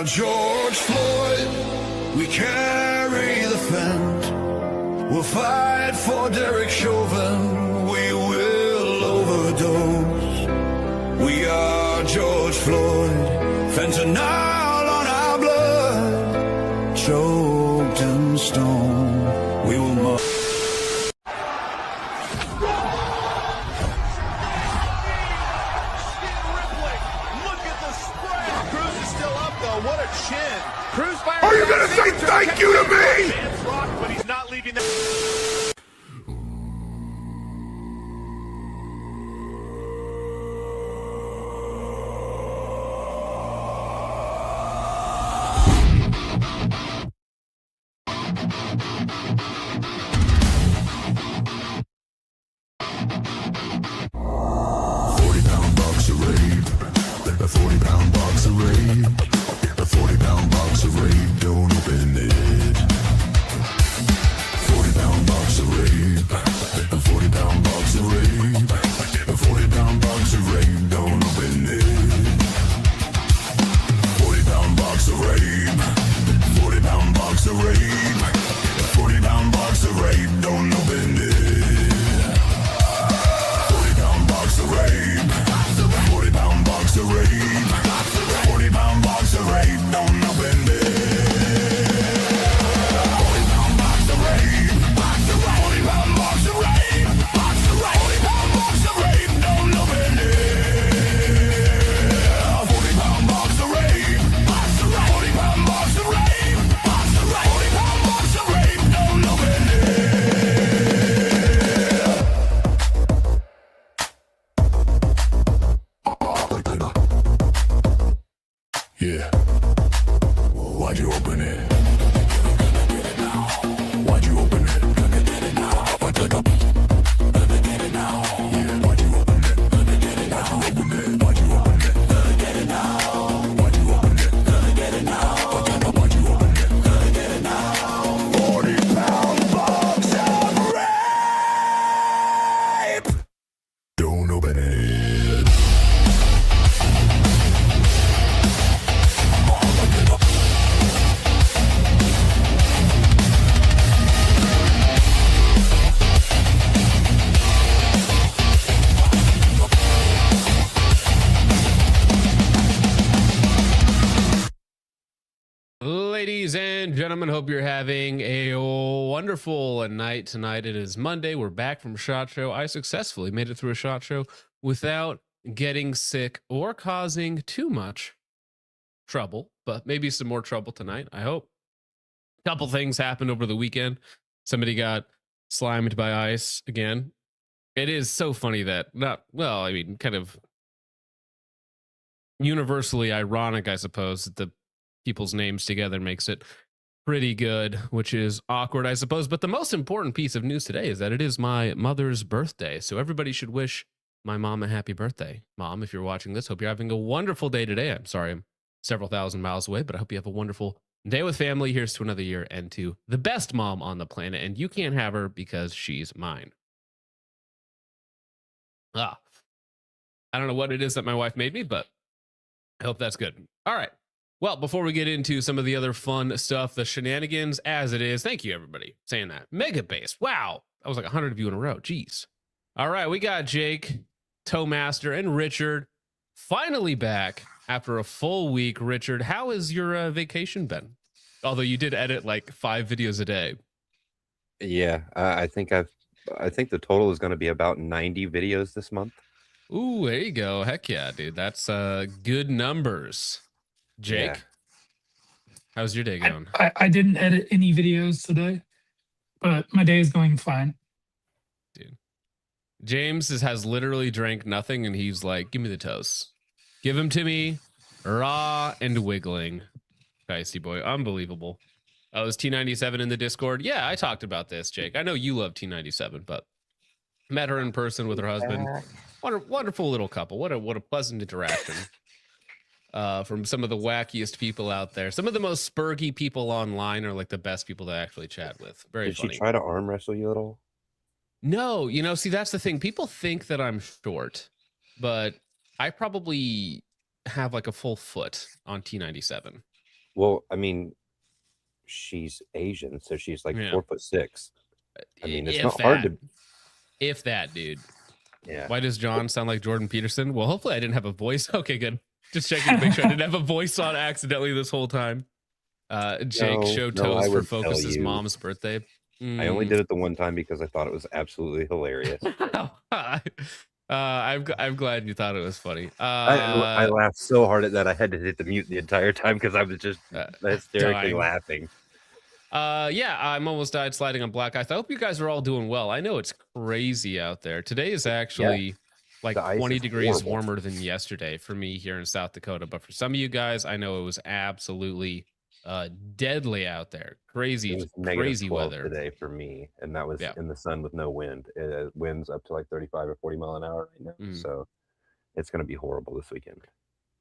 are George Floyd. We carry the fent. We'll fight for Derek Chauvin. We will overdose. We are George Floyd. Fentanyl on our blood. Choked in stone. We will What a chin. Cruz fires. Are you going to say thank you to me? Man's rock, but he's not leaving the... Yeah. Why'd you open it? Why'd you open it? Gonna get it now. Gonna get it now. Yeah. Why'd you open it? Gonna get it now. Why'd you open it? Why'd you open it? Gonna get it now. Why'd you open it? Gonna get it now. Why'd you open it? Gonna get it now. 40-pound box of rape. Don't open it. Ladies and gentlemen, hope you're having a wonderful night tonight. It is Monday. We're back from SHOT Show. I successfully made it through a SHOT Show without getting sick or causing too much trouble, but maybe some more trouble tonight, I hope. A couple things happened over the weekend. Somebody got slimed by ice again. It is so funny that kind of universally ironic, I suppose, that the people's names together makes it pretty good, which is awkward, I suppose. But the most important piece of news today is that it is my mother's birthday. So everybody should wish my mom a happy birthday. Mom, if you're watching this, hope you're having a wonderful day today. I'm sorry I'm several thousand miles away, but I hope you have a wonderful day with family. Here's to another year and to the best mom on the planet. And you can't have her because she's mine. I don't know what it is that my wife made me, but I hope that's good. All right. Well, before we get into some of the other fun stuff, the shenanigans as it is, thank you, everybody, saying that. Mega base. Wow. That was like 100 of you in a row. Jeez. All right. We got Jake, Towmaster, and Richard finally back after a full week. Richard, how has your vacation been? Although you did edit like 5 videos a day. Yeah, I think the total is going to be about 90 videos this month. Ooh, there you go. Heck yeah, dude. That's good numbers. Jake, Yeah. How's your day going? I didn't edit any videos today, but my day is going fine. Dude, James has literally drank nothing, and he's like, give me the toast. Give them to me, raw and wiggling. Feisty boy, unbelievable. Oh, is T97 in the Discord? Yeah, I talked about this, Jake. I know you love T97, but met her in person with her husband. What a wonderful little couple. What a pleasant interaction. From some of the wackiest people out there. Some of the most spurgy people online are like the best people to actually chat with. Very funny. Did she try to arm wrestle you at all? No, see, that's the thing. People think that I'm short, but I probably have like a full foot on T97. Well, I mean, she's Asian, so she's like Yeah. 4'6". I mean, it's If not hard that. to. If that, dude. Yeah. Why does John sound like Jordan Peterson? Well, hopefully I didn't have a voice. Okay, good. Just checking to make sure I didn't have a voice on accidentally this whole time. Jake, show I toes for would tell Focus's you. mom's birthday. I only did it the one time because I thought it was absolutely hilarious. I'm glad you thought it was funny. I laughed so hard at that I had to hit the mute the entire time because I was just hysterically dying. laughing. Yeah, I'm almost died sliding on black ice. I hope you guys are all doing well. I know it's crazy out there. Today is actually like The ice 20 is degrees horrible. warmer than yesterday for me here in South Dakota. But for some of you guys, I know it was absolutely deadly out there. Crazy, It was crazy -12 weather. today for me, and that was Yeah. in the sun with no wind. Winds up to like 35 or 40 mile an hour right now, so it's going to be horrible this weekend.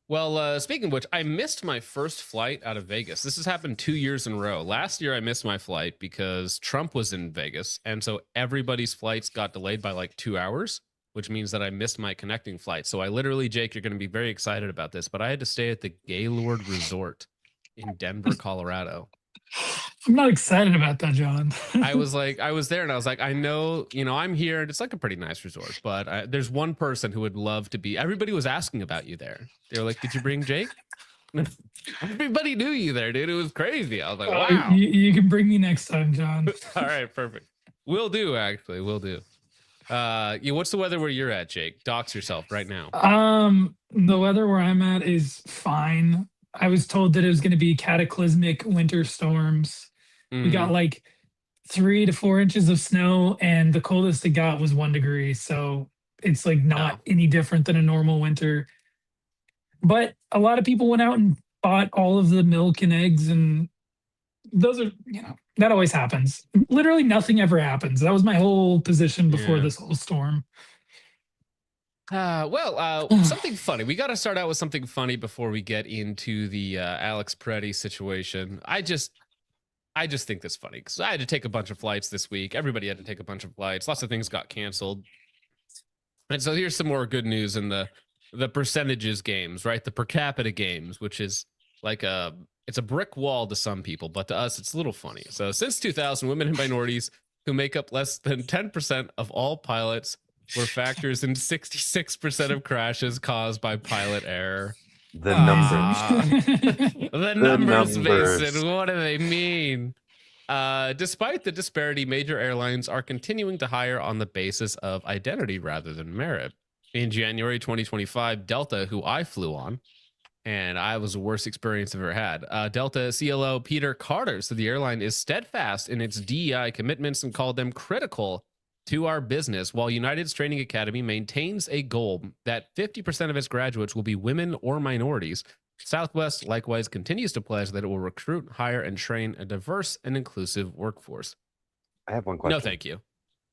Well, speaking of which, I missed my first flight out of Vegas. This has happened 2 years in a row. Last year, I missed my flight because Trump was in Vegas. And so everybody's flights got delayed by like 2 hours, which means that I missed my connecting flight. So I literally, Jake, you're going to be very excited about this, but I had to stay at the Gaylord Resort in Denver, Colorado. I'm not excited about that, John. I was there and I was like, I know, I'm here and it's like a pretty nice resort, but there's one person who would love to be. Everybody was asking about you there. They were like, did you bring Jake? Everybody knew you there, dude. It was crazy. I was like, wow. You can bring me next time, John. All right, perfect. Will do, actually. Will do. What's the weather where you're at, Jake? Dox yourself right now. The weather where I'm at is fine. I was told that it was going to be cataclysmic winter storms. We got like 3 to 4 inches of snow, and the coldest it got was 1 degree. So it's like not any different than a normal winter. But a lot of people went out and bought all of the milk and eggs, and those are, that always happens. Literally nothing ever happens. That was my whole position before this whole storm. Something funny. We got to start out with something funny before we get into the Alex Preddy situation. I just think that's funny because I had to take a bunch of flights this week. Everybody had to take a bunch of flights. Lots of things got canceled. And so here's some more good news in the percentages games, right? The per capita games, which is like it's a brick wall to some people, but to us, it's a little funny. So since 2000, women and minorities who make up less than 10% of all pilots were factors in 66% of crashes caused by pilot error. The numbers. The numbers, Mason. What do they mean? Despite the disparity, major airlines are continuing to hire on the basis of identity rather than merit. In January 2025, Delta, who I flew on, and I was the worst experience I've ever had. Delta CLO Peter Carter said the airline is steadfast in its DEI commitments and called them critical to our business, while United's Training Academy maintains a goal that 50% of its graduates will be women or minorities. Southwest likewise continues to pledge that it will recruit, hire, and train a diverse and inclusive workforce. I have one question. No, thank you.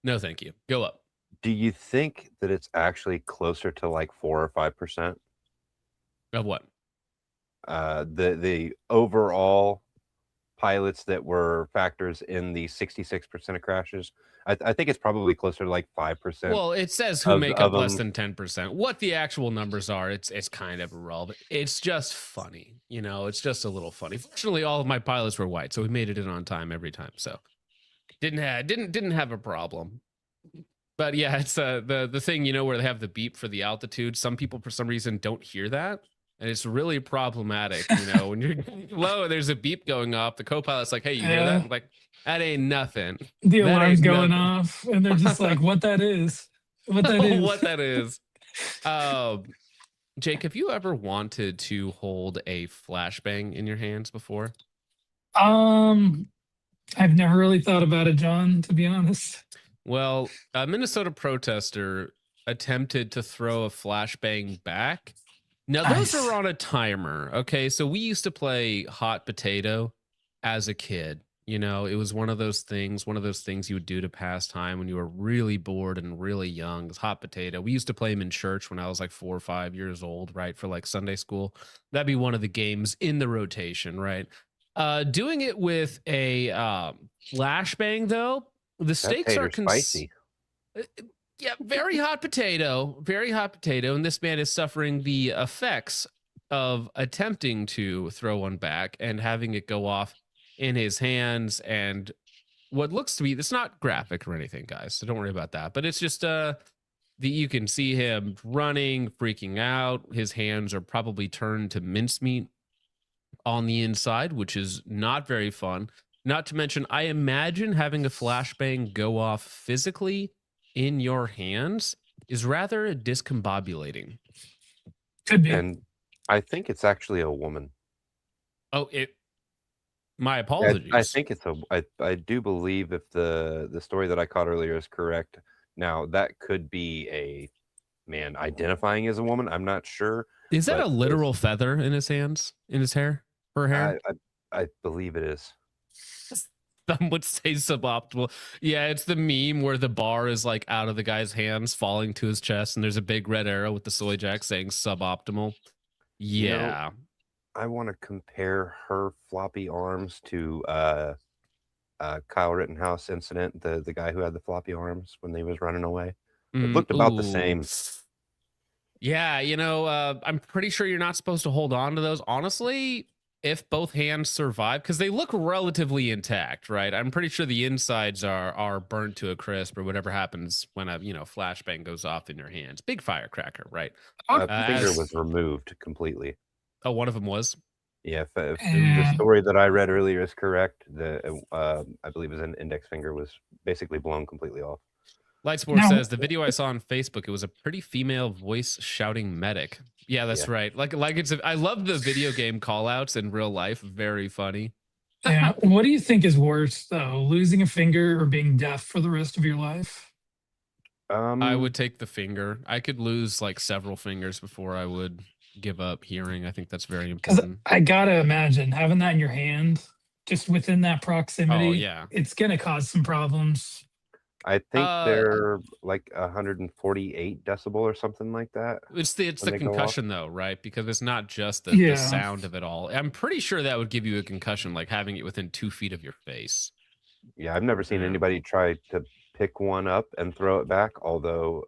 No, thank you. Go up. Do you think that it's actually closer to like 4 or 5%? Of what? The overall pilots that were factors in the 66% of crashes. I think it's probably closer to like 5%. Well, it says who make up less than 10%. What the actual numbers are, it's kind of irrelevant. It's just funny, it's just a little funny. Fortunately, all of my pilots were white, so we made it in on time every time. So didn't have a problem. But yeah, it's the thing, where they have the beep for the altitude. Some people for some reason don't hear that. And it's really problematic, when you're low and there's a beep going off, the co-pilot's like, hey, you hear that? I'm like, that ain't nothing. The alarm's going off, and they're just like, what that is. What that is. What that is. Jake, have you ever wanted to hold a flashbang in your hands before? I've never really thought about it, John, to be honest. Well, a Minnesota protester attempted to throw a flashbang back. Now, those are on a timer, okay? So we used to play hot potato as a kid. It was one of those things you would do to pass time when you were really bored and really young. It was hot potato. We used to play them in church when I was like 4 or 5 years old, right? For like Sunday school. That'd be one of the games in the rotation, right? Doing it with a flashbang, though, the stakes are spicy. Yeah, very hot potato, and this man is suffering the effects of attempting to throw one back and having it go off in his hands, and what looks to be, it's not graphic or anything, guys, so don't worry about that, but it's just you can see him running, freaking out. His hands are probably turned to mincemeat on the inside, which is not very fun. Not to mention, I imagine having a flashbang go off physically in your hands is rather discombobulating. Could be. And I think it's actually a woman. Oh, my I apologies. think it's I do believe, if the story that I caught earlier is correct. Now, that could be a man identifying as a woman. I'm not sure. Is that but a literal feather in his hands, in his hair, her hair? I believe it is. Some would say suboptimal. Yeah, it's the meme where the bar is like out of the guy's hands, falling to his chest, and there's a big red arrow with the soy jack saying suboptimal. You know, Yeah. I want to compare her floppy arms to Kyle Rittenhouse incident, the guy who had the floppy arms when they was running away. It looked about the same. Yeah, I'm pretty sure you're not supposed to hold on to those. Honestly, if both hands survive, because they look relatively intact, right? I'm pretty sure the insides are burnt to a crisp or whatever happens when a flashbang goes off in your hands. Big firecracker, right? A finger was removed completely. Oh, one of them was? Yeah, if the story that I read earlier is correct, I believe his index finger was basically blown completely off. Lightsport says the video I saw on Facebook, it was a pretty female voice shouting medic. Yeah, that's right. Like it's I love the video game call outs in real life. Very funny. Yeah. What do you think is worse though? Losing a finger or being deaf for the rest of your life? I would take the finger. I could lose like several fingers before I would give up hearing. I think that's very important. I gotta imagine having that in your hand, just within that proximity. Oh yeah, it's gonna cause some problems. I think they're like 148 decibel or something like that. It's the concussion though, right? Because it's not just the sound of it all. I'm pretty sure that would give you a concussion, like having it within 2 feet of your face. Yeah, I've never seen anybody try to pick one up and throw it back, although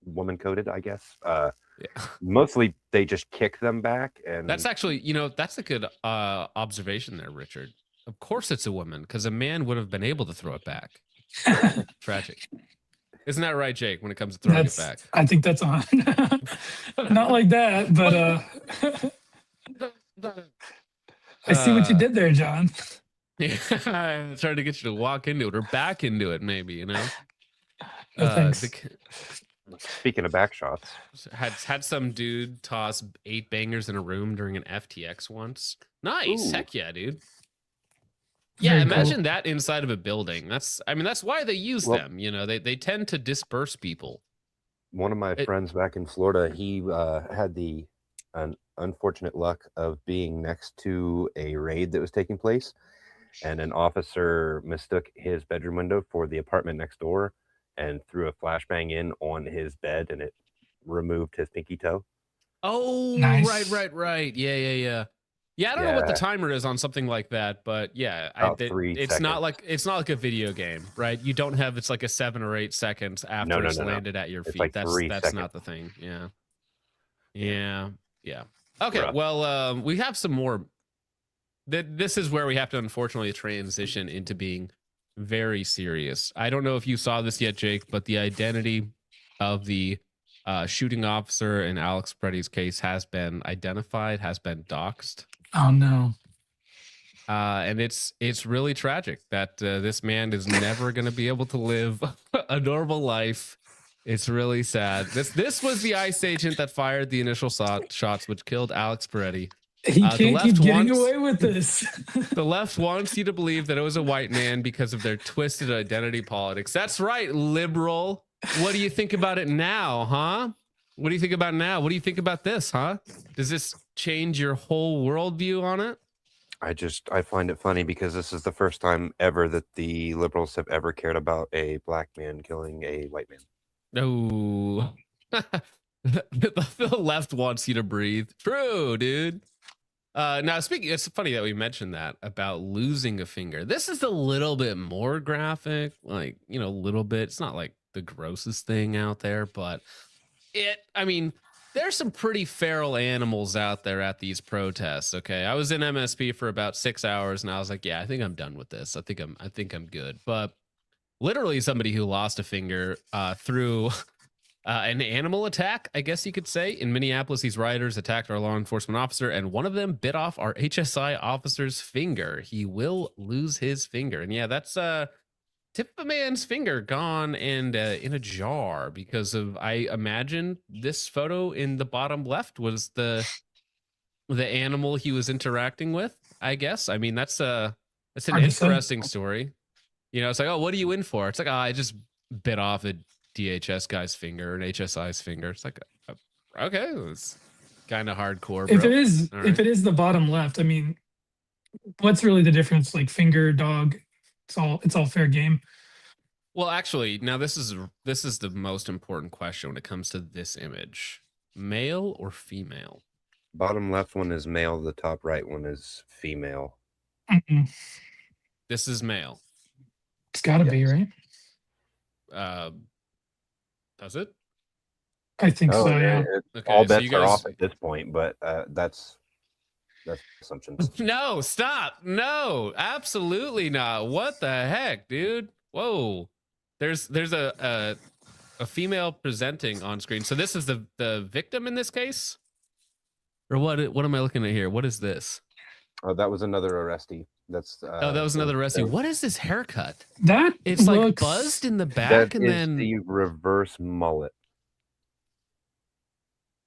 woman coded, I guess. Mostly they just kick them back. And that's actually, that's a good observation there, Richard. Of course it's a woman, because a man would have been able to throw it back. Tragic. Isn't that right, Jake, when it comes to throwing it back? I think that's on. Not like that, but I see what you did there, John. Yeah, I'm trying to get you to walk into it or back into it, maybe, No, thanks. Speaking of back shots, had some dude toss 8 bangers in a room during an FTX once. Nice. Ooh. Heck yeah, dude. Yeah, very imagine that inside of a building. That's why they use them. They tend to disperse people. One of my friends back in Florida, he had the unfortunate luck of being next to a raid that was taking place, and an officer mistook his bedroom window for the apartment next door and threw a flashbang in on his bed, and it removed his pinky toe. Oh, nice. Right. Yeah. Yeah, I don't know what the timer is on something like that, but yeah, it's not like a video game, right? You don't have it's like a 7 or 8 seconds after it's landed at your feet. Like that's not the thing. Yeah. Okay, rough. Well, we have some more. This is where we have to unfortunately transition into being very serious. I don't know if you saw this yet, Jake, but the identity of the shooting officer in Alex Preddy's case has been identified, has been doxxed. Oh no. And it's really tragic that this man is never going to be able to live a normal life. It's really sad. This was the ICE agent that fired the initial shots, which killed Alex Peretti. He can't keep getting away with this. The left wants you to believe that it was a white man because of their twisted identity politics. That's right, liberal. What do you think about it now, huh? What do you think about now? What do you think about this, huh? Does this change your whole worldview on it? I find it funny because this is the first time ever that the liberals have ever cared about a black man killing a white man. No. The left wants you to breathe. True, dude. Now, it's funny that we mentioned that about losing a finger. This is a little bit more graphic, like, a little bit. It's not like the grossest thing out there, but there's some pretty feral animals out there at these protests. Okay, I was in MSP for about 6 hours, and I was like, yeah, I think I'm done with this. I think I'm good. But literally, somebody who lost a finger through an animal attack, I guess you could say. In Minneapolis, these rioters attacked our law enforcement officer, and one of them bit off our HSI officer's finger. He will lose his finger, and yeah, that's tip of a man's finger gone and in a jar because of, I imagine this photo in the bottom left was the animal he was interacting with, I guess. I mean, that's an interesting story. You know, it's like, oh, what are you in for? It's like, oh, I just bit off a DHS guy's finger, an HSI's finger. It's like, okay, it's kind of hardcore, bro. If it is the bottom left, I mean, what's really the difference? Like finger, dog, it's all fair game. Well, actually, now this is the most important question when it comes to this image: male or female? Bottom left one is male. The top right one is female. Mm-mm. This is male. It's got to be, right? Does it? I think so. Yeah. Okay, all so bets you guys are off at this point, but that's assumptions. No, stop. No, absolutely not. What the heck, dude? Whoa. There's a female presenting on screen. So this is the victim in this case? Or what am I looking at here? What is this? Oh, that was another arrestee. That's that was another arrestee. What is this haircut? It's like buzzed in the back, and then the reverse mullet.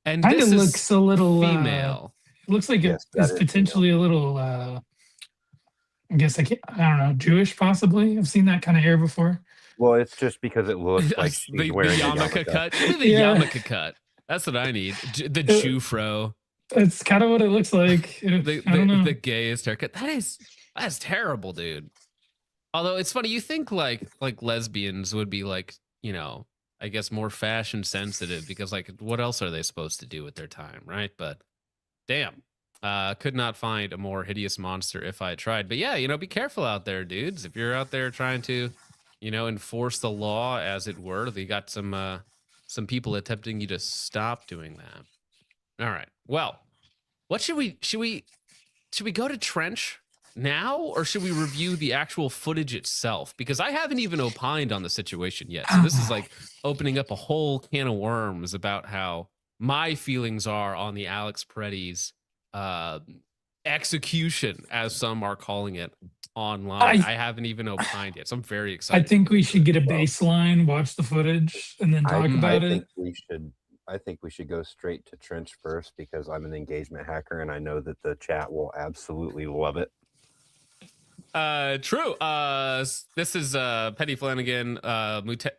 And kind of this looks a little female. Looks like it's potentially a little. I guess I don't know, Jewish possibly. I've seen that kind of hair before. Well, it's just because it looks like the wearing yarmulke cut. The yarmulke cut. That's what I need. The Jew-fro. It's kind of what it looks like. I don't know. The gayest haircut. That's terrible, dude. Although it's funny, you think like lesbians would be like, you know, I guess more fashion sensitive because like what else are they supposed to do with their time, right? But damn, could not find a more hideous monster if I tried. But yeah, you know, be careful out there, dudes. If you're out there trying to, you know, enforce the law, as it were, they got some people attempting you to stop doing that. All right. Well, what should we go to Trench now, or should we review the actual footage itself? Because I haven't even opined on the situation yet. So this is like opening up a whole can of worms about how my feelings are on the Alex Preddy's execution, as some are calling it online. I haven't even opined yet, so I'm very excited. I think we should get a baseline, watch the footage, and then talk about it. I think we should go straight to Trench first because I'm an engagement hacker and I know that the chat will absolutely love it. True. This is Petty Flanagan,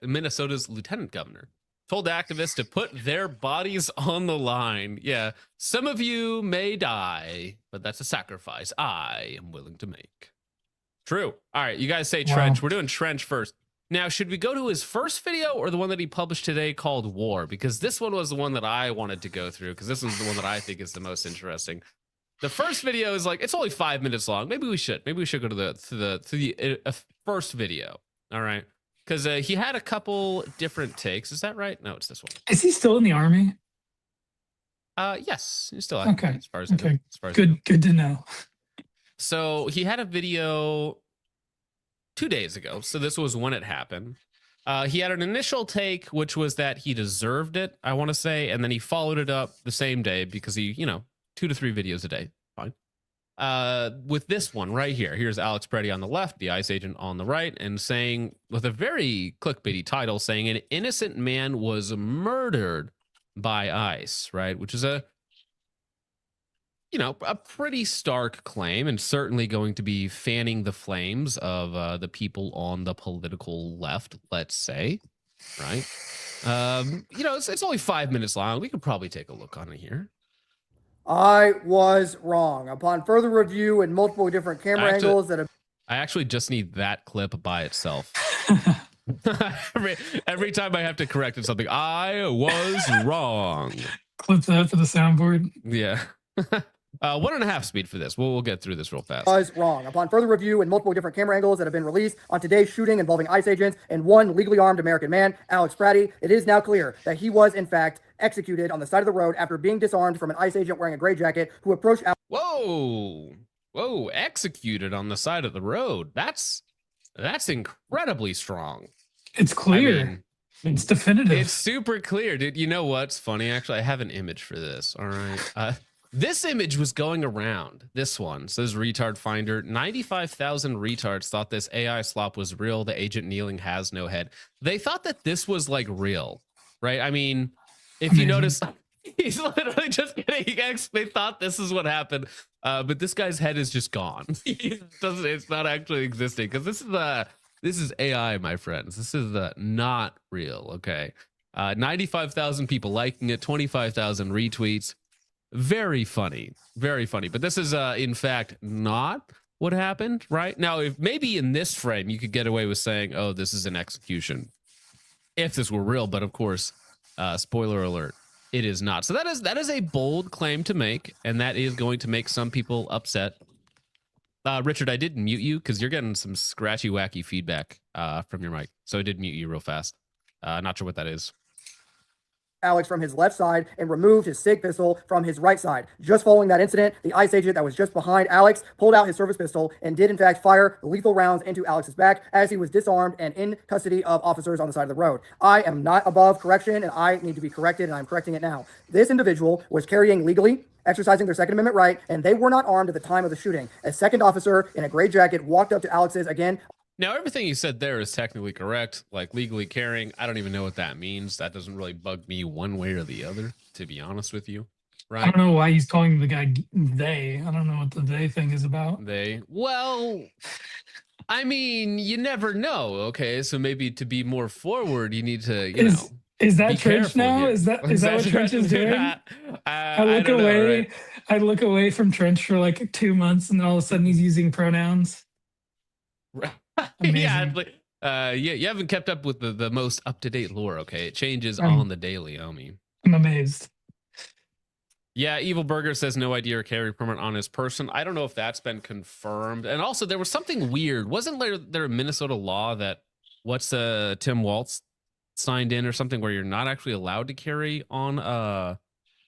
Minnesota's lieutenant governor, told activists to put their bodies on the line. Yeah, some of you may die, but that's a sacrifice I am willing to make. True. All right, you guys say Trench. We're doing Trench first. Now, should we go to his first video or the one that he published today called War? Because this one was the one that I wanted to go through, because this one's the one that I think is the most interesting. The first video is like, it's only 5 minutes long. Maybe we should go to the first video. All right, because he had a couple different takes. Is that right? No, it's this one. Is he still in the army? Yes, he's still active, okay. As far as I know. Good to know. So he had a video 2 days ago. So this was when it happened. He had an initial take, which was that he deserved it, I want to say. And then he followed it up the same day because he, 2 to 3 videos a day. Fine. With this one right here. Here's Alex Preddy on the left, the ICE agent on the right, and saying, with a very clickbaity title, saying an innocent man was murdered by ICE, right? Which is a pretty stark claim, and certainly going to be fanning the flames of the people on the political left, let's say, right? It's only 5 minutes long. We could probably take a look on it here. I was wrong. Upon further review and multiple different camera angles that have... I actually just need that clip by itself. every time I have to correct it something, I was wrong. Clip that for the soundboard. Yeah. 1.5 speed for this. We'll get through this real fast. Was wrong. Upon further review and multiple different camera angles that have been released on today's shooting involving ICE agents and one legally armed American man, Alex Preddy, it is now clear that he was, in fact, executed on the side of the road after being disarmed from an ICE agent wearing a gray jacket who approached Whoa, executed on the side of the road. That's incredibly strong. It's clear. I mean, it's definitive. it's super clear, dude. You know what's funny? Actually, I have an image for this. All right. This image was going around. This one says retard finder. 95,000 retards thought this AI slop was real. The agent kneeling has no head. They thought that this was like real, right? I mean, if you notice, he's literally just getting they thought this is what happened. But this guy's head is just gone. It's not actually existing because this is AI, my friends. This is not real. Okay. 95,000 people liking it, 25,000 retweets. Very funny, very funny. But this is in fact not what happened, right? Now, if maybe in this frame you could get away with saying, oh, this is an execution if this were real, but of course, spoiler alert, it is not. So that is a bold claim to make, and that is going to make some people upset. Richard, I did mute you because you're getting some scratchy, wacky feedback from your mic. So I did mute you real fast. Not sure what that is. Alex from his left side and removed his SIG pistol from his right side. Just following that incident, the ICE agent that was just behind Alex pulled out his service pistol and did in fact fire lethal rounds into Alex's back as he was disarmed and in custody of officers on the side of the road. I am not above correction and I need to be corrected, and I'm correcting it now. This individual was carrying legally, exercising their Second Amendment right, and they were not armed at the time of the shooting. A second officer in a gray jacket walked up to Alex's again. Now, everything you said there is technically correct, like legally carrying. I don't even know what that means. That doesn't really bug me one way or the other, to be honest with you. Right? I don't know why he's calling the guy they. I don't know what the they thing is about. They. Well, I mean, you never know. Okay, so maybe to be more forward, you need to, you know. Is that be Trench now? here. Is that what Trench is doing? I look don't away. Know, right? I look away from Trench for like 2 months, and then all of a sudden he's using pronouns. Yeah, you haven't kept up with the most up-to-date lore. Okay, it changes on the daily. Omi, I'm amazed. Yeah, Evil Burger says no idea or carry permit on his person. I don't know if that's been confirmed. And also, there was something weird. Wasn't there a Minnesota law that Tim Waltz signed in or something where you're not actually allowed to carry on at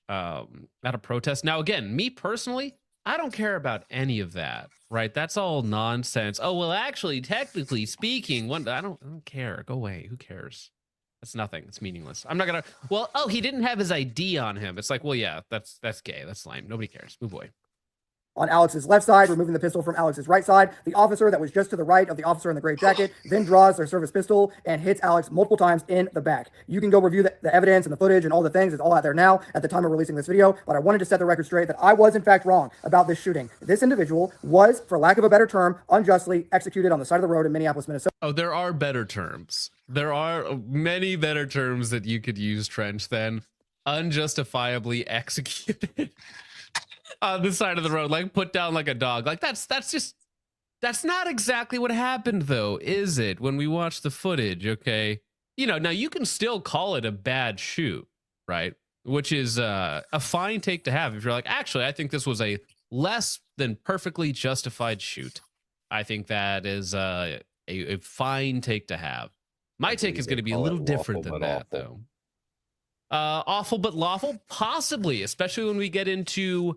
a protest? Now, again, me personally, I don't care about any of that, right? That's all nonsense. Oh, well, actually, technically speaking, I don't care. Go away. Who cares? That's nothing. It's meaningless. I'm not gonna. Well, oh, he didn't have his ID on him. It's like, well, yeah, that's gay. That's lame. Nobody cares. Move away. On Alex's left side, removing the pistol from Alex's right side. The officer that was just to the right of the officer in the gray jacket then draws their service pistol and hits Alex multiple times in the back. You can go review the evidence and the footage and all the things. It's all out there now at the time of releasing this video, but I wanted to set the record straight that I was in fact wrong about this shooting. This individual was, for lack of a better term, unjustly executed on the side of the road in Minneapolis, Minnesota. Oh, there are better terms. There are many better terms that you could use, Trench, than unjustifiably executed. On the side of the road, like put down like a dog. Like that's not exactly what happened, though, is it? When we watch the footage, okay, now you can still call it a bad shoot, right? Which is a fine take to have if you're like, actually, I think this was a less than perfectly justified shoot. I think that is a fine take to have. My take is going to be a little different than that, though. Awful but lawful, possibly, especially when we get into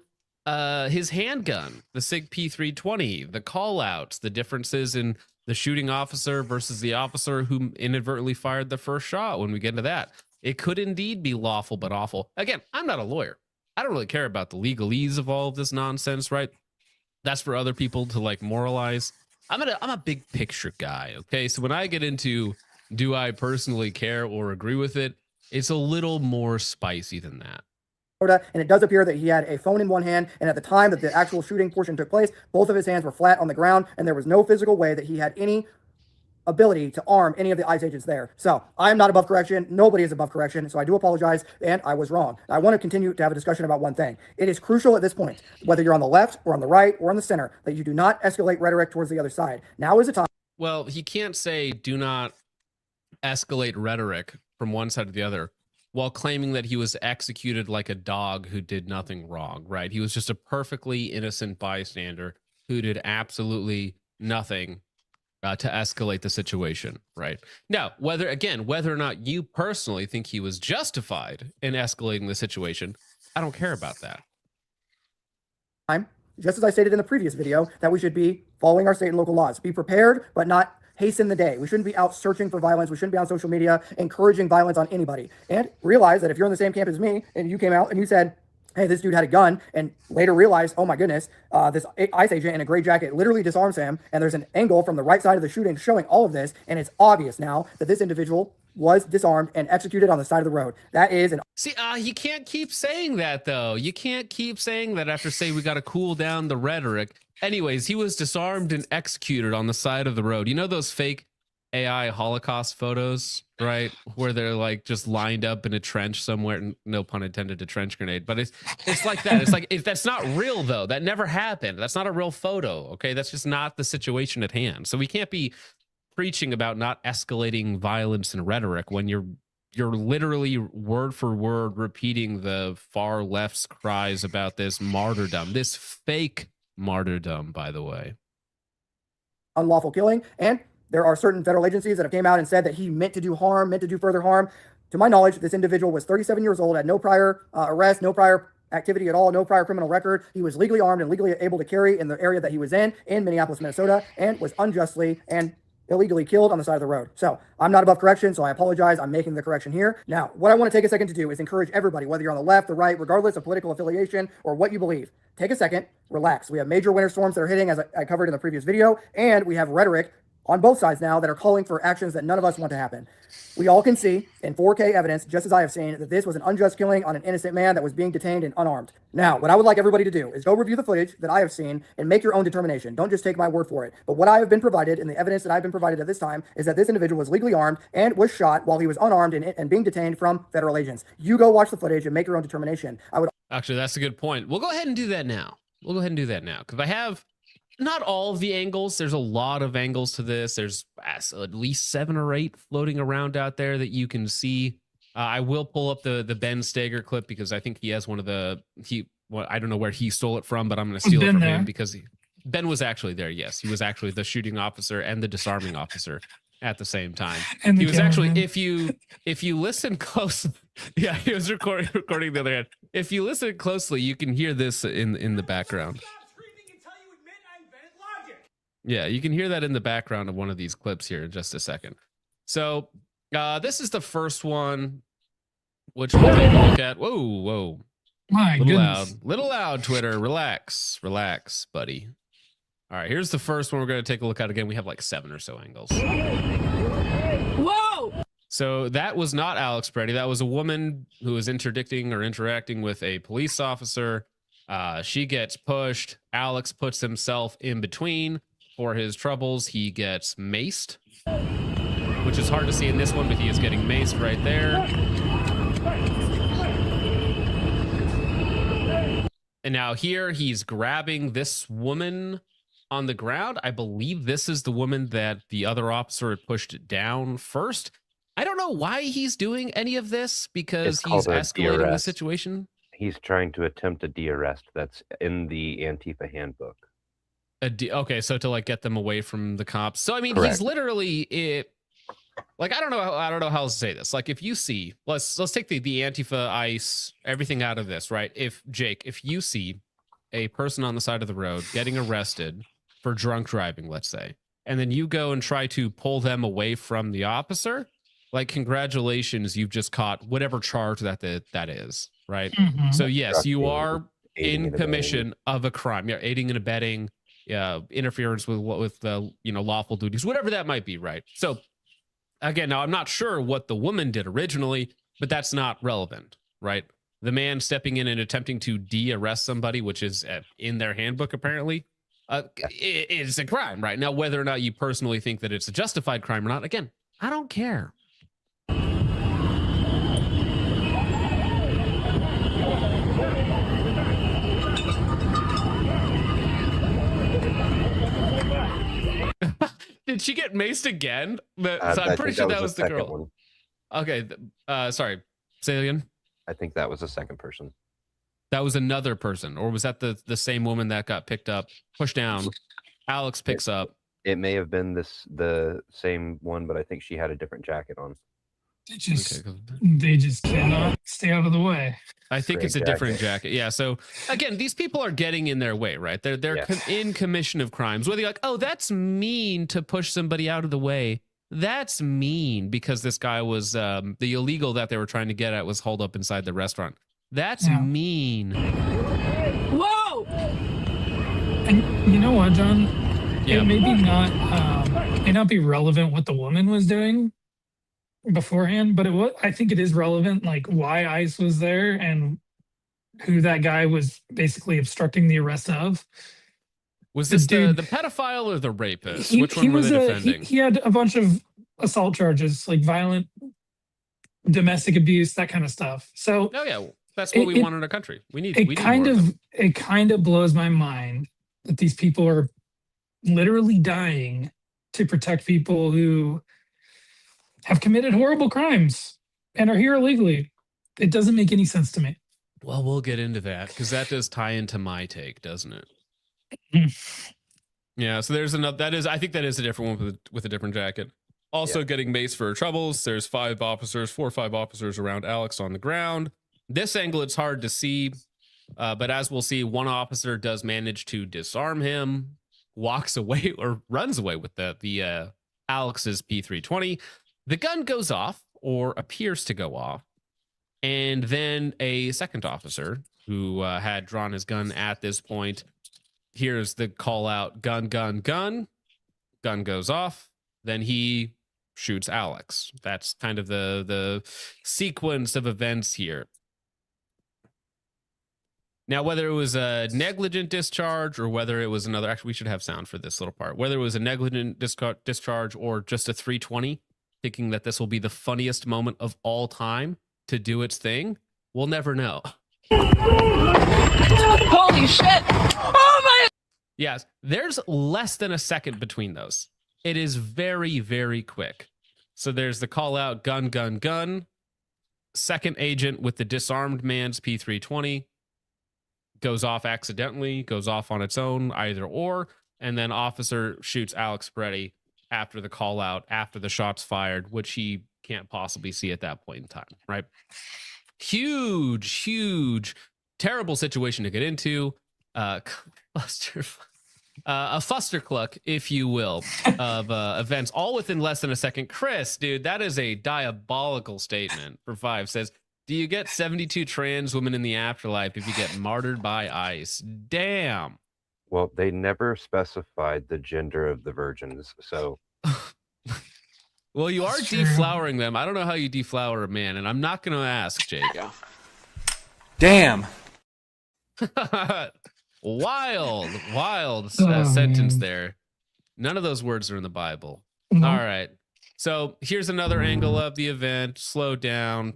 his handgun, the SIG P320, the call outs, the differences in the shooting officer versus the officer who inadvertently fired the first shot. When we get into that, it could indeed be lawful but awful. Again, I'm not a lawyer. I don't really care about the legalese of all of this nonsense, right? That's for other people to like moralize. I'm a big picture guy. Okay. So when I get into, do I personally care or agree with it? It's a little more spicy than that. And it does appear that he had a phone in one hand, and at the time that the actual shooting portion took place, both of his hands were flat on the ground, and there was no physical way that he had any ability to arm any of the ICE agents there. So I am not above correction. Nobody is above correction. So I do apologize, and I was wrong. I want to continue to have a discussion about one thing. It is crucial at this point, whether you're on the left or on the right or on the center, that you do not escalate rhetoric towards the other side. Now is the time. Well, he can't say do not escalate rhetoric from one side to the other while claiming that he was executed like a dog who did nothing wrong, right? He was just a perfectly innocent bystander who did absolutely nothing to escalate the situation, right? Now, whether or not you personally think he was justified in escalating the situation, I don't care about that. Just as I stated in the previous video, that we should be following our state and local laws. Be prepared, but not hasten the day. We shouldn't be out searching for violence. We shouldn't be on social media encouraging violence on anybody. And realize that if you're in the same camp as me and you came out and you said, hey, this dude had a gun, and later realized, oh my goodness, this ICE agent in a gray jacket literally disarms him, and there's an angle from the right side of the shooting showing all of this, and it's obvious now that this individual was disarmed and executed on the side of the road. That is an... See, you can't keep saying that, though. You can't keep saying that after say we got to cool down the rhetoric. Anyways, he was disarmed and executed on the side of the road. You know those fake AI Holocaust photos, right? Where they're like just lined up in a trench somewhere. No pun intended, a trench grenade. But it's like that. It's like that's not real, though. That never happened. That's not a real photo. Okay, that's just not the situation at hand. So we can't be preaching about not escalating violence and rhetoric when you're literally word for word repeating the far left's cries about this martyrdom, this fake martyrdom, by the way. Unlawful killing. And there are certain federal agencies that have came out and said that he meant to do harm, meant to do further harm. To my knowledge, this individual was 37 years old, had no prior arrest, no prior activity at all, no prior criminal record. He was legally armed and legally able to carry in the area that he was in Minneapolis, Minnesota, and was unjustly and illegally killed on the side of the road. So I'm not above correction, so I apologize. I'm making the correction here. Now, what I want to take a second to do is encourage everybody, whether you're on the left, the right, regardless of political affiliation or what you believe, take a second, relax. We have major winter storms that are hitting, as I covered in the previous video, and we have rhetoric on both sides now that are calling for actions that none of us want to happen. We all can see in 4K evidence, just as I have seen, that this was an unjust killing on an innocent man that was being detained and unarmed. Now, what I would like everybody to do is go review the footage that I have seen and make your own determination. Don't just take my word for it. But what I have been provided and the evidence that I've been provided at this time is that this individual was legally armed and was shot while he was unarmed and being detained from federal agents. You go watch the footage and make your own determination. Actually, that's a good point. We'll go ahead and do that now. Because I have not all of the angles. There's a lot of angles to this. There's at least 7 or 8 floating around out there that you can see. I will pull up the Ben Steger clip because I think he has one of the I don't know where he stole it from, but I'm going to steal it from him because Ben was actually there. Yes, he was actually the shooting officer and the disarming officer at the same time. And he was actually, if you listen closely, yeah, he was recording the other hand. If you listen closely, you can hear this in the background. Yeah, you can hear that in the background of one of these clips here in just a second. So this is the first one, which we'll take a look at. Whoa. My goodness. Little loud, Twitter. Relax, buddy. All right, here's the first one we're going to take a look at again. We have like 7 or so angles. Whoa! So that was not Alex Preddy. That was a woman who was interacting with a police officer. She gets pushed. Alex puts himself in between. For his troubles, he gets maced, which is hard to see in this one, but he is getting maced right there. And now here he's grabbing this woman on the ground. I believe this is the woman that the other officer had pushed down first. I don't know why he's doing any of this because he's escalating the situation. He's trying to attempt a de-arrest. That's in the Antifa handbook. Okay, so to like get them away from the cops. So I mean, Correct. He's literally like I don't know how else to say this. Like if you see, let's take the Antifa, ICE, everything out of this, right? If you see a person on the side of the road getting arrested for drunk driving, let's say, and then you go and try to pull them away from the officer, like congratulations, you've just caught whatever charge that is, right? Mhm. So yes, you are Aiding in and commission of a crime. You're aiding and abetting. Interference with lawful duties, whatever that might be, right? So again, now I'm not sure what the woman did originally, but that's not relevant, right? The man stepping in and attempting to de-arrest somebody, which is in their handbook apparently, is a crime, right? Now, whether or not you personally think that it's a justified crime or not, again, I don't care. Did she get maced again? So I'm pretty sure that was the girl. One. Okay. Sorry. Say it again. I think that was the second person. That was another person, or was that the same woman that got picked up, pushed down? Alex picks up. It may have been the same one, but I think she had a different jacket on. They just cannot stay out of the way. I think it's a different jacket. Yeah. So again, these people are getting in their way, right? They're in commission of crimes. Whether you're like, oh, that's mean to push somebody out of the way. That's mean because this guy was the illegal that they were trying to get at was holed up inside the restaurant. That's mean. Whoa! And you know what, John? Yeah. It may not be relevant what the woman was doing beforehand, but I think it is relevant, like why ICE was there and who that guy was basically obstructing the arrest of. Was this the pedophile or the rapist? Which one were they defending? He had a bunch of assault charges, like violent domestic abuse, that kind of stuff. So that's what we want in our country. It kind of blows my mind that these people are literally dying to protect people who have committed horrible crimes and are here illegally. It doesn't make any sense to me. Well, we'll get into that because that does tie into my take, doesn't it? Yeah, so there's another. I think that is a different one with a different jacket. Also getting maced for her troubles. There's 4 or 5 officers around Alex on the ground. This angle, it's hard to see, but as we'll see, one officer does manage to disarm him, walks away or runs away with the Alex's P320. The gun goes off or appears to go off, and then a second officer who had drawn his gun at this point hears the call out, gun, gun, gun. Gun goes off. Then he shoots Alex. That's kind of the sequence of events here. Now, whether it was a negligent discharge or whether it was another, actually, we should have sound for this little part. Whether it was a negligent discharge or just a 320, thinking that this will be the funniest moment of all time to do its thing, we'll never know. Holy shit! Oh my! Yes, there's less than a second between those. It is very, very quick. So there's the call out, gun, gun, gun. Second agent with the disarmed man's P320 goes off accidentally, goes off on its own, either or, and then officer shoots Alex Peretti after the call out, after the shots fired, which he can't possibly see at that point in time, right? Huge, terrible situation to get into. A fustercluck, if you will, of events, all within less than a second. Chris, dude, that is a diabolical statement. For 5 says, do you get 72 trans women in the afterlife if you get martyred by ICE? Damn. Well, they never specified the gender of the virgins, so. Well, you are deflowering them. I don't know how you deflower a man, and I'm not going to ask, Jake. Damn. Wild sentence there. None of those words are in the Bible. All right. So here's another angle of the event. Slow down.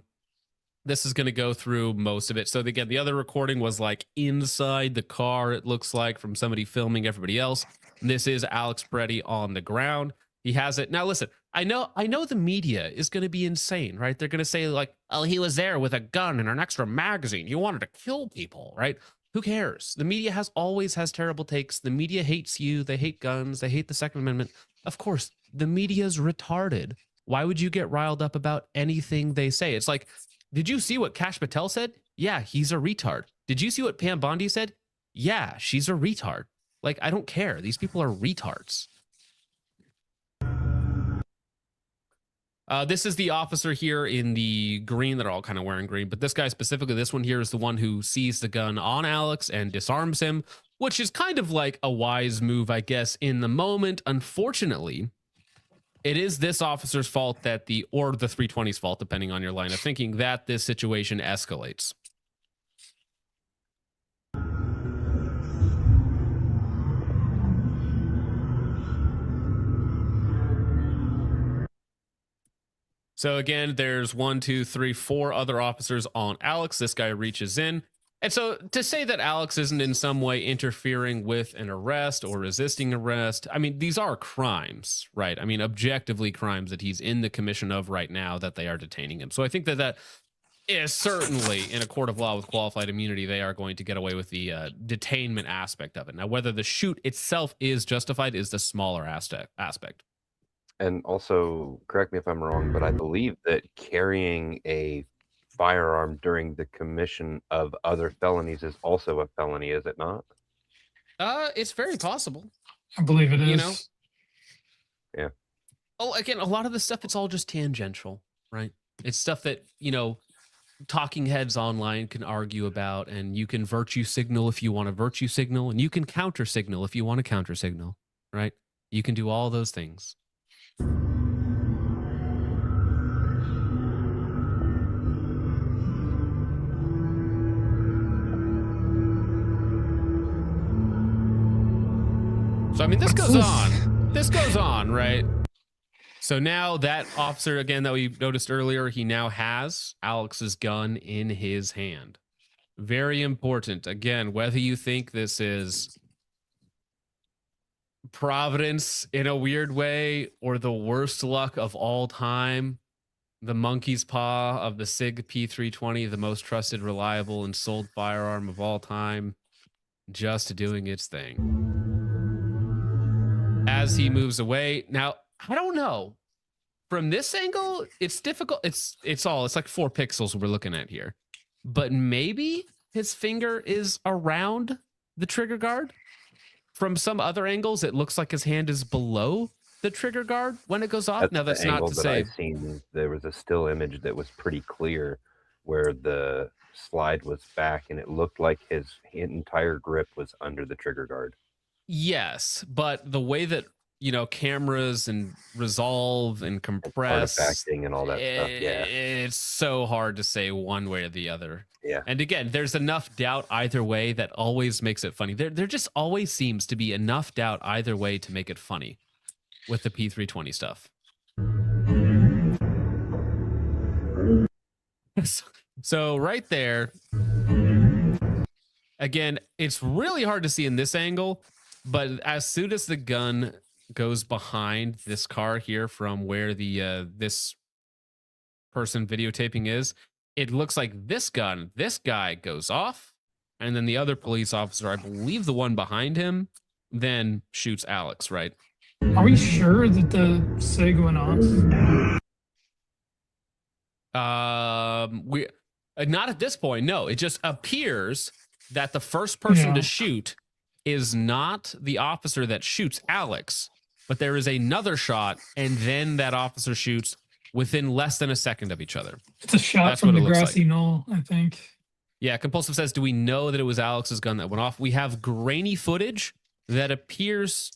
This is going to go through most of it. So again, the other recording was like inside the car, it looks like, from somebody filming everybody else. This is Alex Peretti on the ground. He has it. Now, listen, I know the media is going to be insane, right? They're going to say like, oh, he was there with a gun and an extra magazine. You wanted to kill people, right? Who cares? The media always has terrible takes. The media hates you. They hate guns. They hate the Second Amendment. Of course, the media's retarded. Why would you get riled up about anything they say? It's like, did you see what Kash Patel said? Yeah, he's a retard. Did you see what Pam Bondi said? Yeah, she's a retard. Like, I don't care. These people are retards. This is the officer here in the green. That are all kind of wearing green, but this guy specifically, this one here, is the one who sees the gun on Alex and disarms him, which is kind of like a wise move, I guess, in the moment. Unfortunately, it is this officer's fault or the 320's fault, depending on your line of thinking, that this situation escalates. So again, there's 1, 2, 3, 4 other officers on Alex. This guy reaches in. And so to say that Alex isn't in some way interfering with an arrest or resisting arrest, I mean, these are crimes, right? I mean, objectively crimes that he's in the commission of right now that they are detaining him. So I think that is certainly in a court of law with qualified immunity, they are going to get away with the detainment aspect of it. Now, whether the shoot itself is justified is the smaller aspect. And also, correct me if I'm wrong, but I believe that carrying a firearm during the commission of other felonies is also a felony, is it not? It's very possible. I believe it is. You know? Yeah. Oh, again, a lot of this stuff, it's all just tangential, right? It's stuff that, you know, talking heads online can argue about, and you can virtue signal if you want to virtue signal, and you can counter signal if you want to counter signal, right? You can do all those things. So, I mean, this goes on. This goes on, right? So now that officer, again, that we noticed earlier, he now has Alex's gun in his hand. Very important. Again, whether you think this is Providence in a weird way or the worst luck of all time, the monkey's paw of the SIG P320, the most trusted, reliable, and sold firearm of all time, just doing its thing. As he moves away. Now, I don't know. From this angle, it's difficult. It's like 4 pixels we're looking at here. But maybe his finger is around the trigger guard. From some other angles, it looks like his hand is below the trigger guard when it goes off. Now, that's not to say. I've seen, there was a still image that was pretty clear where the slide was back and it looked like his entire grip was under the trigger guard. Yes, but the way that, you know, cameras and resolve and compress, artifacting and all that stuff, yeah, it's so hard to say one way or the other. Yeah. And again, there's enough doubt either way that always makes it funny. There just always seems to be enough doubt either way to make it funny with the P320 stuff. So right there, again, it's really hard to see in this angle, but as soon as the gun goes behind this car here from where the this person videotaping is, it looks like this guy goes off, and then the other police officer, I believe the one behind him, then shoots Alex, right? Are we sure that the SIG went off? We not at this point. No, it just appears that the first person to shoot is not the officer that shoots Alex, but there is another shot, and then that officer shoots within less than a second of each other. It's a shot from the grassy knoll, I think. Yeah, Compulsive says, do we know that it was Alex's gun that went off? We have grainy footage that appears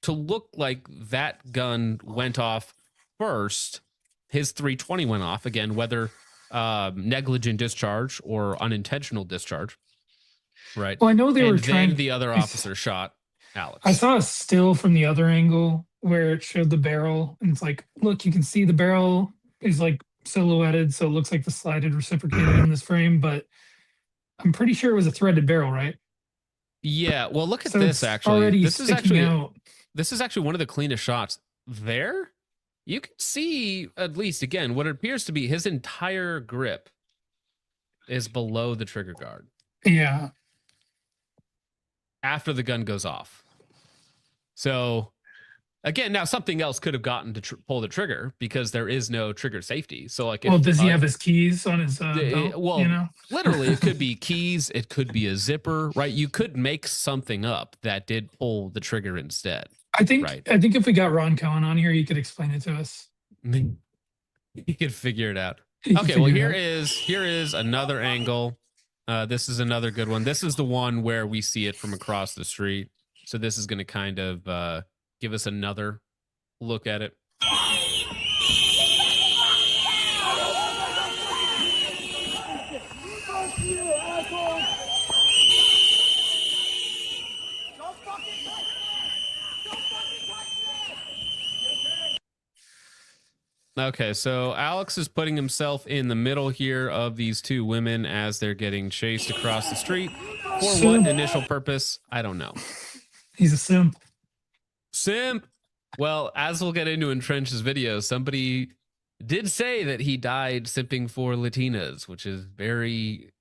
to look like that gun went off first. His 320 went off. Again, whether negligent discharge or unintentional discharge. Right. Well, I know they were trying. The other officer shot Alex. I saw a still from the other angle where it showed the barrel, and it's like, look, you can see the barrel is like silhouetted, so it looks like the slide had reciprocated in this frame. But I'm pretty sure it was a threaded barrel, right? Yeah. Well, look at this. Actually, this is actually one of the cleanest shots. There, you can see at least again what appears to be his entire grip is below the trigger guard. Yeah. After the gun goes off. So again, now something else could have gotten to pull the trigger because there is no trigger safety. So like, well, does he have his keys on his belt? Well, you know? Literally, it could be keys. It could be a zipper, right? You could make something up that did pull the trigger instead. I think if we got Ron Cohen on here, he could explain it to us. He could figure it out. Okay, well, here is another angle. This is another good one. This is the one where we see it from across the street. So this is going to kind of give us another look at it. Okay, so Alex is putting himself in the middle here of these two women as they're getting chased across the street. For what initial purpose? I don't know. He's a simp. Simp. Well, as we'll get into in Trench's video, somebody did say that he died simping for Latinas, which is very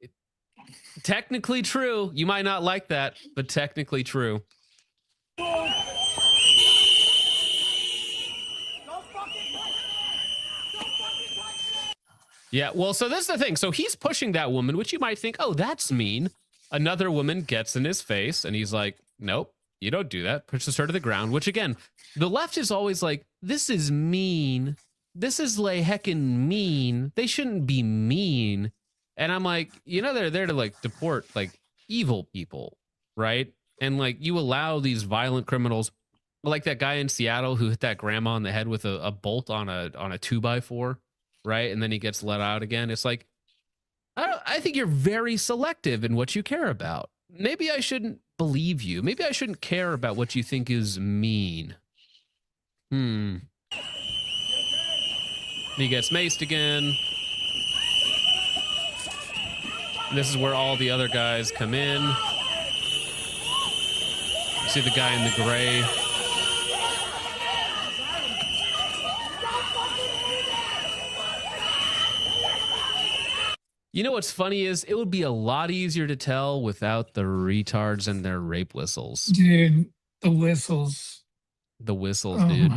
technically true. You might not like that, but technically true. Yeah, well, so this is the thing. So he's pushing that woman, which you might think, oh, that's mean. Another woman gets in his face, and he's like, nope, you don't do that. Pushes her to the ground, which again, the left is always like, this is mean. This is like heckin' mean. They shouldn't be mean. And I'm like, you know, they're there to like deport like evil people, right? And like you allow these violent criminals, like that guy in Seattle who hit that grandma on the head with a bolt on a 2x4, right? And then he gets let out again. It's like, I think you're very selective in what you care about. Maybe I shouldn't believe you. Maybe I shouldn't care about what you think is mean. He gets maced again. This is where all the other guys come in. You see the guy in the gray. You know what's funny is it would be a lot easier to tell without the retards and their rape whistles. Dude, the whistles. The whistles, dude.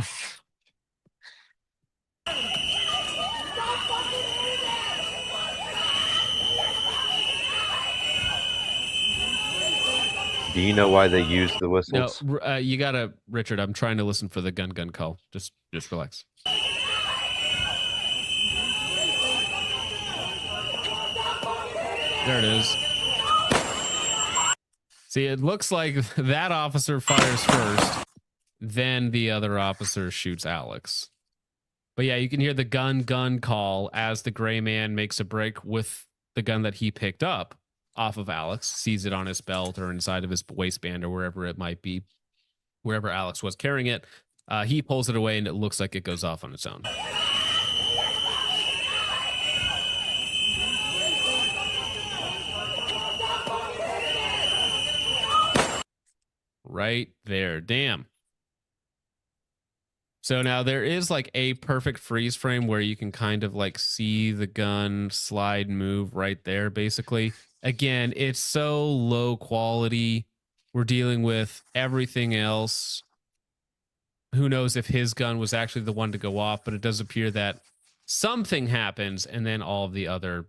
Do you know why they use the whistles? No, you gotta, Richard. I'm trying to listen for the gun call. Just relax. There it is. See, it looks like that officer fires first, then the other officer shoots Alex. But yeah, you can hear the gun call as the gray man makes a break with the gun that he picked up off of Alex, sees it on his belt or inside of his waistband or wherever it might be, wherever Alex was carrying it. He pulls it away and it looks like it goes off on its own. Right there. Damn. So now there is like a perfect freeze frame where you can kind of like see the gun slide move right there, basically. Again, it's so low quality. We're dealing with everything else. Who knows if his gun was actually the one to go off, but it does appear that something happens and then all of the other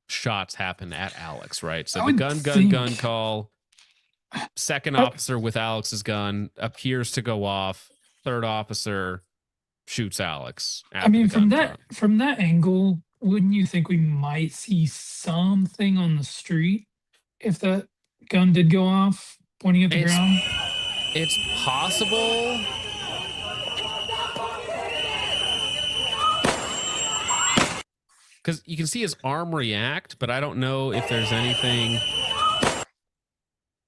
shots happen at Alex, right? So the gun call. Second officer with Alex's gun appears to go off. Third officer shoots Alex. I mean, from that angle, wouldn't you think we might see something on the street if that gun did go off, pointing at the ground? It's possible. Because you can see his arm react, but I don't know if there's anything.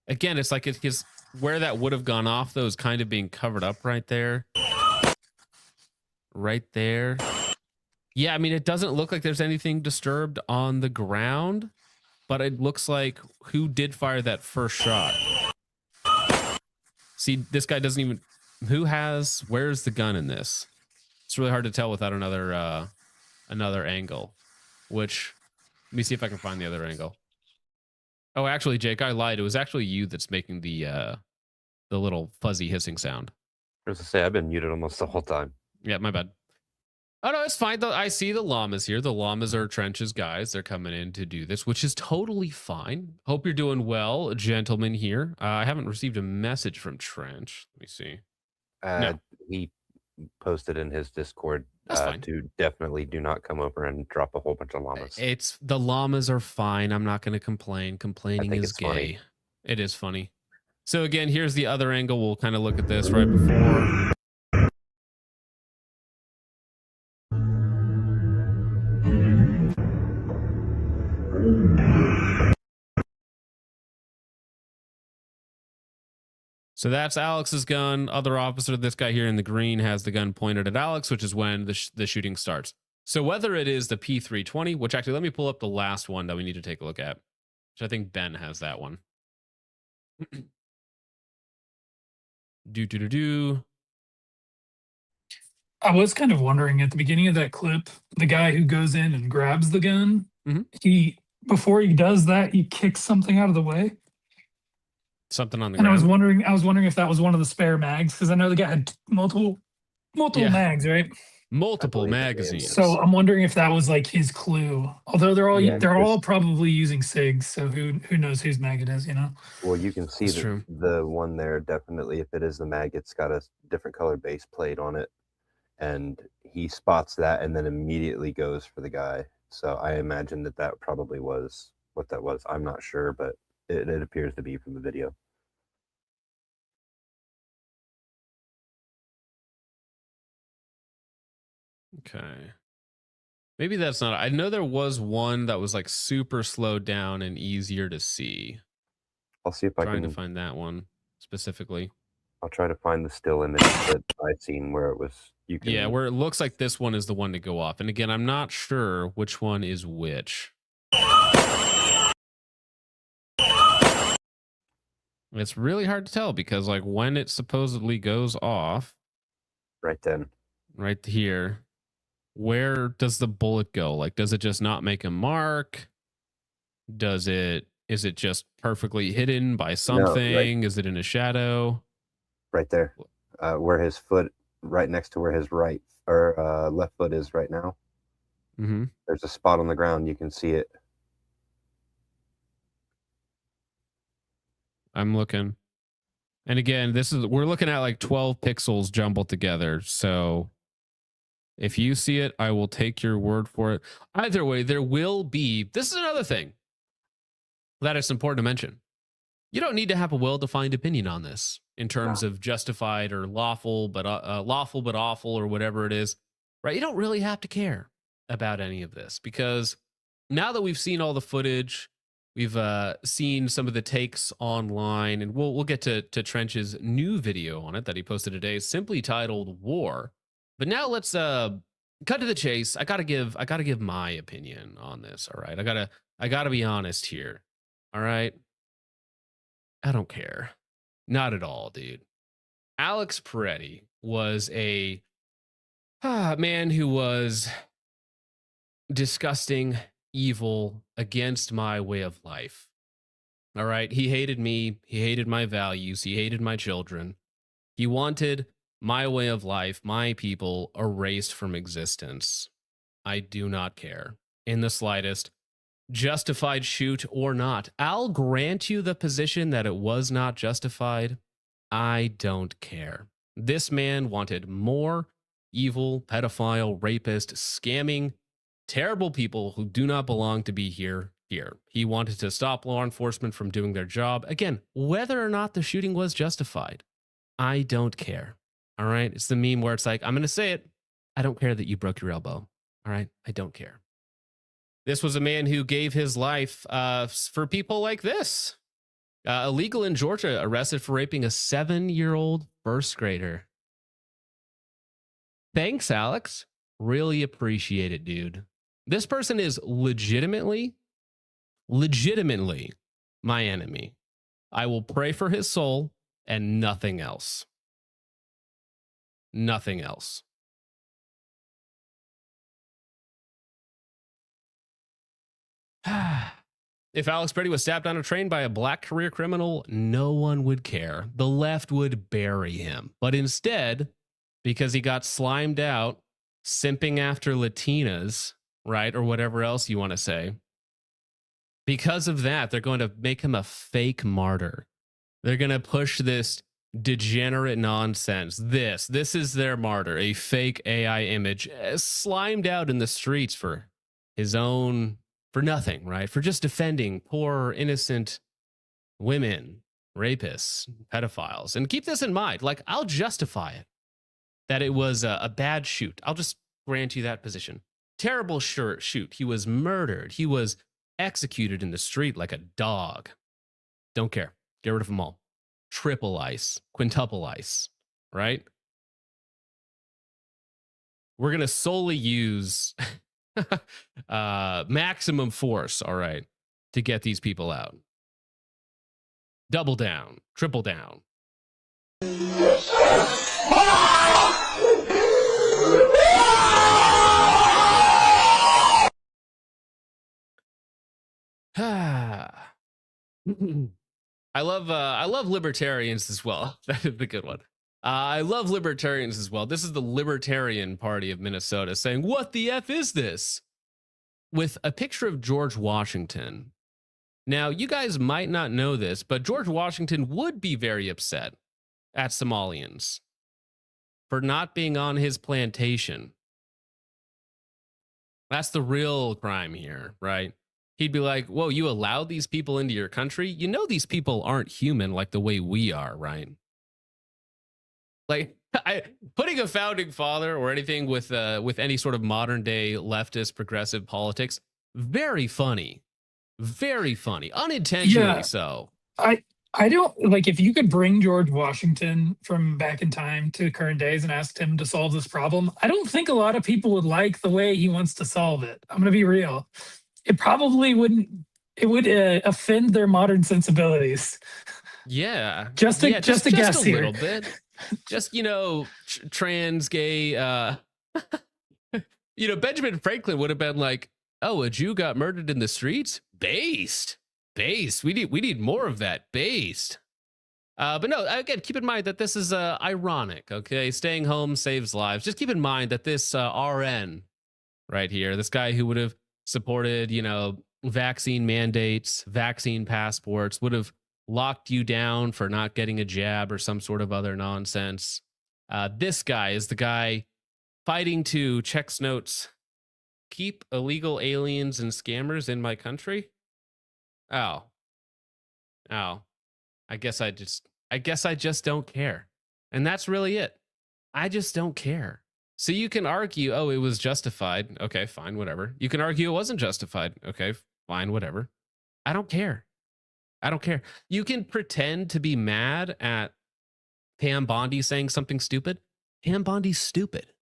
Again, it's like it's where that would have gone off, though, is kind of being covered up right there. Right there. Yeah, I mean, it doesn't look like there's anything disturbed on the ground, but it looks like who did fire that first shot. See, this guy doesn't even... Where's the gun in this? It's really hard to tell without another angle, which... Let me see if I can find the other angle. Oh, actually, Jake, I lied. It was actually you that's making the little fuzzy hissing sound. I was to say, I've been muted almost the whole time. Yeah, my bad. Oh, no, it's fine. I see the llamas here. The llamas are Trench's guys. They're coming in to do this, which is totally fine. Hope you're doing well, gentlemen here. I haven't received a message from Trench. Let me see. No. He posted in his Discord to definitely do not come over and drop a whole bunch of llamas. The llamas are fine. I'm not going to complain. Complaining is gay. Funny. It is funny. So again, here's the other angle. We'll kind of look at this right before. So that's Alex's gun. Other officer, this guy here in the green, has the gun pointed at Alex, which is when the shooting starts. So whether it is the P320, which actually, let me pull up the last one that we need to take a look at, which I think Ben has that one. I was kind of wondering at the beginning of that clip, the guy who goes in and grabs the gun, he before he does that, he kicks something out of the way. Something on the And ground. I was wondering if that was one of the spare mags because I know the guy had multiple mags, right? Multiple magazines. So I'm wondering if that was like his clue. Although they're all just- probably using SIGs, so who knows whose mag it is, you know? Well, you can see That's true. the one there definitely. If it is the mag, it's got a different color base plate on it, and he spots that and then immediately goes for the guy. So I imagine that probably was what that was. I'm not sure, but it appears to be from the video. Okay. Maybe that's not. I know there was one that was like super slowed down and easier to see. I'll see if I Trying can to find that one specifically. I'll try to find the still image that I've seen where it was. You can, Yeah, where it looks like this one is the one to go off. And again, I'm not sure which one is which. It's really hard to tell because like when it supposedly goes off, right then, right here, where does the bullet go? Like, does it just not make a mark? Is it just perfectly hidden by something? Is it in a shadow? Right there, where his foot, right next to where his right or left foot is right now. Mm-hmm. There's a spot on the ground. You can see it. I'm looking. And again, we're looking at like 12 pixels jumbled together. So if you see it, I will take your word for it. Either way, there will be, this is another thing that is important to mention. You don't need to have a well-defined opinion on this in terms of justified or lawful, but awful or whatever it is, right? You don't really have to care about any of this because now that we've seen all the footage, we've seen some of the takes online, and we'll get to Trench's new video on it that he posted today, simply titled "War." But now let's cut to the chase. I gotta give my opinion on this. All right, I gotta be honest here. All right, I don't care, not at all, dude. Alex Peretti was a man who was disgusting, evil, against my way of life. All right. He hated me. He hated my values. He hated my children. He wanted my way of life, my people, erased from existence. I do not care in the slightest. Justified shoot or not, I'll grant you the position that it was not justified. I don't care. This man wanted more evil, pedophile, rapist, scamming, terrible people who do not belong to be here. He wanted to stop law enforcement from doing their job. Again, whether or not the shooting was justified, I don't care. All right. It's the meme where it's like, I'm going to say it. I don't care that you broke your elbow. All right. I don't care. This was a man who gave his life for people like this. Illegal in Georgia, arrested for raping a 7-year-old first grader. Thanks, Alex. Really appreciate it, dude. This person is legitimately my enemy. I will pray for his soul and nothing else. Nothing else. If Alex Peretti was stabbed on a train by a black career criminal, no one would care. The left would bury him. But instead, because he got slimed out, simping after Latinas, right? Or whatever else you want to say. Because of that, they're going to make him a fake martyr. They're going to push this degenerate nonsense. This is their martyr, a fake AI image, slimed out in the streets for his own, for nothing, right? For just defending poor, innocent women, rapists, pedophiles. And keep this in mind, like, I'll justify it, that it was a bad shoot. I'll just grant you that position. Terrible shoot. He was murdered. He was executed in the street like a dog. Don't care. Get rid of them all. Triple ice, quintuple ice, right? We're going to solely use maximum force, all right, to get these people out. Double down, triple down. I love libertarians as well. That is the good one. I love libertarians as well. This is the Libertarian Party of Minnesota saying, "What the F is this?" with a picture of George Washington. Now, you guys might not know this, but George Washington would be very upset at Somalians for not being on his plantation. That's the real crime here, right? He'd be like, "Whoa, you allowed these people into your country? You know these people aren't human like the way we are, right?" Like, putting a founding father or anything with any sort of modern day leftist progressive politics, very funny, unintentionally Yeah. so. I don't like if you could bring George Washington from back in time to current days and ask him to solve this problem. I don't think a lot of people would like the way he wants to solve it. I'm going to be real. It probably wouldn't. It would offend their modern sensibilities. Yeah, Just a guess a here. little bit. Just trans, gay. Benjamin Franklin would have been like, "Oh, a Jew got murdered in the streets? Based. We need more of that. Based." But no, again, keep in mind that this is ironic. Okay, staying home saves lives. Just keep in mind that this RN right here, this guy who would have supported, vaccine mandates, vaccine passports, would have locked you down for not getting a jab or some sort of other nonsense. This guy is the guy fighting to, checks notes, keep illegal aliens and scammers in my country. Oh. I guess I just don't care. And that's really it. I just don't care. So you can argue, oh, it was justified. Okay, fine, whatever. You can argue it wasn't justified. Okay, fine, whatever. I don't care. You can pretend to be mad at Pam Bondi saying something stupid. Pam Bondi's stupid.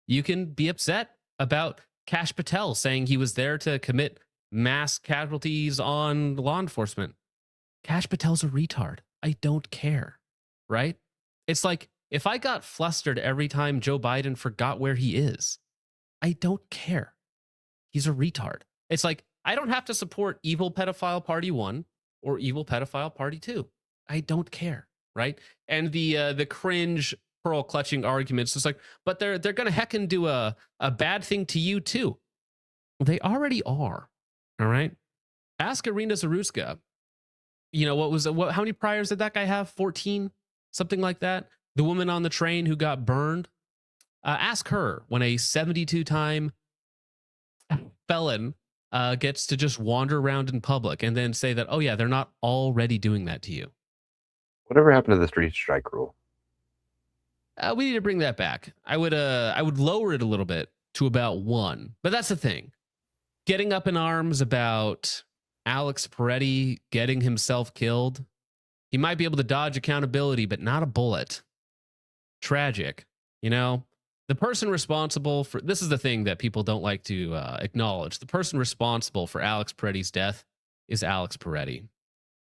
You can be upset about Kash Patel saying he was there to commit mass casualties on law enforcement. Kash Patel's a retard. I don't care, right? It's like if I got flustered every time Joe Biden forgot where he is, I don't care. He's a retard. It's like I don't have to support evil pedophile party 1 or evil pedophile party 2. I don't care, right? And the cringe pearl clutching arguments, it's like, but they're gonna heckin' do a bad thing to you too. They already are. All right. Ask Irina Zaruska. How many priors did that guy have? 14, something like that. The woman on the train who got burned. Ask her when a 72-time felon gets to just wander around in public and then say that, oh yeah, they're not already doing that to you. Whatever happened to the street strike rule? We need to bring that back. I would lower it a little bit to about 1. But that's the thing. Getting up in arms about Alex Peretti getting himself killed. He might be able to dodge accountability, but not a bullet. Tragic. The person responsible for this is the thing that people don't like to acknowledge. The person responsible for Alex Peretti's death is Alex Peretti.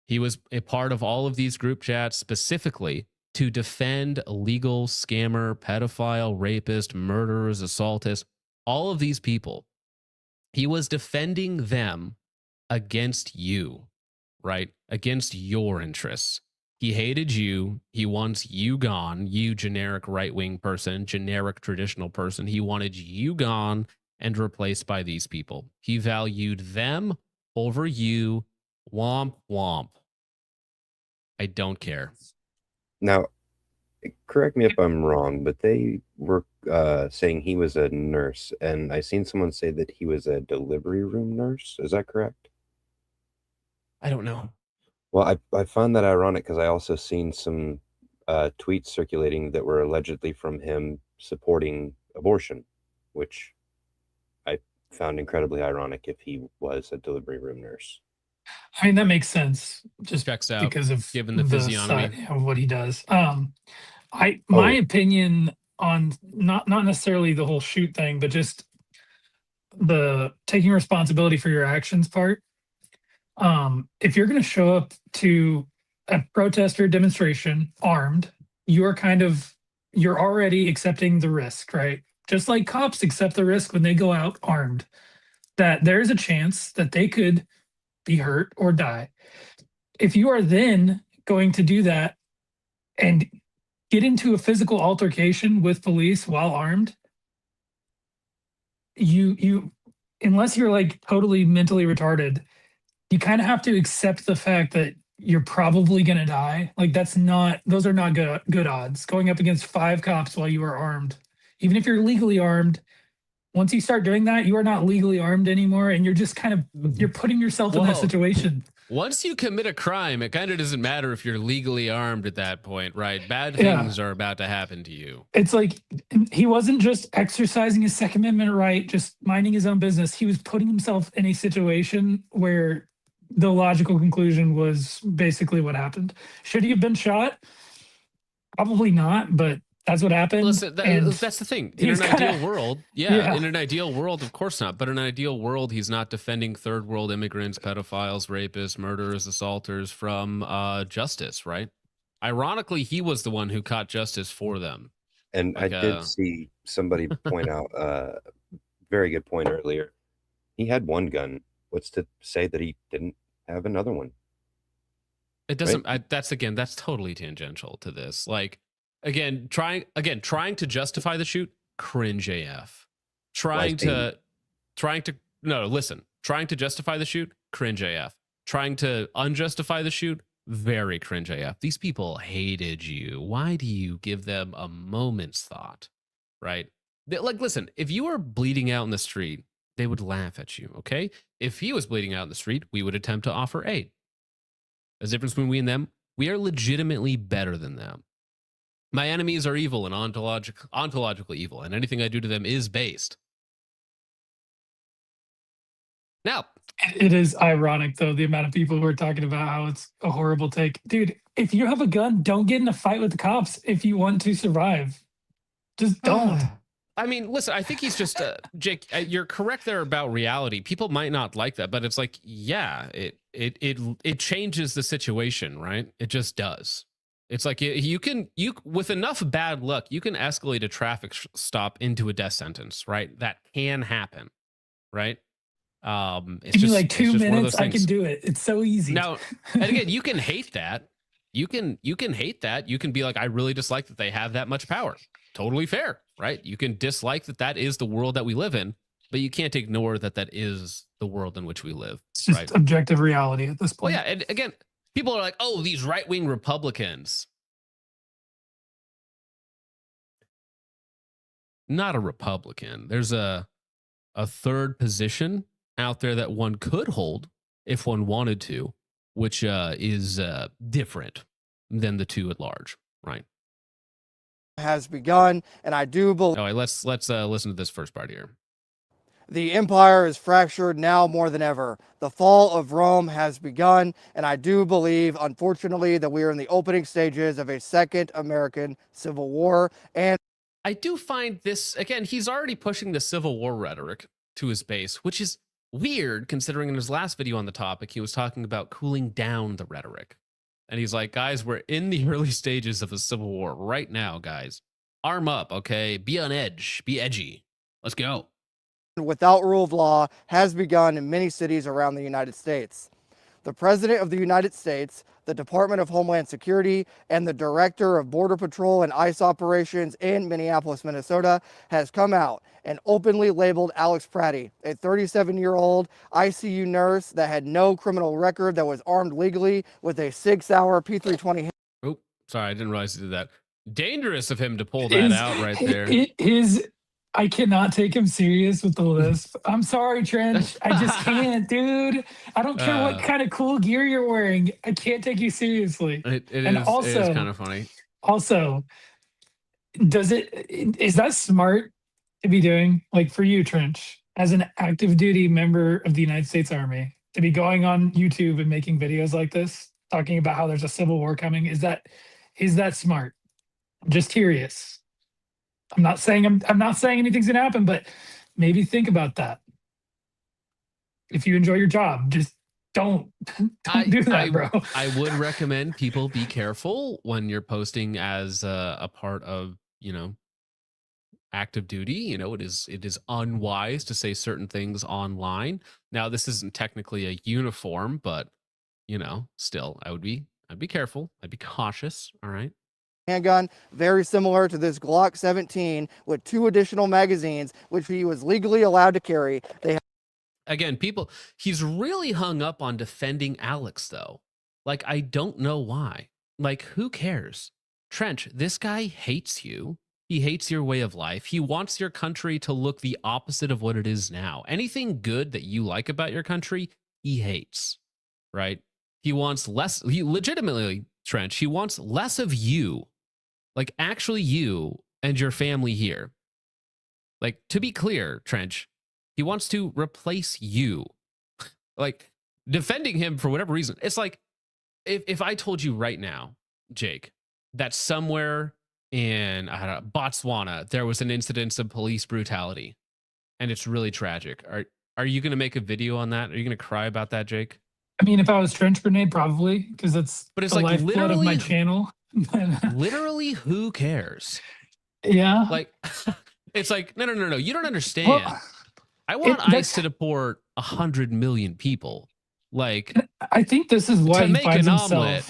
He was a part of all of these group chats specifically to defend illegal scammer, pedophile, rapist, murderers, assaultists, all of these people. He was defending them against you, right? Against your interests. He hated you. He wants you gone, you generic right-wing person, generic traditional person. He wanted you gone and replaced by these people. He valued them over you. Womp womp. I don't care. Now, correct me if I'm wrong, but they were saying he was a nurse, and I seen someone say that he was a delivery room nurse. Is that correct? I don't know. Well, I found that ironic because I also seen some tweets circulating that were allegedly from him supporting abortion, which I found incredibly ironic if he was a delivery room nurse. I mean, that makes sense just Checks out, because of given the physiognomy of what he does. My opinion on not necessarily the whole shoot thing, but just the taking responsibility for your actions part. If you're going to show up to a protest or demonstration armed, you're already accepting the risk, right? Just like cops accept the risk when they go out armed, that there's a chance that they could be hurt, or die. If you are then going to do that and get into a physical altercation with police while armed, you unless you're like totally mentally retarded, you kind of have to accept the fact that you're probably going to die. Like those are not good odds going up against 5 cops while you are armed. Even if you're legally armed, once you start doing that, you are not legally armed anymore, and you're just kind of you're putting yourself in that situation. Once you commit a crime, it kind of doesn't matter if you're legally armed at that point, right? Bad things are about to happen to you. It's like he wasn't just exercising his Second Amendment right, just minding his own business. He was putting himself in a situation where the logical conclusion was basically what happened. Should he have been shot? Probably not, but that's what happened. Listen, that's the thing. In an ideal world, in an ideal world, of course not. But in an ideal world, he's not defending third world immigrants, pedophiles, rapists, murderers, assaulters from justice, right? Ironically, he was the one who caught justice for them. And like, I did see somebody point out a very good point earlier. He had one gun. What's to say that he didn't have another one? It doesn't. Right? That's totally tangential to this. Like, trying to justify the shoot, cringe AF. Trying to justify the shoot, cringe AF. Trying to unjustify the shoot, very cringe AF. These people hated you. Why do you give them a moment's thought? Right? Like, listen, if you were bleeding out in the street, they would laugh at you, okay? If he was bleeding out in the street, we would attempt to offer aid. There's a difference between we and them. We are legitimately better than them. My enemies are evil and ontologically evil, and anything I do to them is based. Now, it is ironic, though, the amount of people who are talking about how it's a horrible take. Dude, if you have a gun, don't get in a fight with the cops if you want to survive. Just don't. I mean, listen, I think he's just, Jake, you're correct there about reality. People might not like that, but it's like, yeah, it changes the situation, right? It just does. It's like you with enough bad luck, you can escalate a traffic stop into a death sentence, right? That can happen, right? It's Give just me like 2 minutes, I can do it. It's so easy. Now, and again, you can hate that. You can hate that. You can be like, I really dislike that they have that much power. Totally fair, right? You can dislike that is the world that we live in, but you can't ignore that is the world in which we live. It's just right? Objective reality at this point. Well, yeah, and again, people are like, oh, these right-wing Republicans. Not a Republican. There's a third position out there that one could hold if one wanted to, which is different than the two at large, right? Has begun, and I do believe. All right, let's listen to this first part here. The empire is fractured now more than ever. The fall of Rome has begun, and I do believe, unfortunately, that we are in the opening stages of a second American Civil War. And I do find this, again, he's already pushing the Civil War rhetoric to his base, which is weird considering in his last video on the topic, he was talking about cooling down the rhetoric. And he's like, guys, we're in the early stages of a civil war right now, guys. Arm up, okay? Be on edge. Be edgy. Let's go. Without rule of law has begun in many cities around the United States. The President of the United States, the Department of Homeland Security, and the Director of Border Patrol and ICE operations in Minneapolis, Minnesota, has come out and openly labeled Alex Pratty, a 37-year-old ICU nurse that had no criminal record, that was armed legally with a 6-hour P320. Oh, sorry, I didn't realize he did that. Dangerous of him to pull that out right there. I cannot take him serious with the lisp. I'm sorry, Trench. I just can't, dude. I don't care what kind of cool gear you're wearing. I can't take you seriously. It is kind of funny. Also, is that smart to be doing? Like for you, Trench, as an active duty member of the United States Army, to be going on YouTube and making videos like this, talking about how there's a civil war coming, is that smart? I'm just curious. I'm not saying anything's gonna happen, but maybe think about that. If you enjoy your job, just don't do that, bro. I would recommend people be careful when you're posting as a part of, active duty. You know, it is unwise to say certain things online. Now, this isn't technically a uniform, but you know, still, I'd be careful. I'd be cautious. All right. Handgun, very similar to this Glock 17 with 2 additional magazines, which he was legally allowed to carry. Again, he's really hung up on defending Alex, though. Like, I don't know why. Like, who cares? Trench, this guy hates you. He hates your way of life. He wants your country to look the opposite of what it is now. Anything good that you like about your country, he hates, right? He wants less, he legitimately, Trench, he wants less of you, like actually you and your family here. Like, to be clear, Trench, he wants to replace you. Like, defending him for whatever reason. It's like, if I told you right now, Jake, that somewhere in I don't know, Botswana there was an incident of police brutality, and it's really tragic. Are you going to make a video on that? Are you going to cry about that, Jake? I mean, if I was Trench Grenade, probably, because it's But it's the like lifeblood of my channel. Literally, who cares? Yeah. Like, it's like, no. You don't understand. Well, I want ICE to deport 100 million people. Like, I think this is why to he make finds an himself. omelet.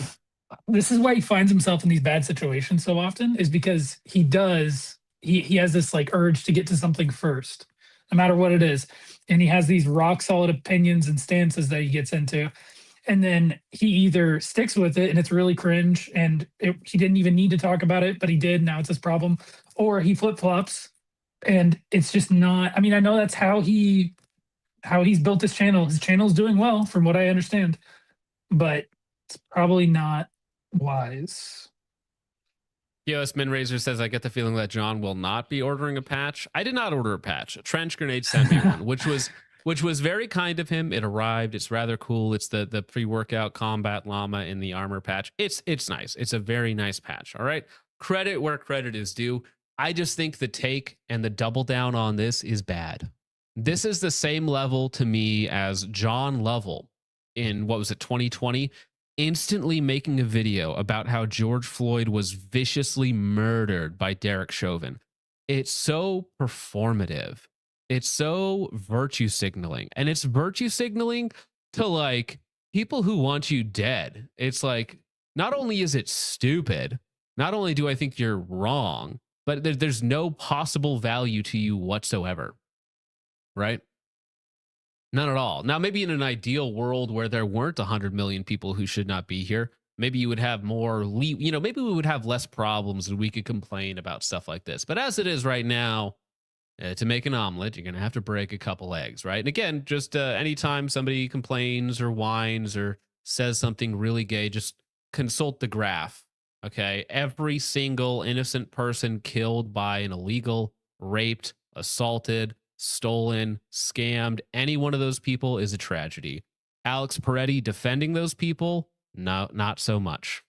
This is why he finds himself in these bad situations so often, is because he has this like urge to get to something first, no matter what it is. And he has these rock solid opinions and stances that he gets into. And then he either sticks with it and it's really cringe and he didn't even need to talk about it, but he did. Now it's his problem. Or he flip flops and it's just not. I mean, I know that's how he's built his channel. His channel's doing well from what I understand, but it's probably not wise. US Minraiser says, I get the feeling that John will not be ordering a patch. I did not order a patch. A Trench Grenade sent me one, which was very kind of him. It arrived. It's rather cool. It's the pre-workout combat llama in the armor patch. It's nice. It's a very nice patch. All right. Credit where credit is due. I just think the take and the double down on this is bad. This is the same level to me as John Lovell in, what was it, 2020? Instantly making a video about how George Floyd was viciously murdered by Derek Chauvin. It's so performative. It's so virtue signaling. And it's virtue signaling to like people who want you dead. It's like, not only is it stupid, not only do I think you're wrong, but there's no possible value to you whatsoever. Right? None at all. Now, maybe in an ideal world where there weren't 100 million people who should not be here, maybe you would have more, maybe we would have less problems and we could complain about stuff like this. But as it is right now, to make an omelet, you're going to have to break a couple eggs, right? And again, just anytime somebody complains or whines or says something really gay, just consult the graph, okay? Every single innocent person killed by an illegal, raped, assaulted, stolen, scammed, any one of those people is a tragedy. Alex Peretti defending those people, no, not so much.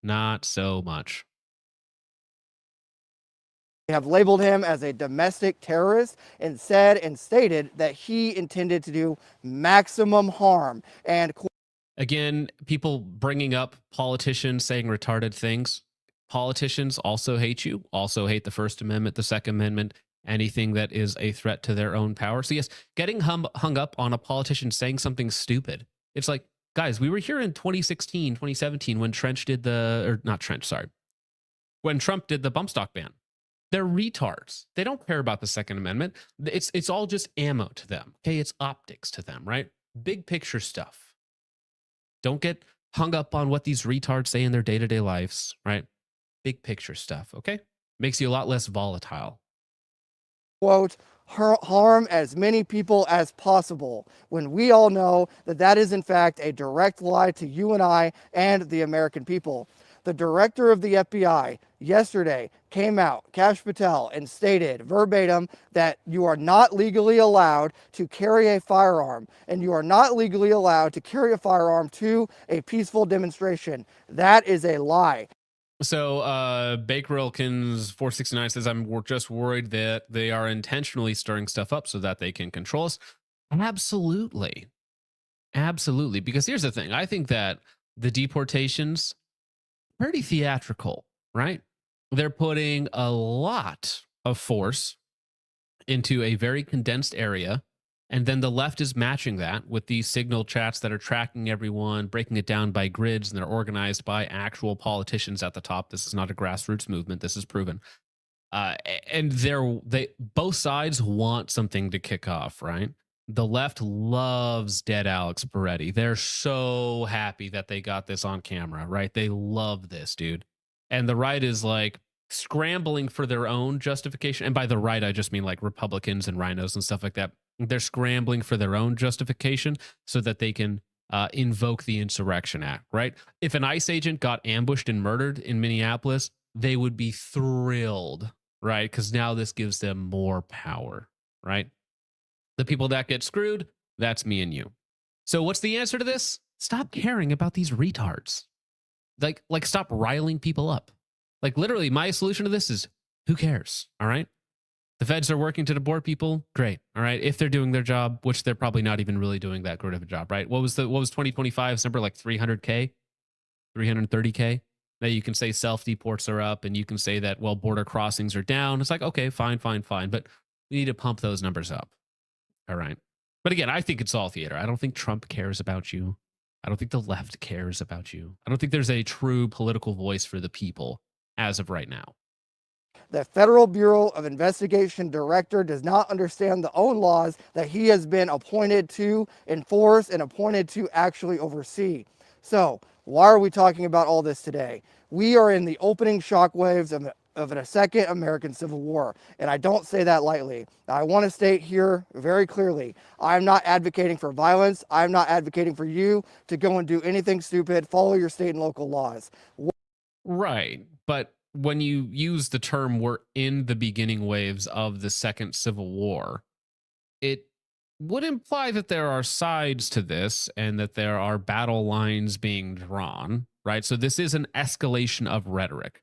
Not so much. They have labeled him as a domestic terrorist and said and stated that he intended to do maximum harm. And again, people bringing up politicians saying retarded things. Politicians also hate you, also hate the First Amendment, the Second Amendment, anything that is a threat to their own power. So yes, getting hung up on a politician saying something stupid. It's like, guys, we were here in 2016, 2017 when when Trump did the bump stock ban. They're retards. They don't care about the Second Amendment. It's all just ammo to them. Okay, it's optics to them, right? Big picture stuff. Don't get hung up on what these retards say in their day-to-day lives, right? Big picture stuff, okay? Makes you a lot less volatile. quote, harm as many people as possible, when we all know that that is in fact a direct lie to you and I and the American people. The director of the FBI yesterday came out, Kash Patel, and stated verbatim that you are not legally allowed to carry a firearm, and you are not legally allowed to carry a firearm to a peaceful demonstration. That is a lie. So Baker Elkins 469 says, I'm just worried that they are intentionally stirring stuff up so that they can control us. Absolutely. Absolutely. Because here's the thing. I think that the deportations, pretty theatrical, right? They're putting a lot of force into a very condensed area. And then the left is matching that with these signal chats that are tracking everyone, breaking it down by grids, and they're organized by actual politicians at the top. This is not a grassroots movement. This is proven. And they both sides want something to kick off, right? The left loves dead Alex Peretti. They're so happy that they got this on camera, right? They love this, dude. And the right is like scrambling for their own justification. And by the right, I just mean like Republicans and rhinos and stuff like that. They're scrambling for their own justification so that they can invoke the Insurrection Act, right? If an ICE agent got ambushed and murdered in Minneapolis, they would be thrilled, right? Because now this gives them more power, right? The people that get screwed, that's me and you. So what's the answer to this? Stop caring about these retards. Like stop riling people up. Like literally my solution to this is who cares? All right. The feds are working to deport people. Great. All right. If they're doing their job, which they're probably not even really doing that great of a job, right? What was 2025's number? Like 300K, 330K. Now you can say self-deports are up and you can say that, well, border crossings are down. It's like, okay, fine. But we need to pump those numbers up. All right. But again, I think it's all theater. I don't think Trump cares about you. I don't think the left cares about you. I don't think there's a true political voice for the people as of right now. The Federal Bureau of Investigation director does not understand the own laws that he has been appointed to enforce and appointed to actually oversee. So why are we talking about all this today? We are in the opening shockwaves of a second American Civil War, and I don't say that lightly. I want to state here very clearly, I'm not advocating for violence. I'm not advocating for you to go and do anything stupid. Follow your state and local laws. Right, but when you use the term we're in the beginning waves of the second Civil War, it would imply that there are sides to this and that there are battle lines being drawn, right? So this is an escalation of rhetoric,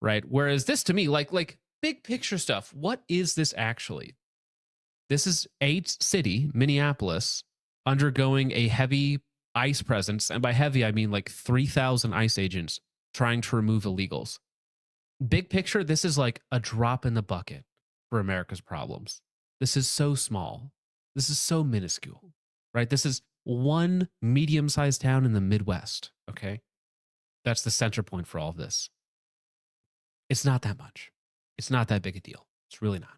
right? Whereas this to me, like big picture stuff, what is this actually? This is a city, Minneapolis, undergoing a heavy ICE presence. And by heavy, I mean like 3,000 ICE agents trying to remove illegals. Big picture, this is like a drop in the bucket for America's problems. This is so small. This is so minuscule, right? This is one medium-sized town in the Midwest, okay? That's the center point for all of this. It's not that much. It's not that big a deal. It's really not.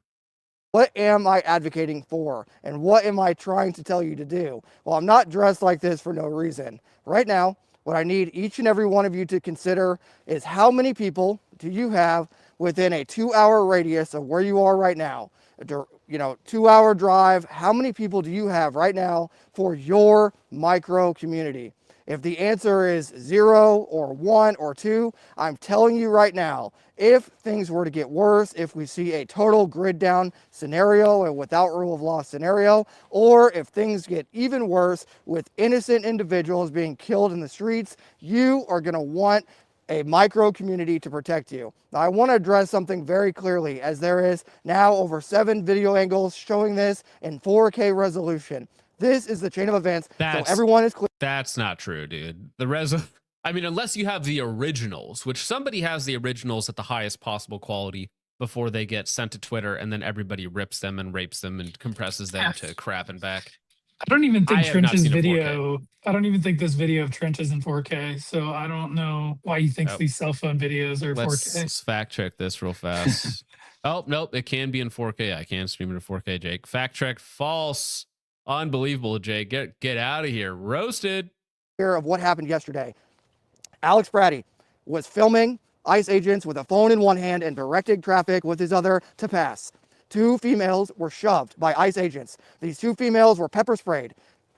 What am I advocating for? And what am I trying to tell you to do? Well, I'm not dressed like this for no reason. Right now, what I need each and every one of you to consider is how many people do you have within a 2-hour radius of where you are right now? 2-hour drive, how many people do you have right now for your micro community? If the answer is 0 or 1 or 2, I'm telling you right now, if things were to get worse, if we see a total grid down scenario and without rule of law scenario, or if things get even worse with innocent individuals being killed in the streets, you are going to want a micro community to protect you. Now, I want to address something very clearly, as there is now over 7 video angles showing this in 4K resolution. This is the chain of events, so everyone is clear. That's not true, dude. I mean, unless you have the originals, which somebody has the originals at the highest possible quality before they get sent to Twitter, and then everybody rips them and rapes them and compresses them to crap and back. I don't even think Trench's seen a 4K. video. I don't even think this video of Trench is in 4K. So I don't know why he thinks these cell phone videos are 4K. Let's fact check this real fast. Oh, nope. It can be in 4K. I can stream it in 4K, Jake. Fact check false. Unbelievable, Jake. Get out of here. Roasted. Of what happened yesterday. Alex Pratty was filming ICE agents with a phone in one hand and directing traffic with his other to pass. 2 females were shoved by ICE agents. These 2 females were pepper sprayed.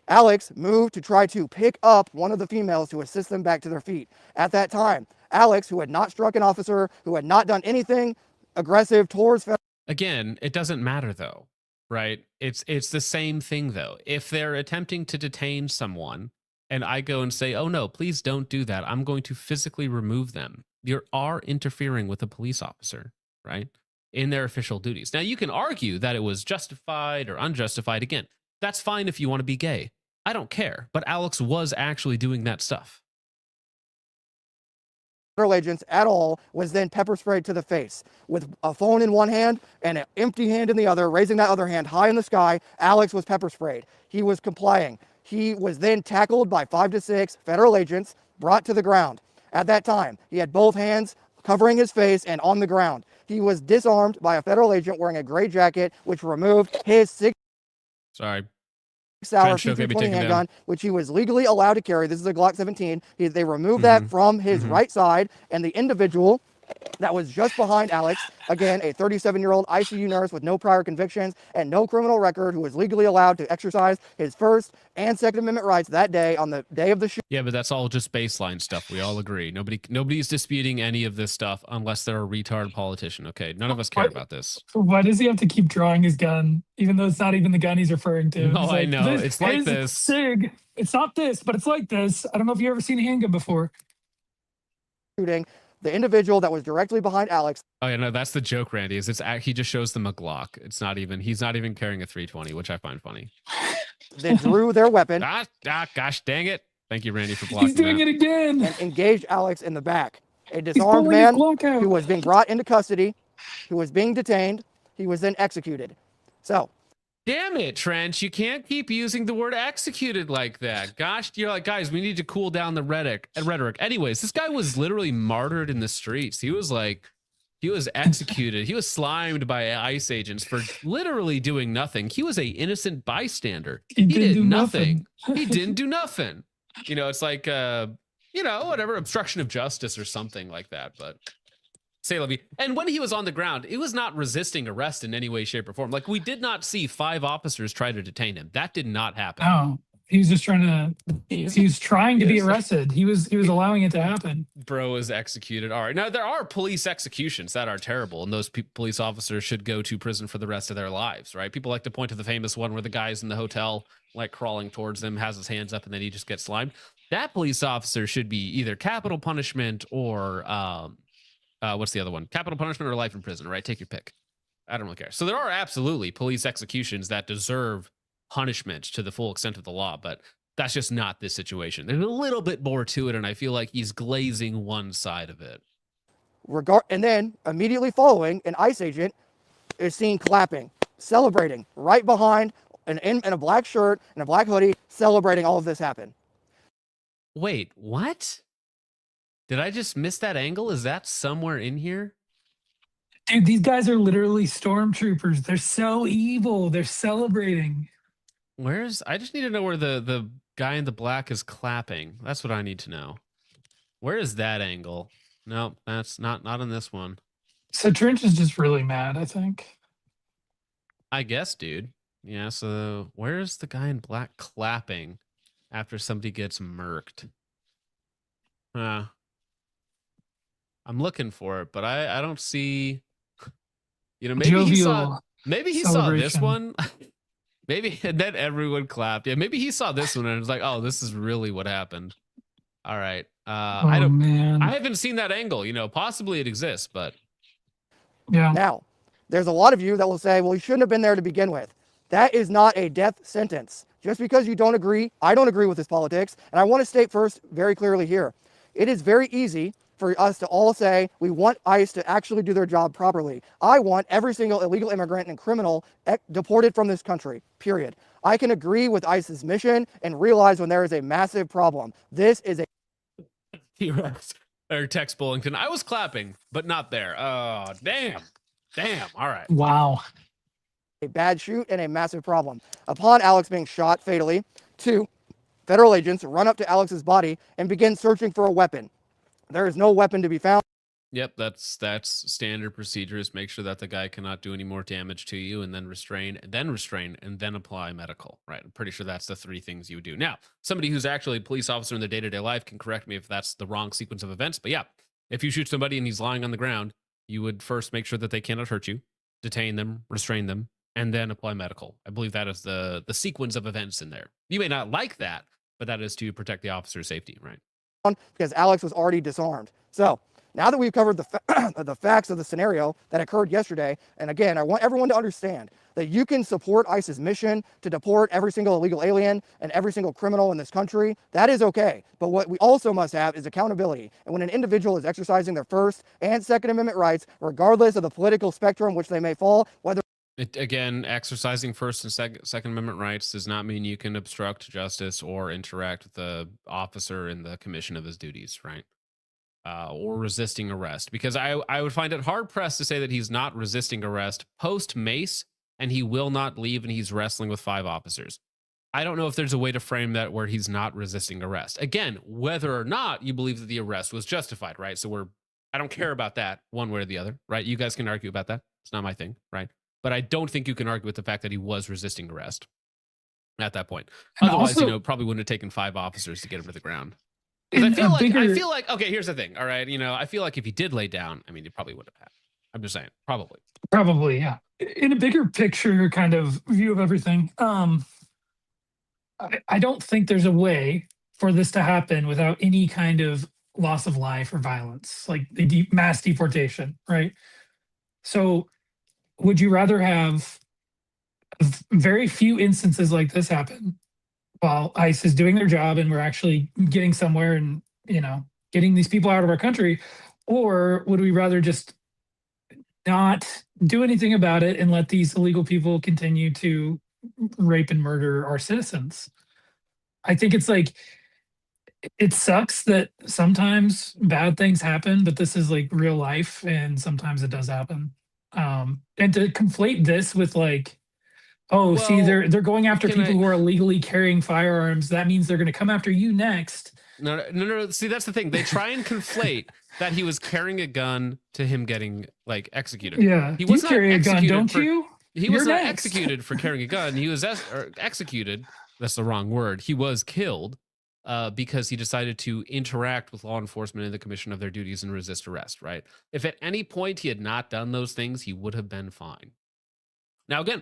Alex moved to try to pick up one of the females to assist them back to their feet. At that time, Alex, who had not struck an officer, who had not done anything aggressive towards... Again, it doesn't matter though, right? It's the same thing though. If they're attempting to detain someone and I go and say, oh no, please don't do that, I'm going to physically remove them. You are interfering with a police officer, right? In their official duties. Now, you can argue that it was justified or unjustified. Again, that's fine if you want to be gay. I don't care. But Alex was actually doing that stuff. federal agents at all was then pepper sprayed to the face with a phone in one hand and an empty hand in the other, raising that other hand high in the sky. Alex was pepper sprayed. He was complying. He was then tackled by 5 to 6 federal agents, brought to the ground. At that time, he had both hands covering his face and on the ground. He was disarmed by a federal agent wearing a gray jacket, which removed his 6-hour P320 handgun, which he was legally allowed to carry. This is a Glock 17. They removed that from his right side, and the individual that was just behind Alex, again, a 37-year-old ICU nurse with no prior convictions and no criminal record, who was legally allowed to exercise his First and Second Amendment rights that day on the day of the shooting. Yeah, but that's all just baseline stuff. We all agree. Nobody's disputing any of this stuff unless they're a retard politician. Okay, none of us care about this. Why does he have to keep drawing his gun, even though it's not even the gun he's referring to? No, I know. This It's like is this. SIG. It's not this, but it's like this. I don't know if you've ever seen a handgun before. Shooting. The individual that was directly behind Alex. Oh yeah, no, that's the joke, Randy. Is he just shows them a Glock. He's not even carrying a 320, which I find funny. They drew their weapon. Gosh, dang it! Thank you, Randy, for blocking He's doing that. it again. And engaged Alex in the back. A He's disarmed pulling his man Glock out. who was being brought into custody, who was being detained. He was then executed. So, Damn it, Trench! You can't keep using the word executed like that. Gosh, you're like, guys, we need to cool down the rhetoric. Anyways, this guy was literally martyred in the streets. He was executed. He was slimed by ICE agents for literally doing nothing. He was a innocent bystander. He did nothing. He didn't do nothing. You know, it's like, whatever, obstruction of justice or something like that. But say Levy. And when he was on the ground, it was not resisting arrest in any way, shape, or form. Like, we did not see 5 officers try to detain him. That did not happen. No, he was just trying to. He was trying to be arrested. He was allowing it to happen. Bro is executed. All right. Now, there are police executions that are terrible, and those police officers should go to prison for the rest of their lives, right? People like to point to the famous one where the guy's in the hotel, like crawling towards them, has his hands up, and then he just gets slimed. That police officer should be either capital punishment or what's the other one? Capital punishment or life in prison, right? Take your pick. I don't really care. So there are absolutely police executions that deserve punishment to the full extent of the law, but that's just not this situation. There's a little bit more to it, and I feel like he's glazing one side of it. And then immediately following, an ICE agent is seen clapping, celebrating right behind, in a black shirt and a black hoodie, celebrating all of this happened. Wait, what? Did I just miss that angle? Is that somewhere in here? Dude, these guys are literally stormtroopers. They're so evil. They're celebrating. I just need to know where the guy in the black is clapping. That's what I need to know. Where is that angle? No, that's not in this one. So Trench is just really mad, I think. I guess, dude. Yeah, so where's the guy in black clapping after somebody gets murked? I'm looking for it, but I don't see. Maybe he saw this one. Maybe, and then everyone clapped. Yeah, maybe he saw this one and was like, "Oh, this is really what happened." All right. Man. I haven't seen that angle. Possibly it exists, but yeah. Now, there's a lot of you that will say, "Well, he shouldn't have been there to begin with." That is not a death sentence. Just because you don't agree, I don't agree with this politics, and I want to state first very clearly here, it is very easy for us to all say we want ICE to actually do their job properly. I want every single illegal immigrant and criminal deported from this country, period. I can agree with ICE's mission and realize when there is a massive problem. This is a T-Rex or Tex Bullington. I was clapping, but not there. Oh, damn. All right. Wow. a bad shoot and a massive problem. Upon Alex being shot fatally, 2 federal agents run up to Alex's body and begin searching for a weapon. There is no weapon to be found. Yep, that's standard procedures. Make sure that the guy cannot do any more damage to you, and then restrain, and then apply medical. Right, I'm pretty sure that's the 3 things you would do. Now, somebody who's actually a police officer in their day-to-day life can correct me if that's the wrong sequence of events. But yeah, if you shoot somebody and he's lying on the ground, you would first make sure that they cannot hurt you, detain them, restrain them, and then apply medical. I believe that is the sequence of events in there. You may not like that, but that is to protect the officer's safety, right? Because Alex was already disarmed. So now that we've covered the facts of the scenario that occurred yesterday, and again, I want everyone to understand that you can support ICE's mission to deport every single illegal alien and every single criminal in this country. That is okay. But what we also must have is accountability. And when an individual is exercising their First and Second Amendment rights, regardless of the political spectrum which they may fall, whether Again, exercising First and Second Amendment rights does not mean you can obstruct justice or interact with the officer in the commission of his duties, right? Or resisting arrest. Because I would find it hard pressed to say that he's not resisting arrest post Mace, and he will not leave, and he's wrestling with 5 officers. I don't know if there's a way to frame that where he's not resisting arrest. Again, whether or not you believe that the arrest was justified, right? So I don't care about that one way or the other, right? You guys can argue about that. It's not my thing, right? But I don't think you can argue with the fact that he was resisting arrest at that point. And Otherwise, also, probably wouldn't have taken 5 officers to get him to the ground. in I a feel like, okay, here's the thing. All right. I feel like if he did lay down, I mean, he probably would have had. I'm just saying, probably. Probably, yeah. In a bigger picture kind of view of everything, I don't think there's a way for this to happen without any kind of loss of life or violence, like the mass deportation, right? So would you rather have very few instances like this happen while ICE is doing their job and we're actually getting somewhere and, getting these people out of our country? Or would we rather just not do anything about it and let these illegal people continue to rape and murder our citizens? I think it's like, it sucks that sometimes bad things happen, but this is like real life and sometimes it does happen. And to conflate this with like, oh, see, they're going after people who are illegally carrying firearms, that means they're going to come after you next. No. See, that's the thing. They try and conflate that he was carrying a gun to him getting like executed. Yeah, he was you carry a gun, don't you? He was not executed for carrying a gun. He was executed. That's the wrong word. He was killed because he decided to interact with law enforcement in the commission of their duties and resist arrest, right? If at any point he had not done those things, he would have been fine. Now, again,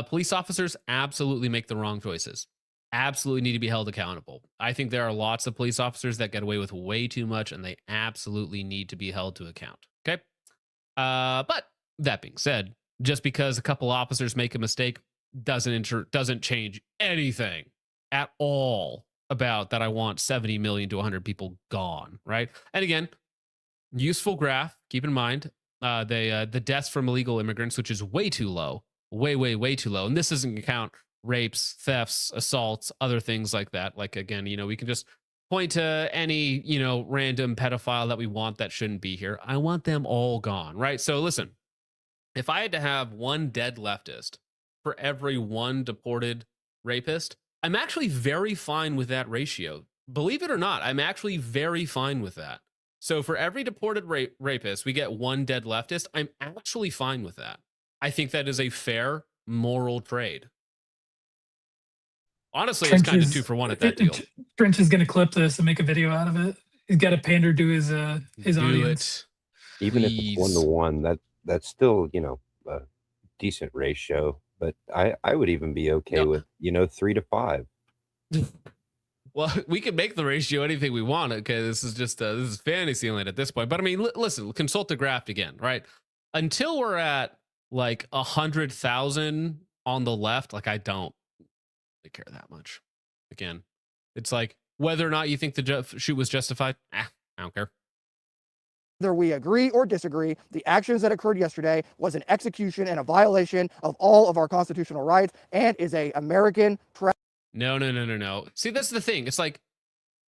police officers absolutely make the wrong choices. Absolutely need to be held accountable. I think there are lots of police officers that get away with way too much, and they absolutely need to be held to account. Okay? But that being said, just because a couple officers make a mistake doesn't change anything at all about that I want 70 million to 100 people gone, right? And again, useful graph. Keep in mind, the deaths from illegal immigrants, which is way too low, way too low. And this doesn't count rapes, thefts, assaults, other things like that. Like, again, we can just point to any, random pedophile that we want that shouldn't be here. I want them all gone, right? So listen, if I had to have one dead leftist for every one deported rapist, I'm actually very fine with that ratio. Believe it or not, I'm actually very fine with that. So for every deported rapist, we get one dead leftist. I'm actually fine with that. I think that is a fair moral trade. Honestly, it's kind of 2 for 1 at that deal. Trench is going to clip this and make a video out of it. He's got to pander to his audience. Even if it's 1-to-1, that's still a decent ratio. But I would even be okay with 3-to-5. Well, we can make the ratio anything we want. Okay, this is just this is fantasy land at this point. But I mean, listen, consult the graph again, right? Until we're at like 100,000 on the left, like I don't really care that much. Again, it's like whether or not you think the shoot was justified. I don't care. Whether we agree or disagree, the actions that occurred yesterday was an execution and a violation of all of our constitutional rights and is a American No. See, that's the thing. It's like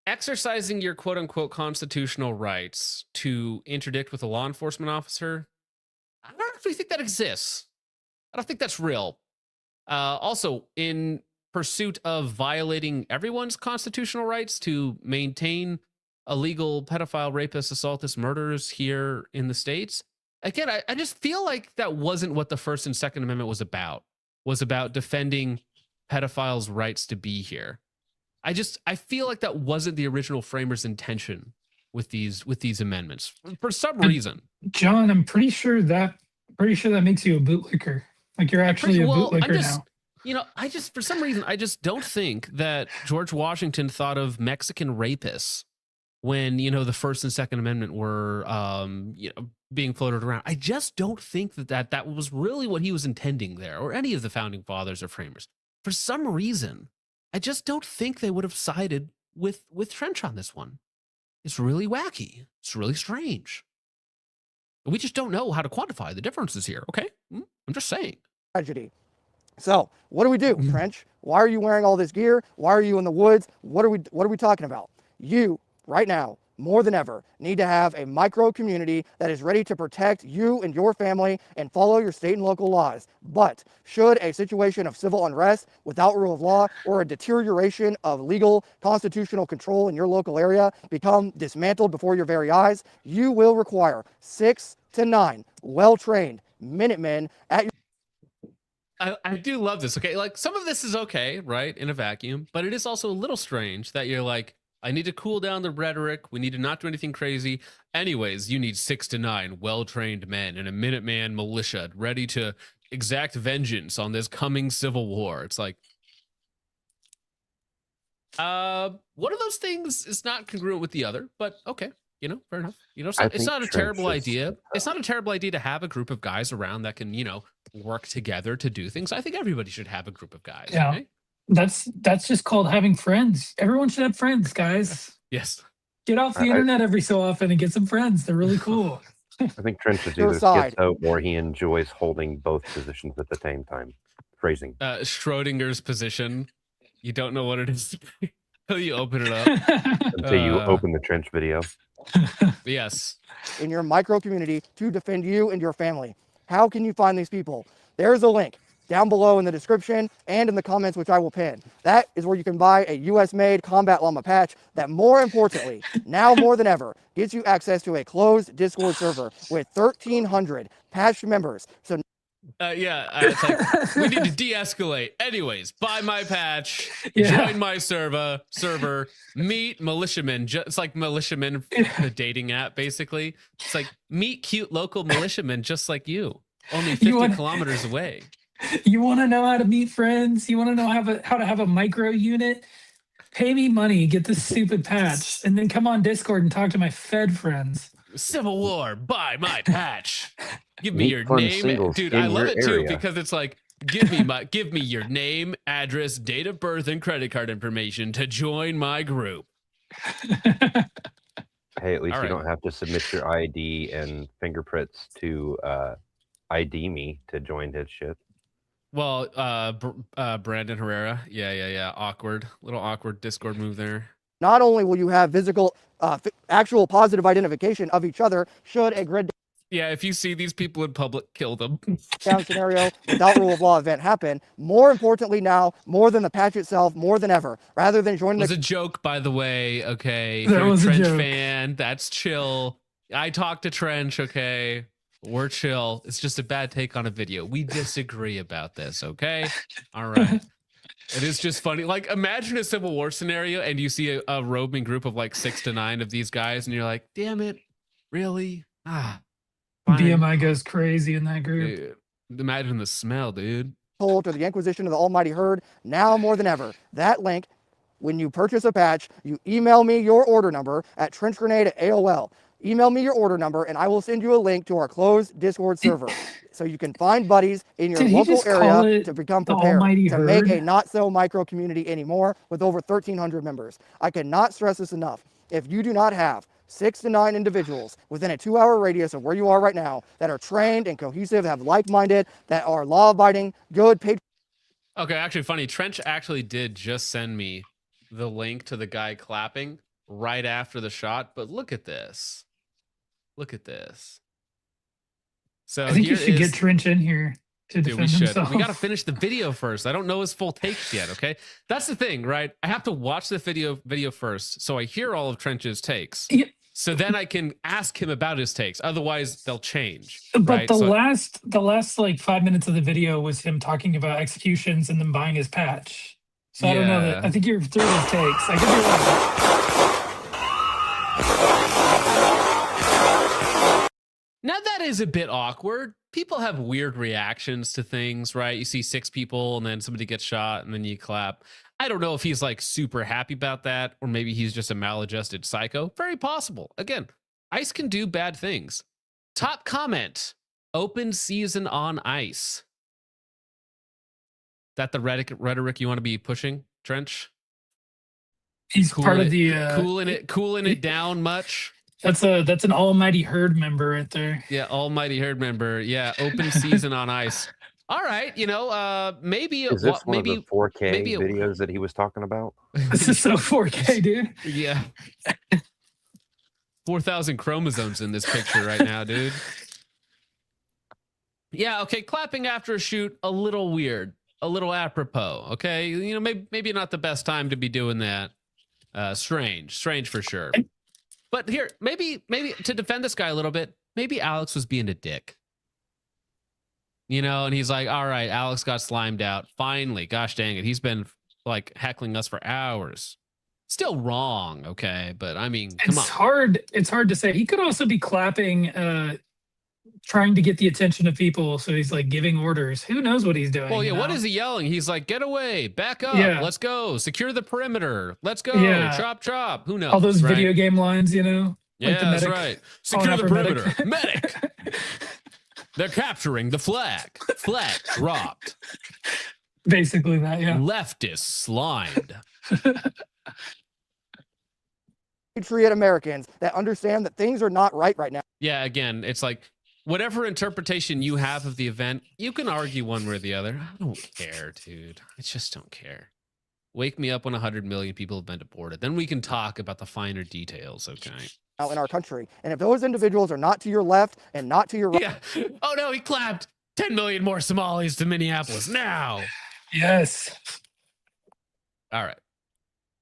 exercising your quote unquote constitutional rights to interdict with a law enforcement officer. I don't actually think that exists. I don't think that's real. Also, in pursuit of violating everyone's constitutional rights to maintain illegal pedophile, rapists, assaultists, murderers here in the States. Again, I just feel like that wasn't what the First and Second Amendment was about defending pedophiles' rights to be here. I feel like that wasn't the original framers' intention with these amendments for some reason. John, I'm pretty sure that makes you a bootlicker. Like you're actually a bootlicker now. For some reason, I just don't think that George Washington thought of Mexican rapists when, you know, the First and Second Amendment were, you know, being floated around. I just don't think that was really what he was intending there, or any of the founding fathers or framers. For some reason, I just don't think they would have sided with Trench on this one. It's really wacky. It's really strange. We just don't know how to quantify the differences here. Okay, I'm just saying. Tragedy. So what do we do, Trench? Why are you wearing all this gear? Why are you in the woods? What are we talking about? You, right now, more than ever, need to have a micro community that is ready to protect you and your family and follow your state and local laws. But should a situation of civil unrest without rule of law or a deterioration of legal constitutional control in your local area become dismantled before your very eyes, you will require 6 to 9 well-trained Minutemen at your I do love this. Okay, like some of this is okay, right, in a vacuum, but it is also a little strange that you're like, I need to cool down the rhetoric. We need to not do anything crazy. Anyways, you need 6 to 9 well-trained men and a Minuteman militia ready to exact vengeance on this coming civil war. It's like, one of those things is not congruent with the other, but okay, you know, fair enough. You know, it's not a terrible idea. It's not a terrible idea to have a group of guys around that can, you know, work together to do things. I think everybody should have a group of guys. Yeah. Okay? That's just called having friends. Everyone should have friends, guys. Yes. Get off the internet every so often and get some friends. They're really cool. I think Trench is Your either side. schizo or he enjoys holding both positions at the same time. Phrasing. Schrodinger's position. You don't know what it is until you open it up. Until you open the Trench video. Yes. in your micro community to defend you and your family. How can you find these people? There's a link down below in the description and in the comments, which I will pin. That is where you can buy a US-made Combat Llama patch that, more importantly, now more than ever, gives you access to a closed Discord server with 1,300 patched members. So it's like, we need to de-escalate. Anyways, buy my patch, join my server, meet militiamen. It's like militiamen, the dating app, basically. It's like, meet cute local militiamen just like you, only 50 kilometers away. You want to know how to meet friends? You want to know how to have a micro unit? Pay me money, get this stupid patch, and then come on Discord and talk to my Fed friends. Civil War, buy my patch. Give me Meet your fun name, singles dude. in I love your it too area. because it's like, give me your name, address, date of birth, and credit card information to join my group. Hey, at least All you right. don't have to submit your ID and fingerprints to ID me to join his shit. Well, Brandon Herrera, yeah, little awkward Discord move there. not only will you have physical, actual positive identification of each other should a grid Yeah, if you see these people in public, kill them. down scenario without rule of law event happen, more importantly now, more than the patch itself, more than ever, rather than joining It was the a joke, by the way. Okay, if That you're a was a Trench joke. fan, that's chill. I talked to Trench. Okay, we're chill. It's just a bad take on a video. We disagree about this. Okay, all right. It is just funny. Like, imagine a Civil War scenario, and you see a roaming group of like 6 to 9 of these guys, and you're like, "Damn it, really?" Fine. BMI goes crazy in that group. Dude, imagine the smell, dude. cult or the Inquisition of the Almighty Herd, now more than ever. That link, when you purchase a patch, you email me your order number at trenchgrenade@AOL. Email me your order number, and I will send you a link to our closed Discord server, so you can find buddies in your Did he local just call area it to become the prepared Almighty to make a Herd? not so micro community anymore with over 1,300 members. I cannot stress this enough. If you do not have 6 to 9 individuals within a 2-hour radius of where you are right now that are trained and cohesive, have like-minded, that are law-abiding, good, paid. Okay, actually funny. Trench actually did just send me the link to the guy clapping right after the shot, but look at this. Look at this. So I think you here should is- get Trench in here to Dude, defend we should. himself. We got to finish the video first. I don't know his full takes yet, okay? That's the thing, right? I have to watch the video first, so I hear all of Trench's takes. Yeah. So then I can ask him about his takes. Otherwise, they'll change. But right? the So- last like 5 minutes of the video was him talking about executions and then buying his patch. So I don't know that. Yeah. I think you're through his takes. I could be wrong. Now that is a bit awkward. People have weird reactions to things, right? You see 6 people and then somebody gets shot and then you clap. I don't know if he's like super happy about that, or maybe he's just a maladjusted psycho. Very possible. Again, ICE can do bad things. Top comment: open season on ICE. That the rhetoric you want to be pushing, Trench? He's part of the cooling it down much. That's an almighty herd member right there. Yeah, almighty herd member. Yeah, open season on ICE. All right, maybe Is this one maybe of the 4K maybe videos that he was talking about? This is so 4K, dude. Yeah. 4,000 chromosomes in this picture right now, dude. Yeah, okay, clapping after a shoot, a little weird, a little apropos, okay? Maybe not the best time to be doing that. Strange for sure. But here, maybe to defend this guy a little bit, maybe Alex was being a dick. And he's like, all right, Alex got slimed out. Finally, gosh dang it. He's been like heckling us for hours. Still wrong, okay? But I mean, come on. It's hard to say. He could also be clapping, trying to get the attention of people. So he's like giving orders. Who knows what he's doing? Well, yeah, what is he yelling? He's like, get away, back up, let's go, secure the perimeter, let's go, chop. Who knows? All those right? video game lines, Yeah, like that's right. Secure the perimeter. Medic. They're capturing the flag. Flag dropped. Basically that, yeah. Leftist slimed. Patriot Americans that understand that things are not right now. Yeah, again, it's like whatever interpretation you have of the event, you can argue one way or the other. I don't care, dude. I just don't care. Wake me up when 100 million people have been deported. Then we can talk about the finer details, okay? Now in our country. And if those individuals are not to your left and not to your right. Yeah. Oh no, he clapped 10 million more Somalis to Minneapolis now. Yes. All right.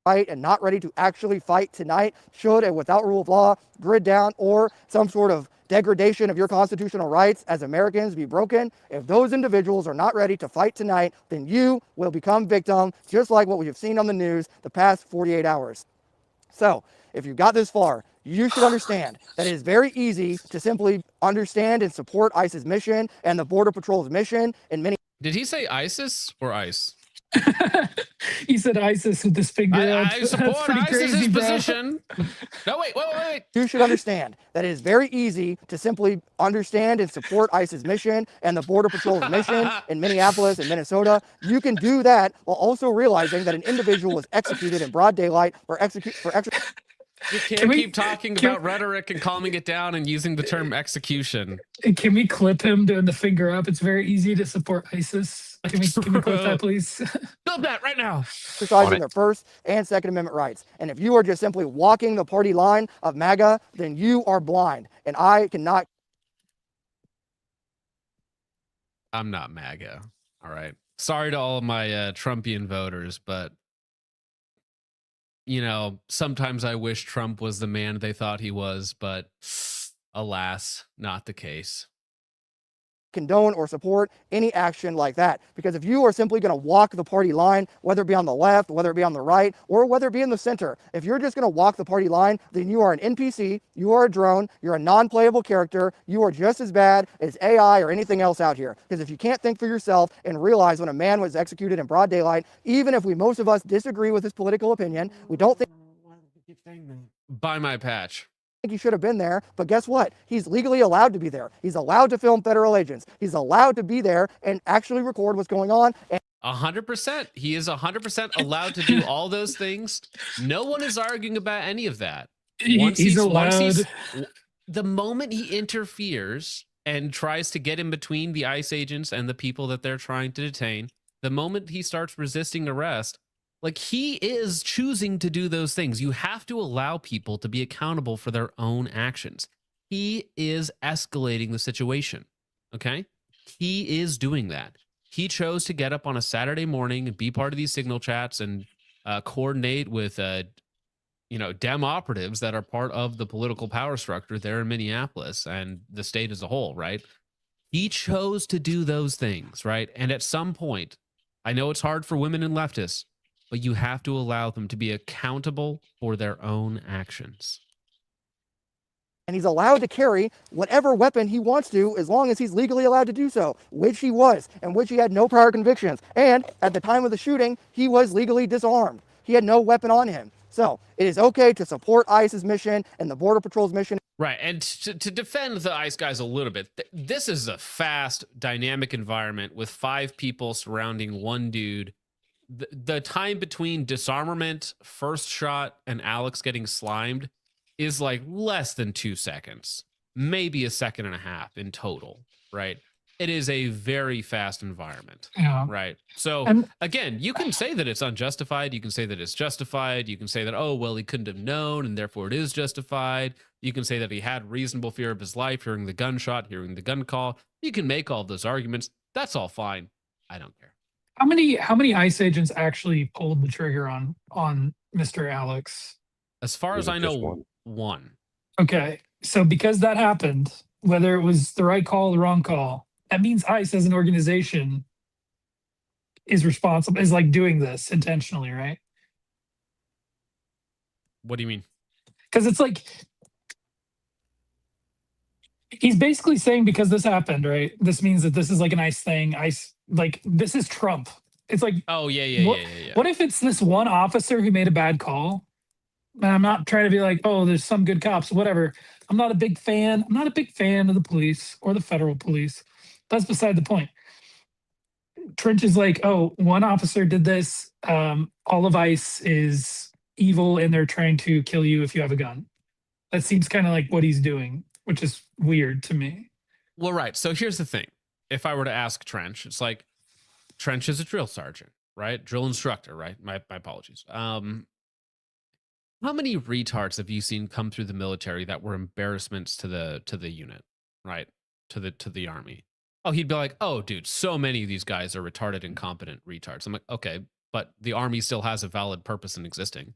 Right, and not ready to actually fight tonight should and without rule of law, grid down, or some sort of degradation of your constitutional rights as Americans be broken. If those individuals are not ready to fight tonight, then you will become victim, just like what we have seen on the news the past 48 hours. So if you got this far, you should understand that it is very easy to simply understand and support ICE's mission and the Border Patrol's mission in many. Did he say ISIS or ICE? He said ISIS with this finger up. I support ISIS's position. No, wait. You should understand that it is very easy to simply understand and support ICE's mission and the Border Patrol's mission in Minneapolis and Minnesota. You can do that while also realizing that an individual was executed in broad daylight for You can't keep talking about rhetoric and calming it down and using the term execution. Can we clip him doing the finger up? It's very easy to support ISIS. Can we clip that, please? Clip that right now. Exercising their First and Second Amendment rights. And if you are just simply walking the party line of MAGA, then you are blind. And I cannot. I'm not MAGA. All right. Sorry to all of my Trumpian voters, but sometimes I wish Trump was the man they thought he was, but alas, not the case. Condone or support any action like that, because if you are simply going to walk the party line, whether it be on the left, whether it be on the right, or whether it be in the center, if you're just going to walk the party line, then you are an NPC, you are a drone, you're a non-playable character, you are just as bad as AI or anything else out here. Because if you can't think for yourself and realize when a man was executed in broad daylight, even if most of us disagree with his political opinion, we don't think Buy my patch. he should have been there, but guess what? He's legally allowed to be there. He's allowed to film federal agents. He's allowed to be there and actually record what's going on. 100%. He is 100% allowed to do all those things. No one is arguing about any of that. He's allowed. The moment he interferes and tries to get in between the ICE agents and the people that they're trying to detain, the moment he starts resisting arrest, like, he is choosing to do those things. You have to allow people to be accountable for their own actions. He is escalating the situation. Okay? He is doing that. He chose to get up on a Saturday morning and be part of these signal chats and coordinate with, Dem operatives that are part of the political power structure there in Minneapolis and the state as a whole, right? He chose to do those things, right? And at some point, I know it's hard for women and leftists, but you have to allow them to be accountable for their own actions. and he's allowed to carry whatever weapon he wants to as long as he's legally allowed to do so, which he was, and which he had no prior convictions. And at the time of the shooting, he was legally disarmed. He had no weapon on him. So it is okay to support ICE's mission and the Border Patrol's mission. Right. And to defend the ICE guys a little bit, this is a fast, dynamic environment with 5 people surrounding one dude. The time between disarmament, first shot, and Alex getting slimed is like less than 2 seconds, maybe a second and a half in total, right? It is a very fast environment, right? So again, you can say that it's unjustified. You can say that it's justified. You can say that, oh, well, he couldn't have known and therefore it is justified. You can say that he had reasonable fear of his life, hearing the gunshot, hearing the gun call. You can make all those arguments. That's all fine. I don't care. How many ICE agents actually pulled the trigger on Mr. Alex? As far as I know, one. Okay. So because that happened, whether it was the right call or the wrong call, that means ICE as an organization is responsible, is like doing this intentionally, right? What do you mean? Because it's like, he's basically saying because this happened, right? This means that this is like an ICE thing. ICE, like, this is Trump. It's like, oh, yeah. What if it's this one officer who made a bad call? And I'm not trying to be like, oh, there's some good cops, whatever. I'm not a big fan. I'm not a big fan of the police or the federal police. That's beside the point. Trench is like, oh, one officer did this. All of ICE is evil and they're trying to kill you if you have a gun. That seems kind of like what he's doing, which is weird to me. Well, right. So here's the thing. If I were to ask Trench, it's like, Trench is a drill sergeant, right? Drill instructor, right? My apologies. How many retards have you seen come through the military that were embarrassments to the unit, right? To the army? Oh, he'd be like, oh, dude, so many of these guys are retarded, incompetent retards. I'm like, okay, but the army still has a valid purpose in existing,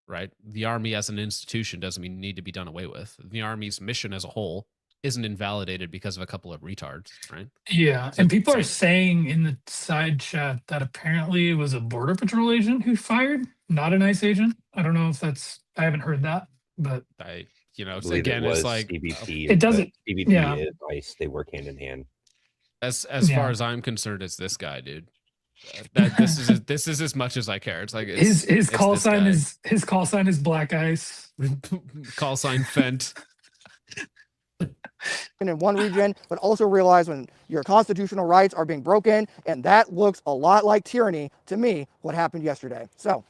right? The army as an institution doesn't mean need to be done away with. The army's mission as a whole isn't invalidated because of a couple of retards, right? Yeah, and people are saying in the side chat that apparently it was a Border Patrol agent who fired, not an ICE agent. I don't know if that's, I haven't heard that, but again, it's like CBP. It doesn't. CBP is ICE. They work hand in hand. As far as I'm concerned, it's this guy, dude. This is as much as I care. It's like his call sign is Black Ice. Call sign Fent. In one region, but also realize when your constitutional rights are being broken, and that looks a lot like tyranny to me, what happened yesterday. So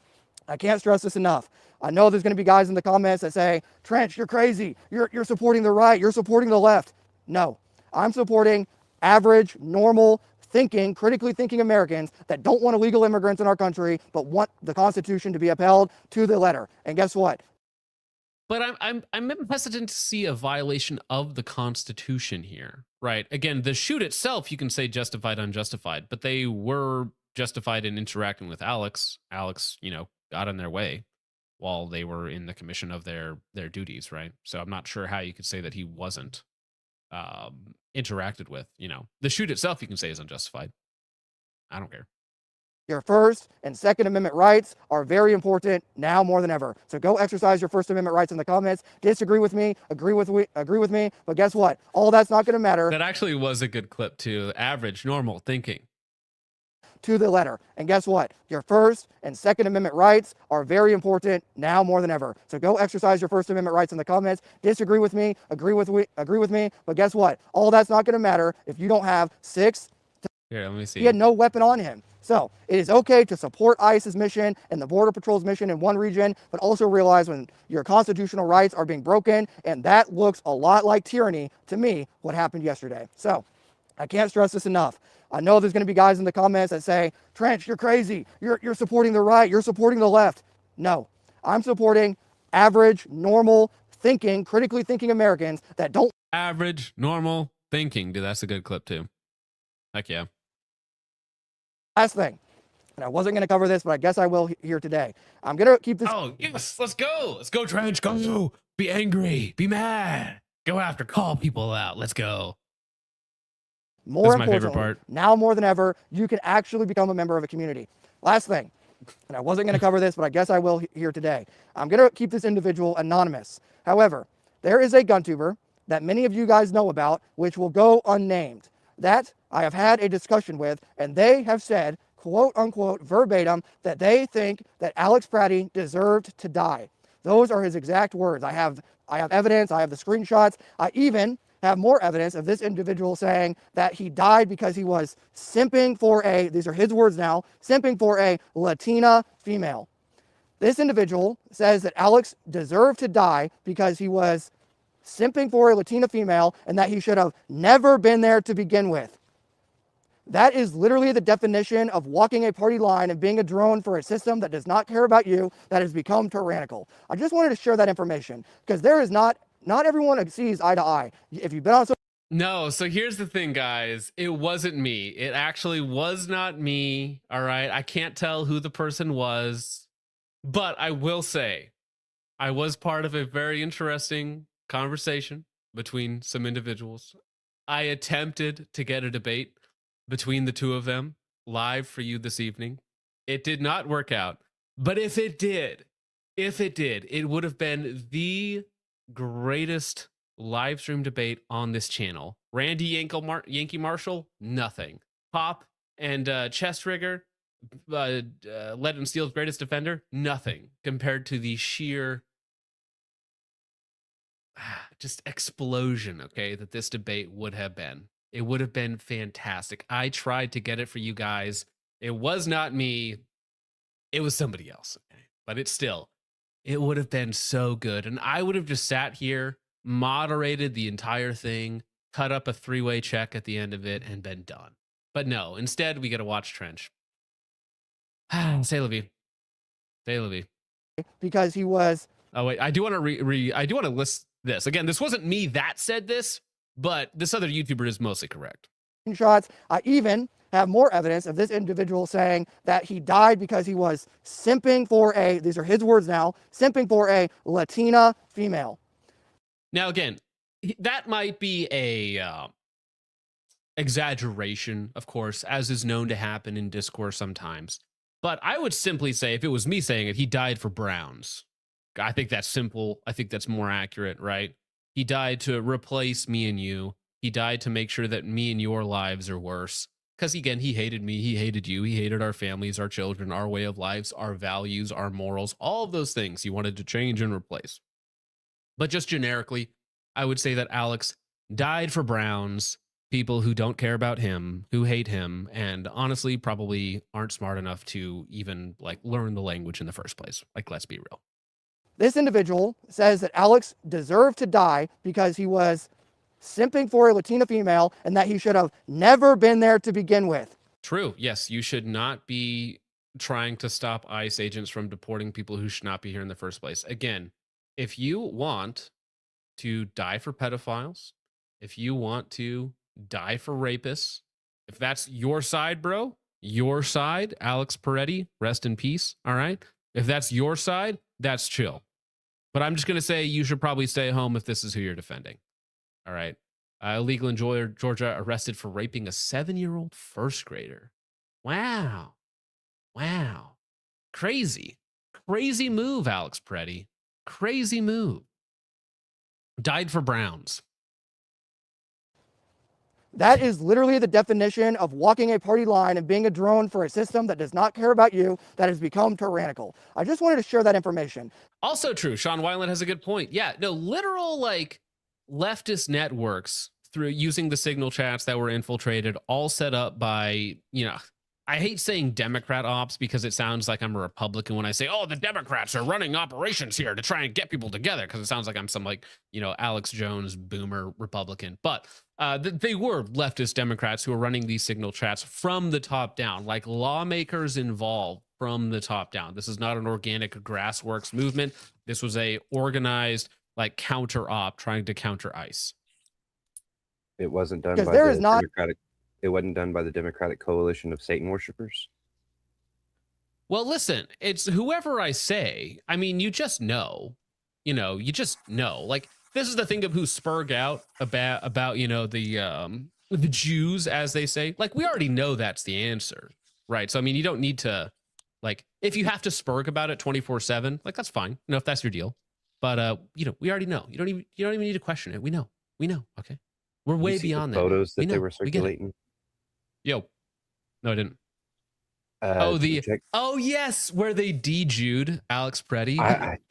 I can't stress this enough. I know there's going to be guys in the comments that say, Trench, you're crazy. You're supporting the right. You're supporting the left. No, I'm supporting average, normal, critically thinking Americans that don't want illegal immigrants in our country, but want the Constitution to be upheld to the letter. And guess what? But I'm hesitant to see a violation of the Constitution here, right? Again, the shoot itself, you can say justified, unjustified, but they were justified in interacting with Alex. Alex, got in their way while they were in the commission of their duties, right? So I'm not sure how you could say that he wasn't interacted with. The shoot itself, you can say, is unjustified. I don't care. Your First and Second Amendment rights are very important now more than ever. So go exercise your First Amendment rights in the comments. Disagree with me, agree with me, but guess what? All that's not going to matter. That actually was a good clip too. Average, normal thinking. To the letter. And guess what? Your First and Second Amendment rights are very important now more than ever. So go exercise your First Amendment rights in the comments. Disagree with me, agree with me, but guess what? All that's not going to matter if you don't have 6. Here, let me see. He had no weapon on him. So it is okay to support ICE's mission and the Border Patrol's mission in one region, but also realize when your constitutional rights are being broken, and that looks a lot like tyranny to me, what happened yesterday. So I can't stress this enough. I know there's going to be guys in the comments that say, Trench, you're crazy. You're supporting the right. You're supporting the left. No, I'm supporting average, normal, critically thinking Americans that don't. Average, normal thinking. Dude, that's a good clip too. Heck yeah. Last thing, and I wasn't going to cover this, but I guess I will here today. I'm going to keep this. Oh, yes. Let's go. Let's go, Trench. Go. Be angry. Be mad. Go after. Call people out. Let's go. More my favorite part. Now more than ever, you can actually become a member of a community. Last thing, and I wasn't going to cover this, but I guess I will here today. I'm going to keep this individual anonymous. However, There is a gun tuber that many of you guys know about, which will go unnamed. That I have had a discussion with, and they have said, quote unquote, verbatim, that they think that Alex Pratty deserved to die. Those are his exact words. I have evidence, I have the screenshots. I even have more evidence of this individual saying that he died because he was simping for these are his words now, simping for a Latina female. This individual says that Alex deserved to die because he was simping for a Latina female and that he should have never been there to begin with. That is literally the definition of walking a party line and being a drone for a system that does not care about you, that has become tyrannical. I just wanted to share that information because there is not everyone sees eye to eye. If you've been on No, so here's the thing, guys. It wasn't me. It actually was not me. All right. I can't tell who the person was, but I will say I was part of a very interesting conversation between some individuals. I attempted to get a debate between the two of them live for you this evening. It did not work out. But if it did, it would have been the greatest live stream debate on this channel. Randy Yankee Marshall, nothing. Pop and Chest Rigger, Lead and Steel's greatest defender, nothing compared to the sheer just explosion, okay, that this debate would have been. It would have been fantastic. I tried to get it for you guys. It was not me. It was somebody else. Okay? But it would have been so good. And I would have just sat here, moderated the entire thing, cut up a three-way check at the end of it, and been done. But no, instead, we get to watch Trench. Say Levy. Say Levy. because he was. Oh, wait. I do want to I do want to list this. Again, this wasn't me that said this, but this other YouTuber is mostly correct. Shots. I even have more evidence of this individual saying that he died because he was simping for these are his words now, simping for a Latina female. Now, again, that might be a exaggeration, of course, as is known to happen in discourse sometimes. But I would simply say, if it was me saying it, he died for Browns. I think that's simple. I think that's more accurate, right? He died to replace me and you. He died to make sure that me and your lives are worse. Because again, he hated me, he hated you, he hated our families, our children, our way of lives, our values, our morals, all of those things he wanted to change and replace. But just generically, I would say that Alex died for Browns, people who don't care about him, who hate him, and honestly probably aren't smart enough to even learn the language in the first place. Let's be real. This individual says that Alex deserved to die because he was simping for a Latina female and that he should have never been there to begin with. True. Yes, you should not be trying to stop ICE agents from deporting people who should not be here in the first place. Again, if you want to die for pedophiles, if you want to die for rapists, if that's your side, bro, your side, Alex Peretti, rest in peace, all right? If that's your side, that's chill. But I'm just going to say you should probably stay home if this is who you're defending. All right. Illegal in Georgia arrested for raping a 7-year-old first grader. Wow. Wow. Crazy. Crazy move, Alex Peretti. Crazy move. Died for Browns. That is literally the definition of walking a party line and being a drone for a system that does not care about you, that has become tyrannical. I just wanted to share that information. Also true. Sean Weiland has a good point. Yeah, no, literal leftist networks through using the signal chats that were infiltrated, all set up by, I hate saying Democrat ops because it sounds like I'm a Republican when I say, oh, the Democrats are running operations here to try and get people together, because it sounds like I'm some Alex Jones boomer Republican. But they were leftist Democrats who were running these signal chats from the top down, like lawmakers involved from the top down. This is not an organic grassworks movement. This was a organized counter op trying to counter ICE. It wasn't done by the Democratic. It wasn't done by the Democratic Coalition of Satan Worshippers. Well, listen, it's whoever I say. I mean, you just know. You just know. This is the thing of who spurg out about the Jews, as they say. We already know that's the answer, right? So I mean, you don't need to if you have to spurg about it 24/7, that's fine. If that's your deal. But we already know. You don't even need to question it. We know. Okay, we're way You see the beyond that. photos that We they know. were We get it. circulating. Yo, no, I didn't. Check. Oh yes, where they de-Jewed Alex Preddy.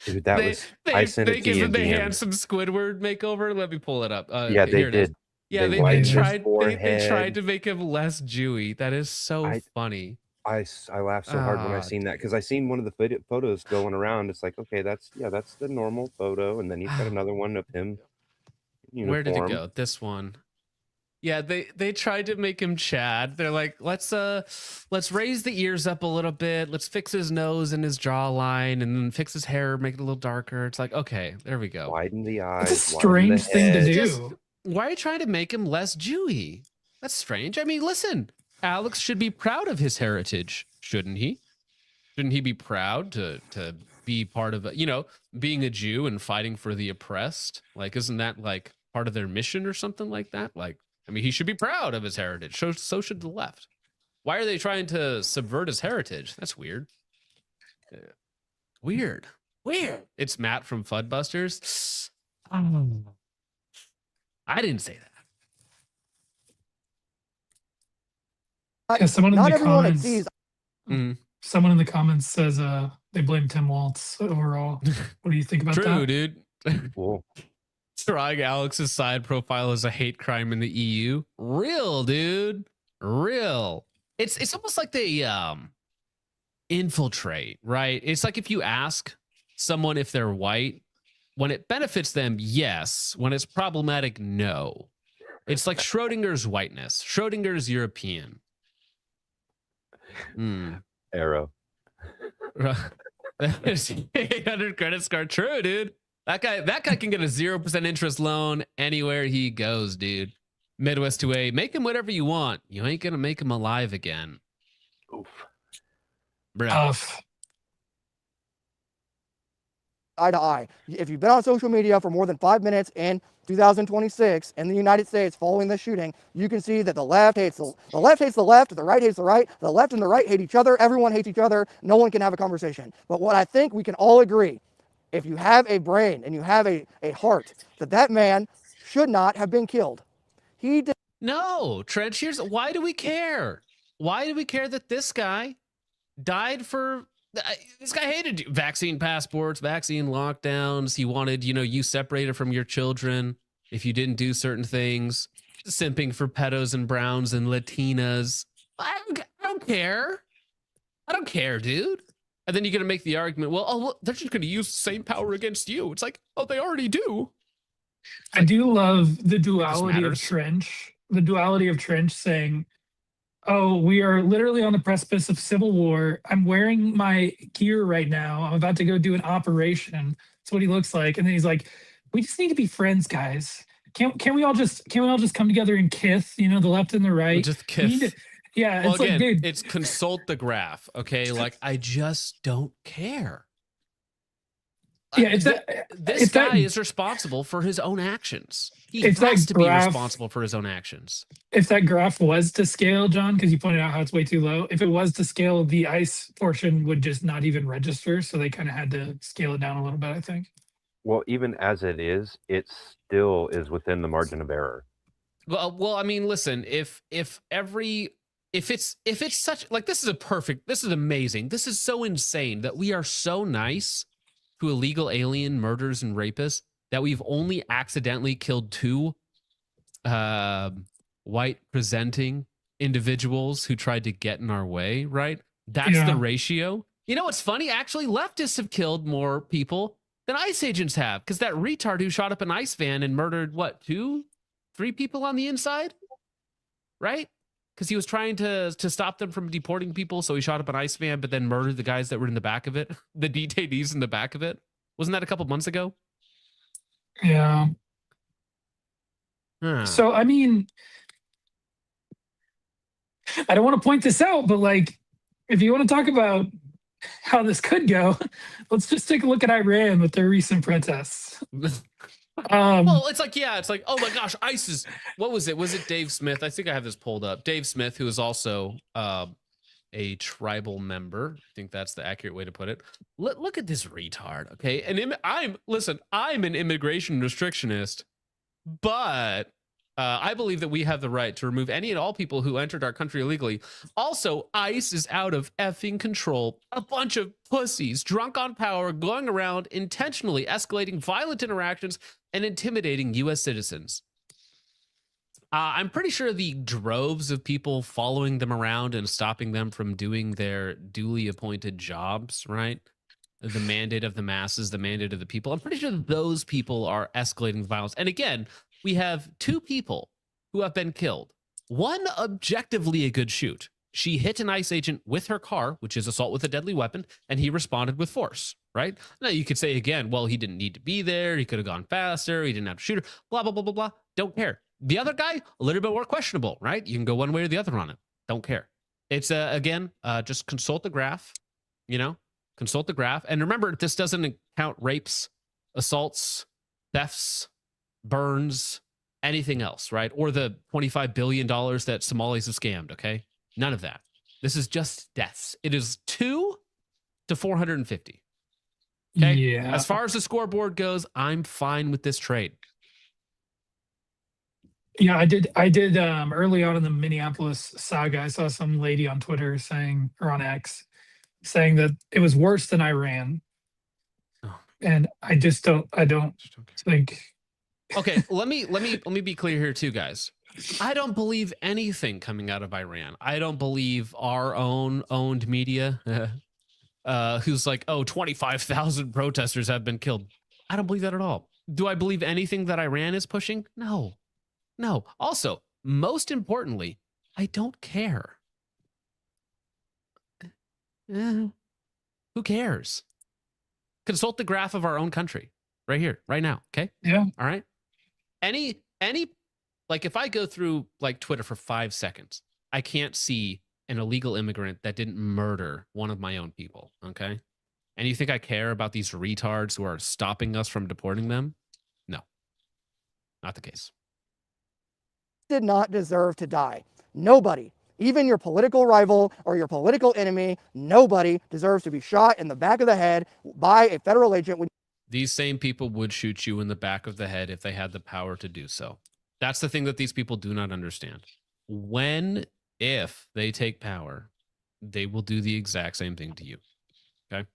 Dude, that was. I sent it to give you him in the DM. handsome Squidward makeover. Let me pull it up. Yeah, they here it is. did. Yeah, They they whitened his tried. They forehead. tried to make him less Jewy. That is so funny. I laughed so hard when I seen that because I seen one of the photos going around. It's like, okay, that's the normal photo, and then he's got another one of him. Uniform. Where did it go? This one. Yeah, they tried to make him Chad. They're like, let's raise the ears up a little bit. Let's fix his nose and his jawline, and then fix his hair, make it a little darker. It's like, okay, there we go. Widen the eyes. It's a strange thing to do. Why are you trying to make him less Jewy? That's strange. I mean, listen, Alex should be proud of his heritage, shouldn't he? Shouldn't he be proud to be part of being a Jew and fighting for the oppressed? Like, isn't that like part of their mission or something like that? Like, I mean, he should be proud of his heritage. So should the left. Why are they trying to subvert his heritage? That's weird. Weird. It's Matt from Floodbusters. I didn't say that. Yeah, someone in Not the everyone comments. exceeds. Someone in the comments says they blame Tim Waltz overall. What do you think about that? True, dude. Cool. Throwing Alex's side profile as a hate crime in the EU. Real, dude. Real. It's almost like they infiltrate, right? It's like if you ask someone if they're white, when it benefits them, yes. When it's problematic, no. It's like Schrodinger's whiteness. Schrodinger's European. Arrow. 800 credit score. True, dude. That guy can get a 0% interest loan anywhere he goes, dude. Midwest 2A, make him whatever you want. You ain't gonna make him alive again. Oof. Bro. Eye to eye. If you've been on social media for more than 5 minutes in 2026 in the United States following this shooting, you can see that the left hates the left hates the left, the right hates the right, the left and the right hate each other, everyone hates each other, no one can have a conversation. But what I think we can all agree, if you have a brain and you have a heart, that man should not have been killed. He did. No, Trench, why do we care? Why do we care that this guy died for... This guy hated vaccine passports, vaccine lockdowns. He wanted, you separated from your children if you didn't do certain things. Simping for pedos and browns and Latinas. I don't care. I don't care, dude. And then you're going to make the argument, well, they're just going to use the same power against you. It's like, oh, they already do. I do love the duality of Trench. The duality of Trench saying, oh, we are literally on the precipice of civil war. I'm wearing my gear right now. I'm about to go do an operation. That's what he looks like. And then he's like, we just need to be friends, guys. Can we all just come together and kiss, the left and the right? Just kiss. Yeah, well, it's again, like, dude, it's consult the graph, okay? Like, I just don't care. Yeah, this guy is responsible for his own actions. He has to be responsible for his own actions. If that graph was to scale, John, because you pointed out how it's way too low, if it was to scale, the ICE portion would just not even register. So they kind of had to scale it down a little bit, I think. Well, even as it still is within the margin of error. Well, I mean, listen, if it's such like this is amazing. This is so insane that we are so nice to illegal alien murders and rapists that we've only accidentally killed 2 white presenting individuals who tried to get in our way, right? That's the ratio. You know what's funny? Actually, leftists have killed more people than ICE agents have, because that retard who shot up an ICE van and murdered, 2-3 people on the inside? Right? Because he was trying to stop them from deporting people, so he shot up an ICE van, but then murdered the guys that were in the back of it, the detainees in the back of it. Wasn't that a couple months ago? Yeah. So, I mean, I don't want to point this out, but like, if you want to talk about how this could go, let's just take a look at Iran with their recent protests. Well, it's like, oh my gosh, ISIS. What was it? Was it Dave Smith? I think I have this pulled up. Dave Smith, who is also a tribal member. I think that's the accurate way to put it. Look at this retard, okay? And I'm an immigration restrictionist, but I believe that we have the right to remove any and all people who entered our country illegally. Also, ICE is out of effing control. A bunch of pussies drunk on power going around intentionally escalating violent interactions and intimidating U.S. citizens. I'm pretty sure the droves of people following them around and stopping them from doing their duly appointed jobs, right? The mandate of the masses, the mandate of the people. I'm pretty sure those people are escalating violence. And again, we have 2 people who have been killed. One, objectively a good shoot. She hit an ICE agent with her car, which is assault with a deadly weapon, and he responded with force, right? Now, you could say again, well, he didn't need to be there. He could have gone faster. He didn't have to shoot her, blah, blah, blah, blah, blah. Don't care. The other guy, a little bit more questionable, right? You can go one way or the other on it. Don't care. It's, again, just consult the graph, consult the graph. And remember, this doesn't count rapes, assaults, thefts, burns, anything else, right? Or the $25 billion that Somalis have scammed, okay? None of that. This is just deaths. It is 2 to 450. Okay? Yeah. As far as the scoreboard goes, I'm fine with this trade. Yeah, I did early on in the Minneapolis saga, I saw some lady on Twitter saying, or on X, saying that it was worse than Iran. Oh. And I don't think. Okay, let me be clear here too, guys. I don't believe anything coming out of Iran. I don't believe our owned media who's like, oh, 25,000 protesters have been killed. I don't believe that at all. Do I believe anything that Iran is pushing? No. Also, most importantly, I don't care. Who cares? Consult the graph of our own country right here, right now. Okay. Yeah. All right. Any, like if I go through like Twitter for 5 seconds, I can't see an illegal immigrant that didn't murder one of my own people. Okay. And you think I care about these retards who are stopping us from deporting them? No, not the case. Did not deserve to die. Nobody, even your political rival or your political enemy, nobody deserves to be shot in the back of the head by a federal agent. These same people would shoot you in the back of the head if they had the power to do so. That's the thing that these people do not understand. If they take power, they will do the exact same thing to you. Okay?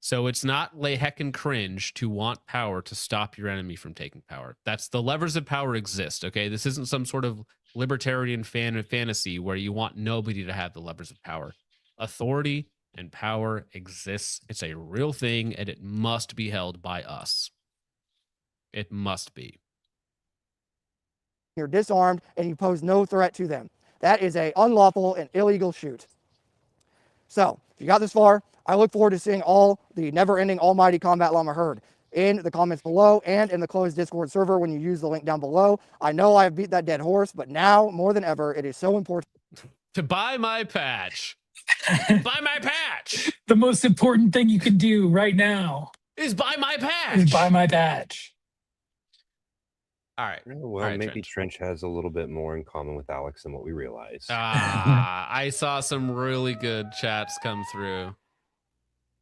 So it's not lay heckin' cringe to want power to stop your enemy from taking power. That's the levers of power exist. Okay? This isn't some sort of libertarian fantasy where you want nobody to have the levers of power. Authority and power exists. It's a real thing, and it must be held by us. It must be. You're disarmed and you pose no threat to them. That is a unlawful and illegal shoot. So, if you got this far, I look forward to seeing all the never-ending almighty Combat Llama herd in the comments below and in the closed Discord server when you use the link down below. I know I have beat that dead horse, but now, more than ever, it is so important to buy my patch. Buy my patch. The most important thing you can do right now is buy my patch. All right. Well, All right, maybe Trench has a little bit more in common with Alex than what we realize. I saw some really good chats come through.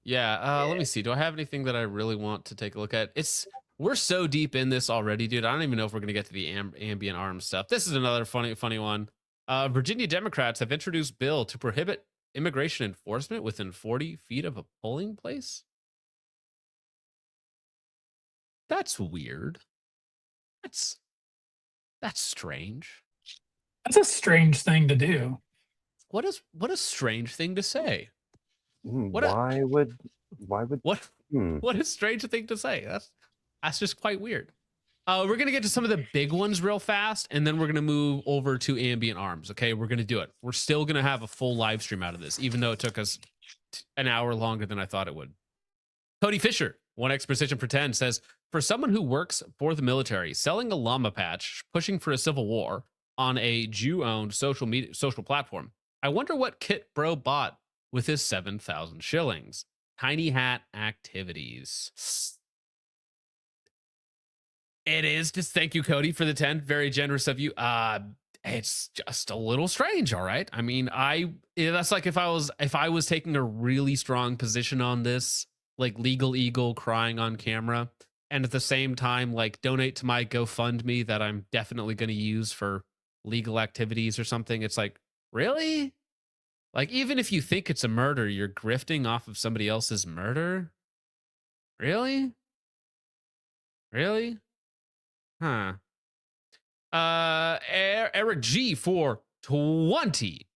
Yeah, let me see. Do I have anything that I really want to take a look at? We're so deep in this already, dude. I don't even know if we're gonna get to the ambient arms stuff. This is another funny one. Virginia Democrats have introduced bill to prohibit immigration enforcement within 40 feet of a polling place. That's weird. That's strange. That's a strange thing to do. What a strange thing to say. Why would what a strange thing to say. That's just quite weird. We're gonna get to some of the big ones real fast, and then we're gonna move over to ambient arms. Okay, we're gonna do it. We're still gonna have a full live stream out of this, even though it took us an hour longer than I thought it would. Cody Fisher, 1x Precision Pretend, says, for someone who works for the military, selling a llama patch, pushing for a civil war on a Jew-owned social platform, I wonder what Kit Bro bought with his 7,000 shillings. Tiny hat activities. It is just, thank you, Cody, for the 10. Very generous of you. it's just a little strange. All right. I mean, that's like if I was taking a really strong position on this, like Legal Eagle crying on camera, and at the same time, like donate to my GoFundMe that I'm definitely going to use for legal activities or something. It's like, really? Like, even if you think it's a murder, you're grifting off of somebody else's murder? Really? Really? Huh. Eric G for $20.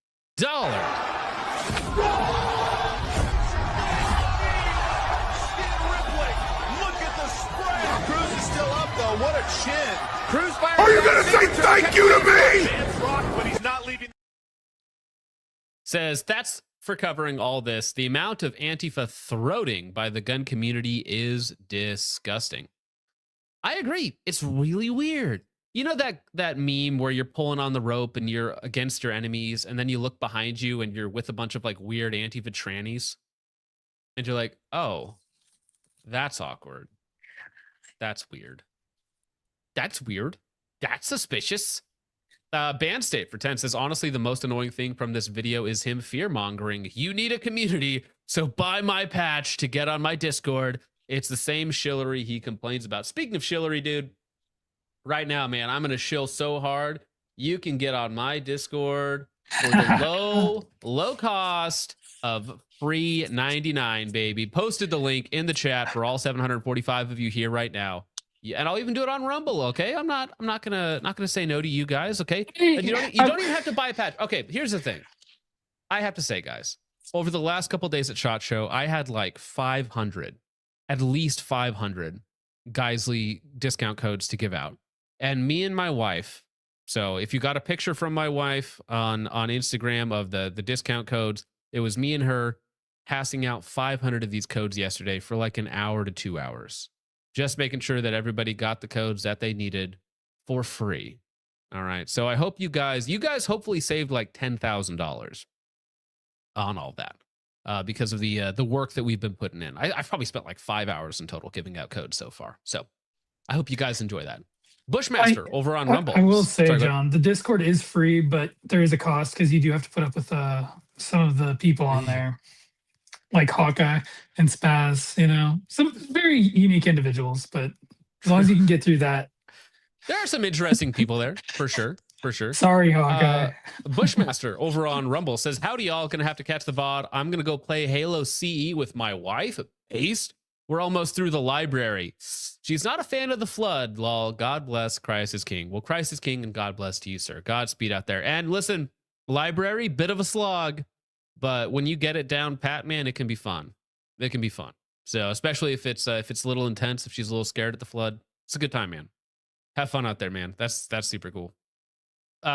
Cruz is still up, though. What a chin. Cruz fires. Are you gonna say thank you to me? Fans rock, but he's not leaving. Says, that's for covering all this. The amount of Antifa throating by the gun community is disgusting. I agree. It's really weird. You know that meme where you're pulling on the rope and you're against your enemies, and then you look behind you and you're with a bunch of like weird Antifa trannies, and you're like, oh, that's awkward. That's weird. That's weird. That's suspicious. Band State for 10 says, honestly, the most annoying thing from this video is him fear-mongering. You need a community, so buy my patch to get on my Discord. It's the same shillery he complains about. Speaking of shillery, dude, right now, man, I'm going to shill so hard. You can get on my Discord for the low cost of free 99, baby. Posted the link in the chat for all 745 of you here right now. Yeah, and I'll even do it on Rumble, okay? I'm not gonna say no to you guys, okay? And you don't even have to buy a patch. Okay, here's the thing. I have to say, guys, over the last couple days at SHOT Show, I had like 500, at least 500 Geisley discount codes to give out. And me and my wife, so if you got a picture from my wife on Instagram of the discount codes, it was me and her passing out 500 of these codes yesterday for like an hour to 2 hours. Just making sure that everybody got the codes that they needed for free. All right. So I hope you guys hopefully saved like $10,000 on all that because of the work that we've been putting in. I've probably spent like 5 hours in total giving out codes so far. So I hope you guys enjoy that. Bushmaster over on Rumble. I will say, John, the Discord is free, but there is a cost because you do have to put up with some of the people on there. Like Hawkeye and Spaz, you know, some very unique individuals, but as long as you can get through that. There are some interesting people there, for sure. For sure. Sorry, Hawkeye. Bushmaster over on Rumble says, howdy, y'all. Gonna have to catch the VOD. I'm gonna go play Halo CE with my wife. Paste. We're almost through the library. She's not a fan of the flood, lol. God bless, Christ is king. Well, Christ is king, and God bless to you, sir. Godspeed out there. And listen, library, bit of a slog. But when you get it down pat, man, it can be fun. It can be fun. So especially if it's a little intense, if she's a little scared at the flood, it's a good time, man. Have fun out there, man. That's super cool.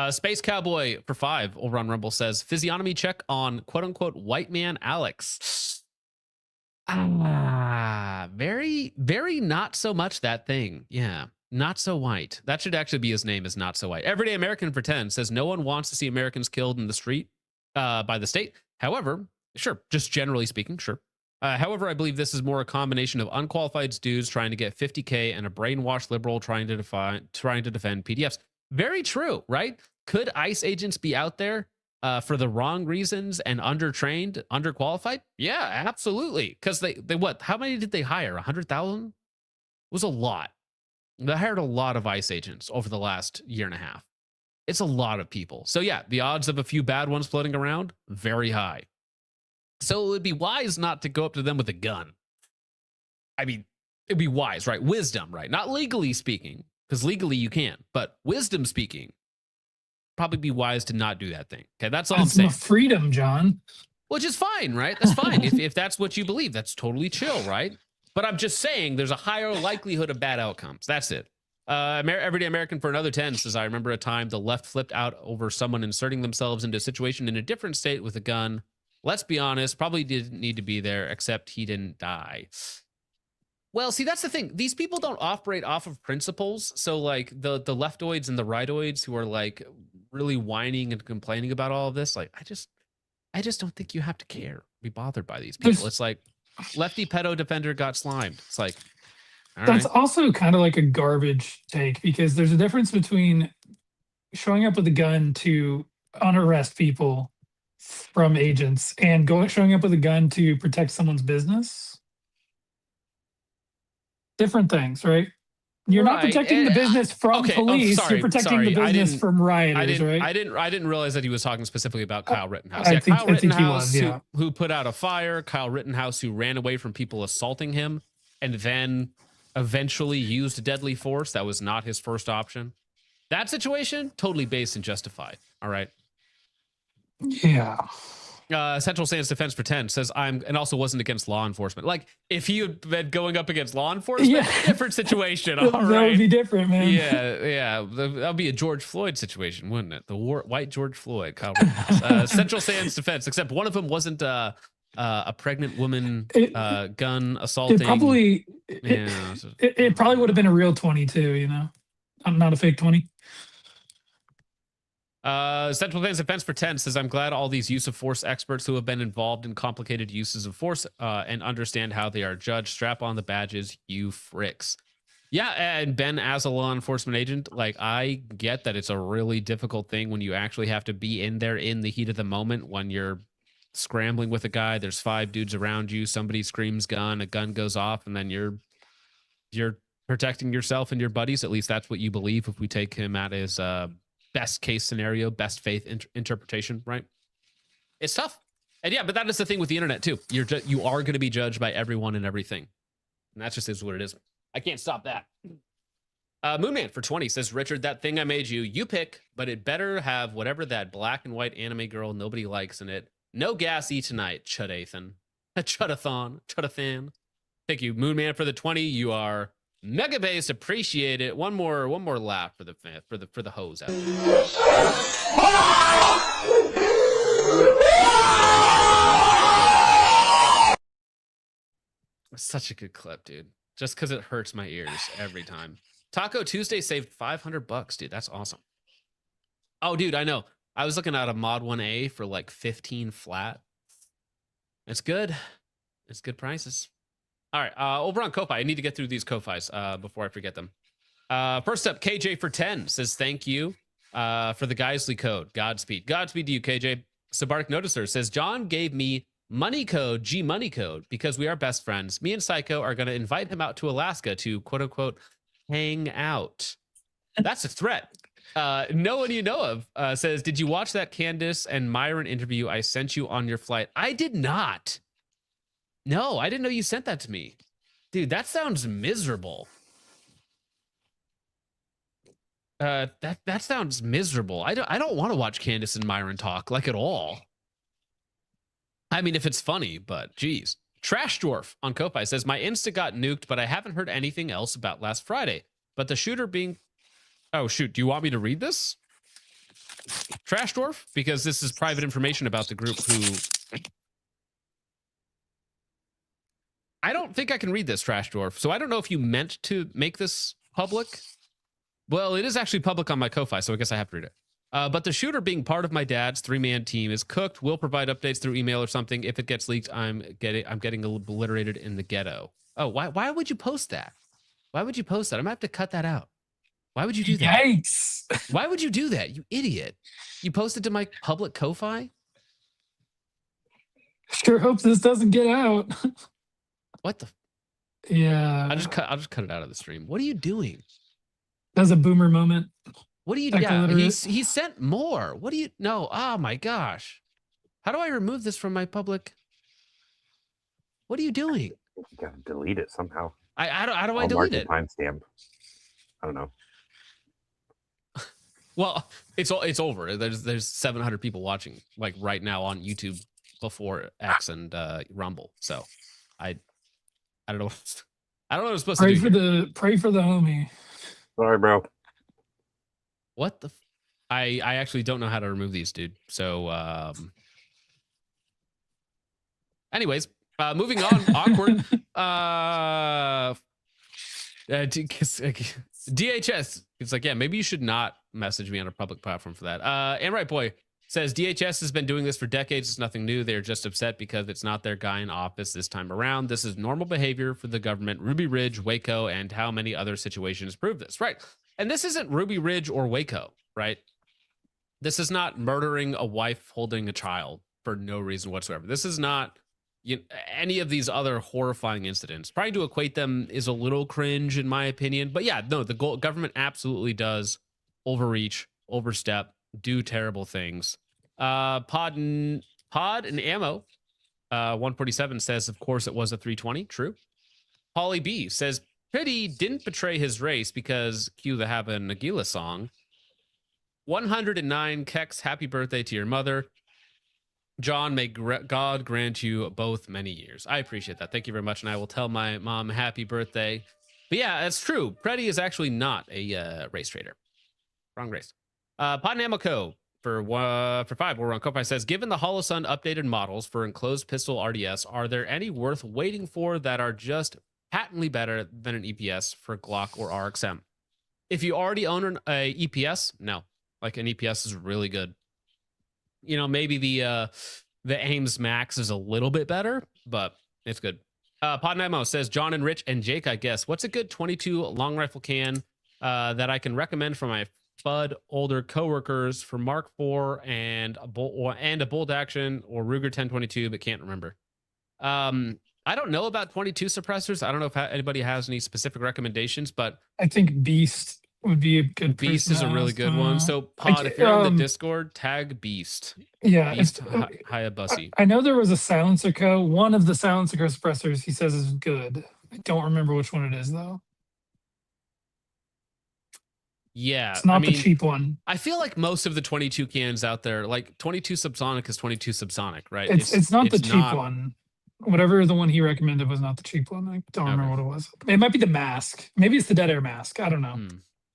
Space Cowboy for 5 over on Rumble says, physiognomy check on quote unquote white man Alex. Very, very not so much that thing. Yeah. Not so white. That should actually be his name, is Not So White. Everyday American for 10 says, no one wants to see Americans killed in the street by the state. However, sure, just generally speaking, sure. However, I believe this is more a combination of unqualified dudes trying to get 50K and a brainwashed liberal trying to defend PDFs. Very true, right? Could ICE agents be out there for the wrong reasons and undertrained, underqualified? Yeah, absolutely. Because they what? How many did they hire? 100,000? It was a lot. They hired a lot of ICE agents over the last year and a half. It's a lot of people. So yeah, the odds of a few bad ones floating around, very high. So it would be wise not to go up to them with a gun. I mean, it'd be wise, right? Wisdom, right? Not legally speaking, because legally you can, but wisdom speaking, probably be wise to not do that thing. Okay, that's all I'm saying. Freedom, John. Which is fine, right? That's fine. if that's what you believe, that's totally chill, right? But I'm just saying there's a higher likelihood of bad outcomes. That's it. Everyday American for another 10 says, I remember a time the left flipped out over someone inserting themselves into a situation in a different state with a gun. Let's be honest, probably didn't need to be there, except he didn't die. Well, see, that's the thing. These people don't operate off of principles. So like the leftoids and the rightoids who are like really whining and complaining about all of this, like I just don't think you have to care, be bothered by these people. It's like lefty pedo defender got slimed. It's like, all that's right. also kind of like a garbage take, because there's a difference between showing up with a gun to unarrest people from agents and showing up with a gun to protect someone's business, different things, right? You're not Right, protecting the and- business from okay, police. sorry, You're protecting sorry, the I business didn't- from rioters, right? I didn't realize that he was talking specifically about Kyle Rittenhouse. I Yeah, think- Kyle I think he Rittenhouse, was, yeah. who put out a fire. Kyle Rittenhouse, who ran away from people assaulting him, and then eventually used deadly force. That was not his first option. That situation, totally based and justified. All right. Yeah. Central Sands Defense Pretend says and also wasn't against law enforcement. Like, if he had been going up against law enforcement, Yeah. different situation. All That right. would be different, man. Yeah. That'd be a George Floyd situation, wouldn't it? The white George Floyd. Kyle Rittenhouse. Central Sands Defense, except one of them wasn't a pregnant woman gun assaulting. It probably Yeah. it probably would have been a real 22, you know. I'm not a fake 20. Central Sands Defense Pretend says, I'm glad all these use of force experts who have been involved in complicated uses of force and understand how they are judged. Strap on the badges, you fricks. Yeah, and Ben, as a law enforcement agent, like, I get that it's a really difficult thing when you actually have to be in there in the heat of the moment when you're scrambling with a guy. There's 5 dudes around you. Somebody screams gun, a gun goes off, and then you're protecting yourself and your buddies. At least that's what you believe. If we take him at his best case scenario, best faith interpretation, right? It's tough. And yeah, but that is the thing with the internet too. You are going to be judged by everyone and everything. And that just is what it is. I can't stop that. Moonman for 20 says, Richard, that thing I made you pick, but it better have whatever that black and white anime girl nobody likes in it. No gas tonight, Chudathan. Chudathan. Thank you, Moonman, for the 20. You are mega base. Appreciate it. One more laugh for the hose out. Such a good clip, dude. Just because it hurts my ears every time. Taco Tuesday saved $500, dude. That's awesome. Oh, dude, I know. I was looking at a Mod 1A for like 15 flat. It's good. It's good prices. All right, over on Ko-Fi. I need to get through these Ko-Fis before I forget them. First up, KJ for 10 says, thank you for the Geisley code. Godspeed. Godspeed to you, KJ. Sabark Noticer says, John gave me money code, G money code, because we are best friends. Me and Psycho are going to invite him out to Alaska to, quote unquote, hang out. That's a threat. No one you know of says, did you watch that Candace and Myron interview I sent you on your flight? I did not. No, I didn't know you sent that to me. Dude, that sounds miserable. That sounds miserable. I don't want to watch Candace and Myron talk, like, at all. I mean, if it's funny, but geez. Trash Dwarf on Ko-Fi says, my Insta got nuked, but I haven't heard anything else about last Friday. But the shooter being... Oh, shoot. Do you want me to read this? Trash Dwarf? Because this is private information about the group who... I don't think I can read this, Trash Dwarf. So I don't know if you meant to make this public. Well, it is actually public on my Ko-Fi, so I guess I have to read it. But the shooter being part of my dad's 3-man team is cooked. We'll provide updates through email or something. If it gets leaked, I'm getting obliterated in the ghetto. Oh, why would you post that? Why would you post that? I'm gonna have to cut that out. Why would you do that? Yikes. Why would you do that, you idiot? You posted to my public Ko-Fi? Sure hope this doesn't get out. What the? Yeah. I'll just cut it out of the stream. What are you doing? That's a boomer moment. What do you? Tech Yeah, illiterate. he sent more. What do you? No. Oh my gosh. How do I remove this from my public? What are you doing? You gotta delete it somehow. How do I I'll mark delete the it? timestamp. I don't know. Well, it's over. There's 700 people watching like right now on YouTube before X and Rumble. So I don't know. I don't know what I'm supposed Pray to for do. pray for the homie. Sorry, bro. What the? I actually don't know how to remove these, dude. So anyways, moving on. Awkward. DHS. It's like, yeah, maybe you should not message me on a public platform for that. And right boy says DHS has been doing this for decades. It's nothing new. They're just upset because it's not their guy in office this time around. This is normal behavior for the government. Ruby Ridge, Waco, and how many other situations prove this, right? And this isn't Ruby Ridge or Waco, right? This is not murdering a wife holding a child for no reason whatsoever. This is not any of these other horrifying incidents. Trying to equate them is a little cringe in my opinion. But yeah, no, the government absolutely does overreach, overstep, do terrible things. Pod and Ammo 147 says, of course, it was a 320. True. Polly B says, Pretty didn't betray his race because cue the Have a Nagila song. 109 Kex, happy birthday to your mother. John, may God grant you both many years. I appreciate that. Thank you very much. And I will tell my mom happy birthday. But yeah, that's true. Pretty is actually not a race trader. Wrong race. Podnamico for 5. We're on Ko-Fi says, given the Holosun updated models for enclosed pistol RDS, are there any worth waiting for that are just patently better than an EPS for Glock or RXM? If you already own a EPS, no. Like an EPS is really good. You know, maybe the Ames Max is a little bit better, but it's good. Podnamo says, John and Rich and Jake, I guess, what's a good 22 long rifle can that I can recommend for my FUD older coworkers for Mark IV and a bolt action or Ruger 1022, but can't remember. I don't know about 22 suppressors. I don't know if anybody has any specific recommendations, but I think Beast would be a good. Beast is a really good one. So Pod, if you're on the Discord, tag Beast. Yeah, Beast Hayabusa. I know there was a Silencer Co. One of the Silencer Co. suppressors he says is good. I don't remember which one it is though. Yeah, it's not the cheap one. I feel like most of the 22 cans out there, like 22 subsonic is 22 subsonic, right? It's not the cheap one. Whatever the one he recommended was not the cheap one. I don't remember what it was. It might be the mask. Maybe it's the Dead Air mask. I don't know.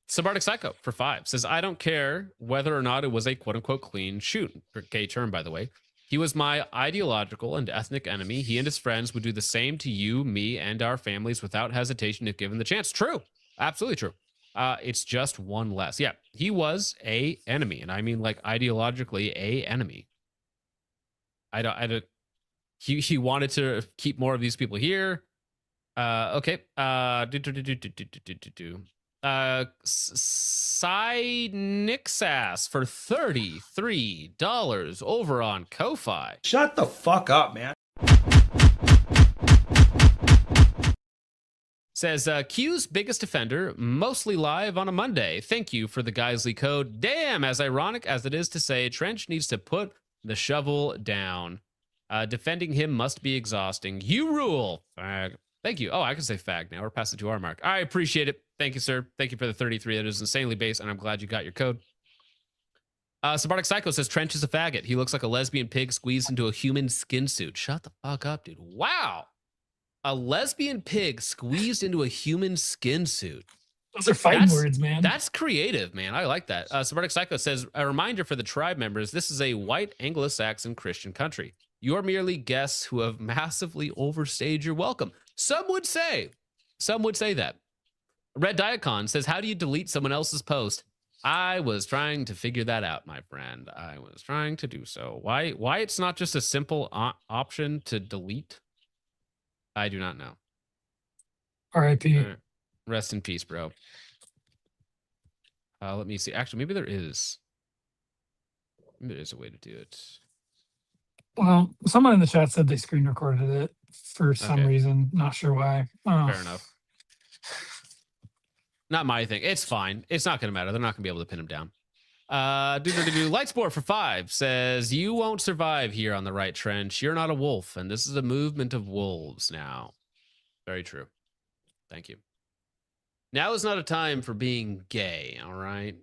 Subarctic Psycho for 5 says, I don't care whether or not it was a quote unquote clean shoot. Gay term, by the way. He was my ideological and ethnic enemy. He and his friends would do the same to you, me, and our families without hesitation if given the chance. True. Absolutely true. It's just one less. Yeah, he was a enemy. And I mean like ideologically a enemy. I don't he wanted to keep more of these people here. Okay. Nixass for $33 over on Ko-Fi. Shut the fuck up, man. Says, Q's biggest offender, mostly live on a Monday. Thank you for the Geisley code. Damn, as ironic as it is to say, Trench needs to put the shovel down. Defending him must be exhausting. You rule. Thank you. Oh, I can say fag now. We're past the 2-hour mark. I appreciate it. Thank you, sir. Thank you for the 33. That is insanely base, and I'm glad you got your code. Subarctic Psycho says, Trench is a faggot. He looks like a lesbian pig squeezed into a human skin suit. Shut the fuck up, dude. Wow. A lesbian pig squeezed into a human skin suit. Those are fighting words, man. That's creative, man. I like that. Subarctic Psycho says, a reminder for the tribe members, this is a white Anglo-Saxon Christian country. You are merely guests who have massively overstayed your welcome. Some would say that. Red Diacon says, how do you delete someone else's post? I was trying to figure that out, my friend. I was trying to do so. Why it's not just a simple option to delete? I do not know. R.I.P. Right. Rest in peace, bro. Let me see. Actually, maybe there is. Maybe there is a way to do it. Well, someone in the chat said they screen recorded it for some reason. Not sure why. Oh. Fair enough. Not my thing. It's fine. It's not going to matter. They're not going to be able to pin him down. Lightsport for 5 says, you won't survive here on the right trench. You're not a wolf, and this is a movement of wolves now. Very true. Thank you. Now is not a time for being gay, all right?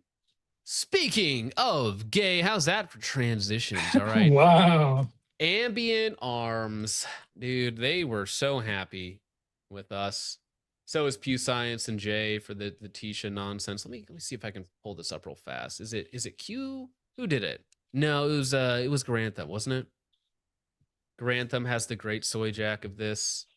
Speaking of gay, how's that for transitions, all right? Wow. Ambient Arms. Dude, they were so happy with us. So is Pew Science and Jay for the Tisha nonsense. Let me see if I can pull this up real fast. Is it Q? Who did it? No, it was Grantham, wasn't it? Grantham has the great soy jack of this.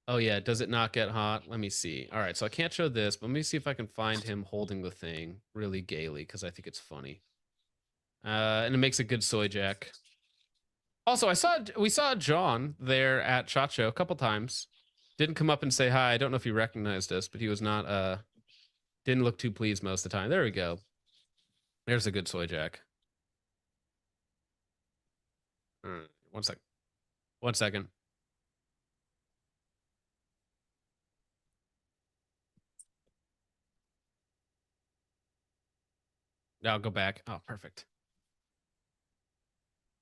Oh yeah, does it not get hot? Let me see. All right, so I can't show this, but let me see if I can find him holding the thing really gaily because I think it's funny. And it makes a good soy jack. Also, we saw John there at SHOT Show a couple times. Didn't come up and say hi. I don't know if he recognized us, but he was not didn't look too pleased most of the time. There we go. There's a good soy jack. 1 second. 1 second. Now go back. Oh, perfect.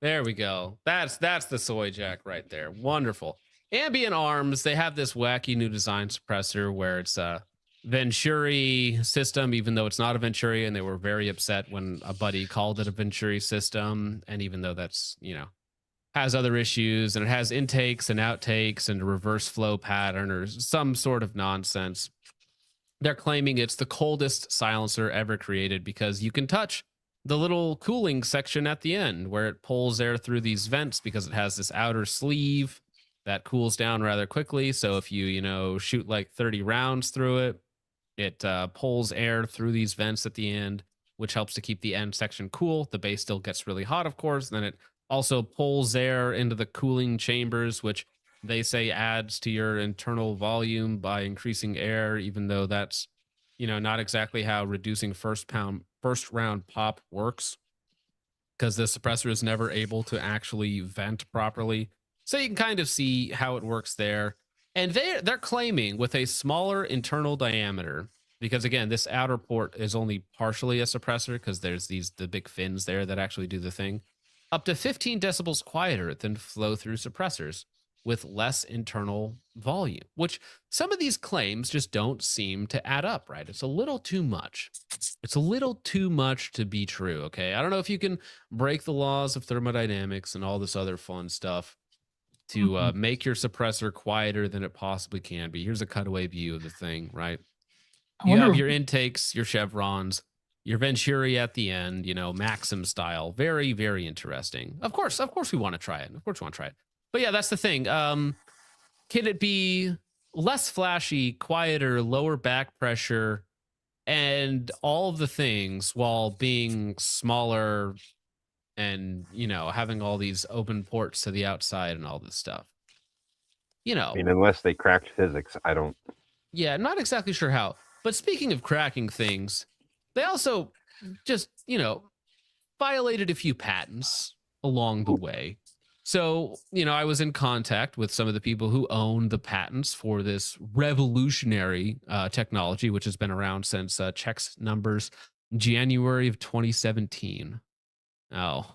There we go. That's the soy jack right there. Wonderful. Ambient Arms, they have this wacky new design suppressor where it's a Venturi system, even though it's not a Venturi, and they were very upset when a buddy called it a Venturi system. And even though that's, has other issues, and it has intakes and outtakes and a reverse flow pattern or some sort of nonsense. They're claiming it's the coldest silencer ever created because you can touch the little cooling section at the end where it pulls air through these vents because it has this outer sleeve that cools down rather quickly. So if you, shoot like 30 rounds through it, it pulls air through these vents at the end, which helps to keep the end section cool. The base still gets really hot, of course. Then it also pulls air into the cooling chambers, which they say adds to your internal volume by increasing air, even though that's, not exactly how reducing first round pop works, because the suppressor is never able to actually vent properly. So you can kind of see how it works there. And they're claiming with a smaller internal diameter, because again, this outer port is only partially a suppressor because there's the big fins there that actually do the thing, up to 15 decibels quieter than flow through suppressors with less internal volume, which some of these claims just don't seem to add up, right? It's a little too much. It's a little too much to be true, okay? I don't know if you can break the laws of thermodynamics and all this other fun stuff to make your suppressor quieter than it possibly can be. Here's a cutaway view of the thing, right? You have your intakes, your chevrons, your Venturi at the end, Maxim style. Very, very interesting. Of course we want to try it. But yeah, that's the thing. Can it be less flashy, quieter, lower back pressure, and all of the things while being smaller and, having all these open ports to the outside and all this stuff? I mean, unless they cracked physics, I don't. Yeah, not exactly sure how. But speaking of cracking things, they also just, violated a few patents along the way. So, I was in contact with some of the people who own the patents for this revolutionary technology, which has been around since checks numbers January of 2017. Oh,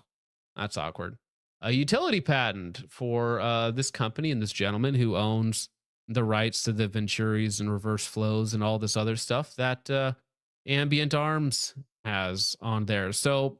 that's awkward. A utility patent for this company and this gentleman who owns the rights to the Venturis and reverse flows and all this other stuff that Ambient Arms has on there. So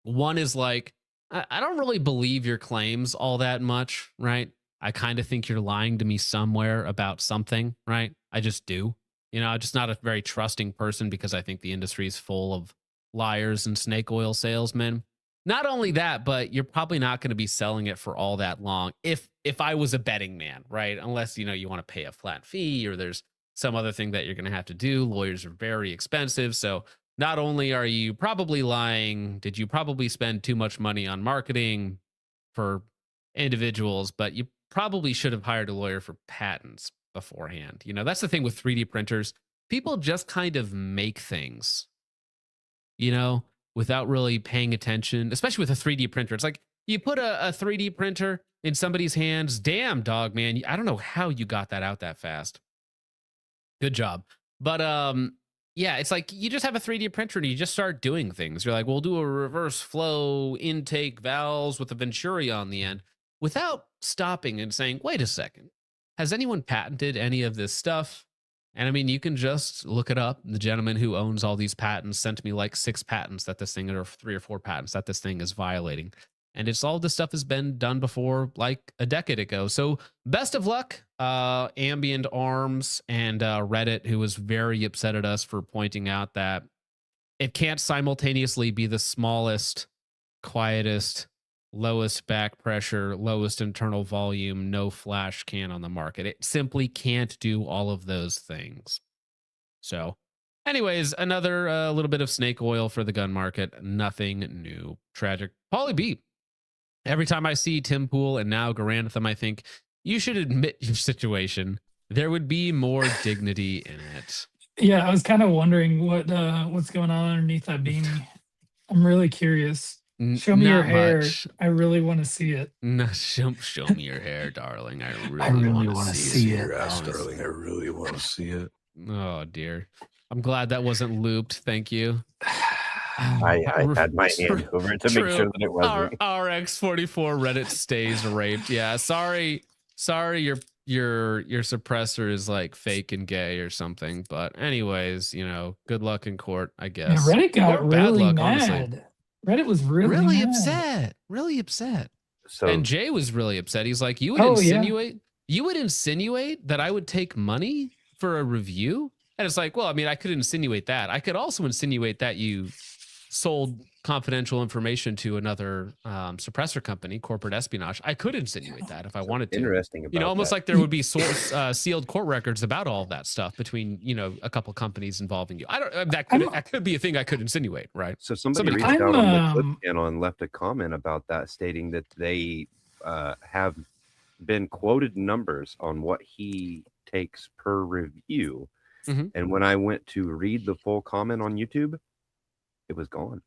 one is like, I don't really believe your claims all that much, right? I kind of think you're lying to me somewhere about something, right? I just do. I'm just not a very trusting person because I think the industry is full of liars and snake oil salesmen. Not only that, but you're probably not going to be selling it for all that long if I was a betting man, right? Unless, you want to pay a flat fee or there's some other thing that you're going to have to do. Lawyers are very expensive. So not only are you probably lying, did you probably spend too much money on marketing for individuals, but you probably should have hired a lawyer for patents beforehand. That's the thing with 3D printers. People just kind of make things, without really paying attention, especially with a 3D printer. It's like you put a 3D printer in somebody's hands. Damn, dog, man. I don't know how you got that out that fast. Good job. But yeah, it's like you just have a 3D printer and you just start doing things. You're like, we'll do a reverse flow intake valves with a Venturi on the end without stopping and saying, wait a second, has anyone patented any of this stuff? And I mean, you can just look it up. The gentleman who owns all these patents sent me like 6 patents that this thing, or 3 or 4 patents that this thing is violating. And it's all this stuff has been done before like a decade ago. So best of luck, Ambient Arms and Reddit, who was very upset at us for pointing out that it can't simultaneously be the smallest, quietest, lowest back pressure, lowest internal volume, no flash can on the market. It simply can't do all of those things. So anyways, another little bit of snake oil for the gun market. Nothing new. Tragic. Pauly B. Every time I see Tim Pool and now Garanthem, I think you should admit your situation. There would be more dignity in it. Yeah, I was kind of wondering what's going on underneath that beanie. I'm really curious. Show me your Not hair. much. I really want to see it. No, show me your hair, darling. I I really really want want to to see see it. Your it. ass, darling. I really want to see it. Oh dear. I'm glad that wasn't looped. Thank you. I had my hand over it to make sure that it wasn't. RX44 Reddit stays raped. Yeah, sorry, your suppressor is like fake and gay or something. But anyways, good luck in court, I Yeah, guess. Reddit got Or bad really luck, mad. honestly. Reddit was really mad. upset. Really upset. So And Jay was really upset. He's like, you would Oh, yeah. insinuate that I would take money for a review? And it's like, well, I mean, I could insinuate that. I could also insinuate that you sold confidential information to another suppressor company, corporate espionage. I could insinuate that if I wanted to. interesting about Almost that. like there would be sealed court records about all of that stuff between, a couple companies involving you. I don't. That could be a thing I could insinuate, right? So somebody reached out on the Clip channel and left a comment about that, stating that they have been quoted numbers on what he takes per review. Mhm. And when I went to read the full comment on YouTube, it was gone.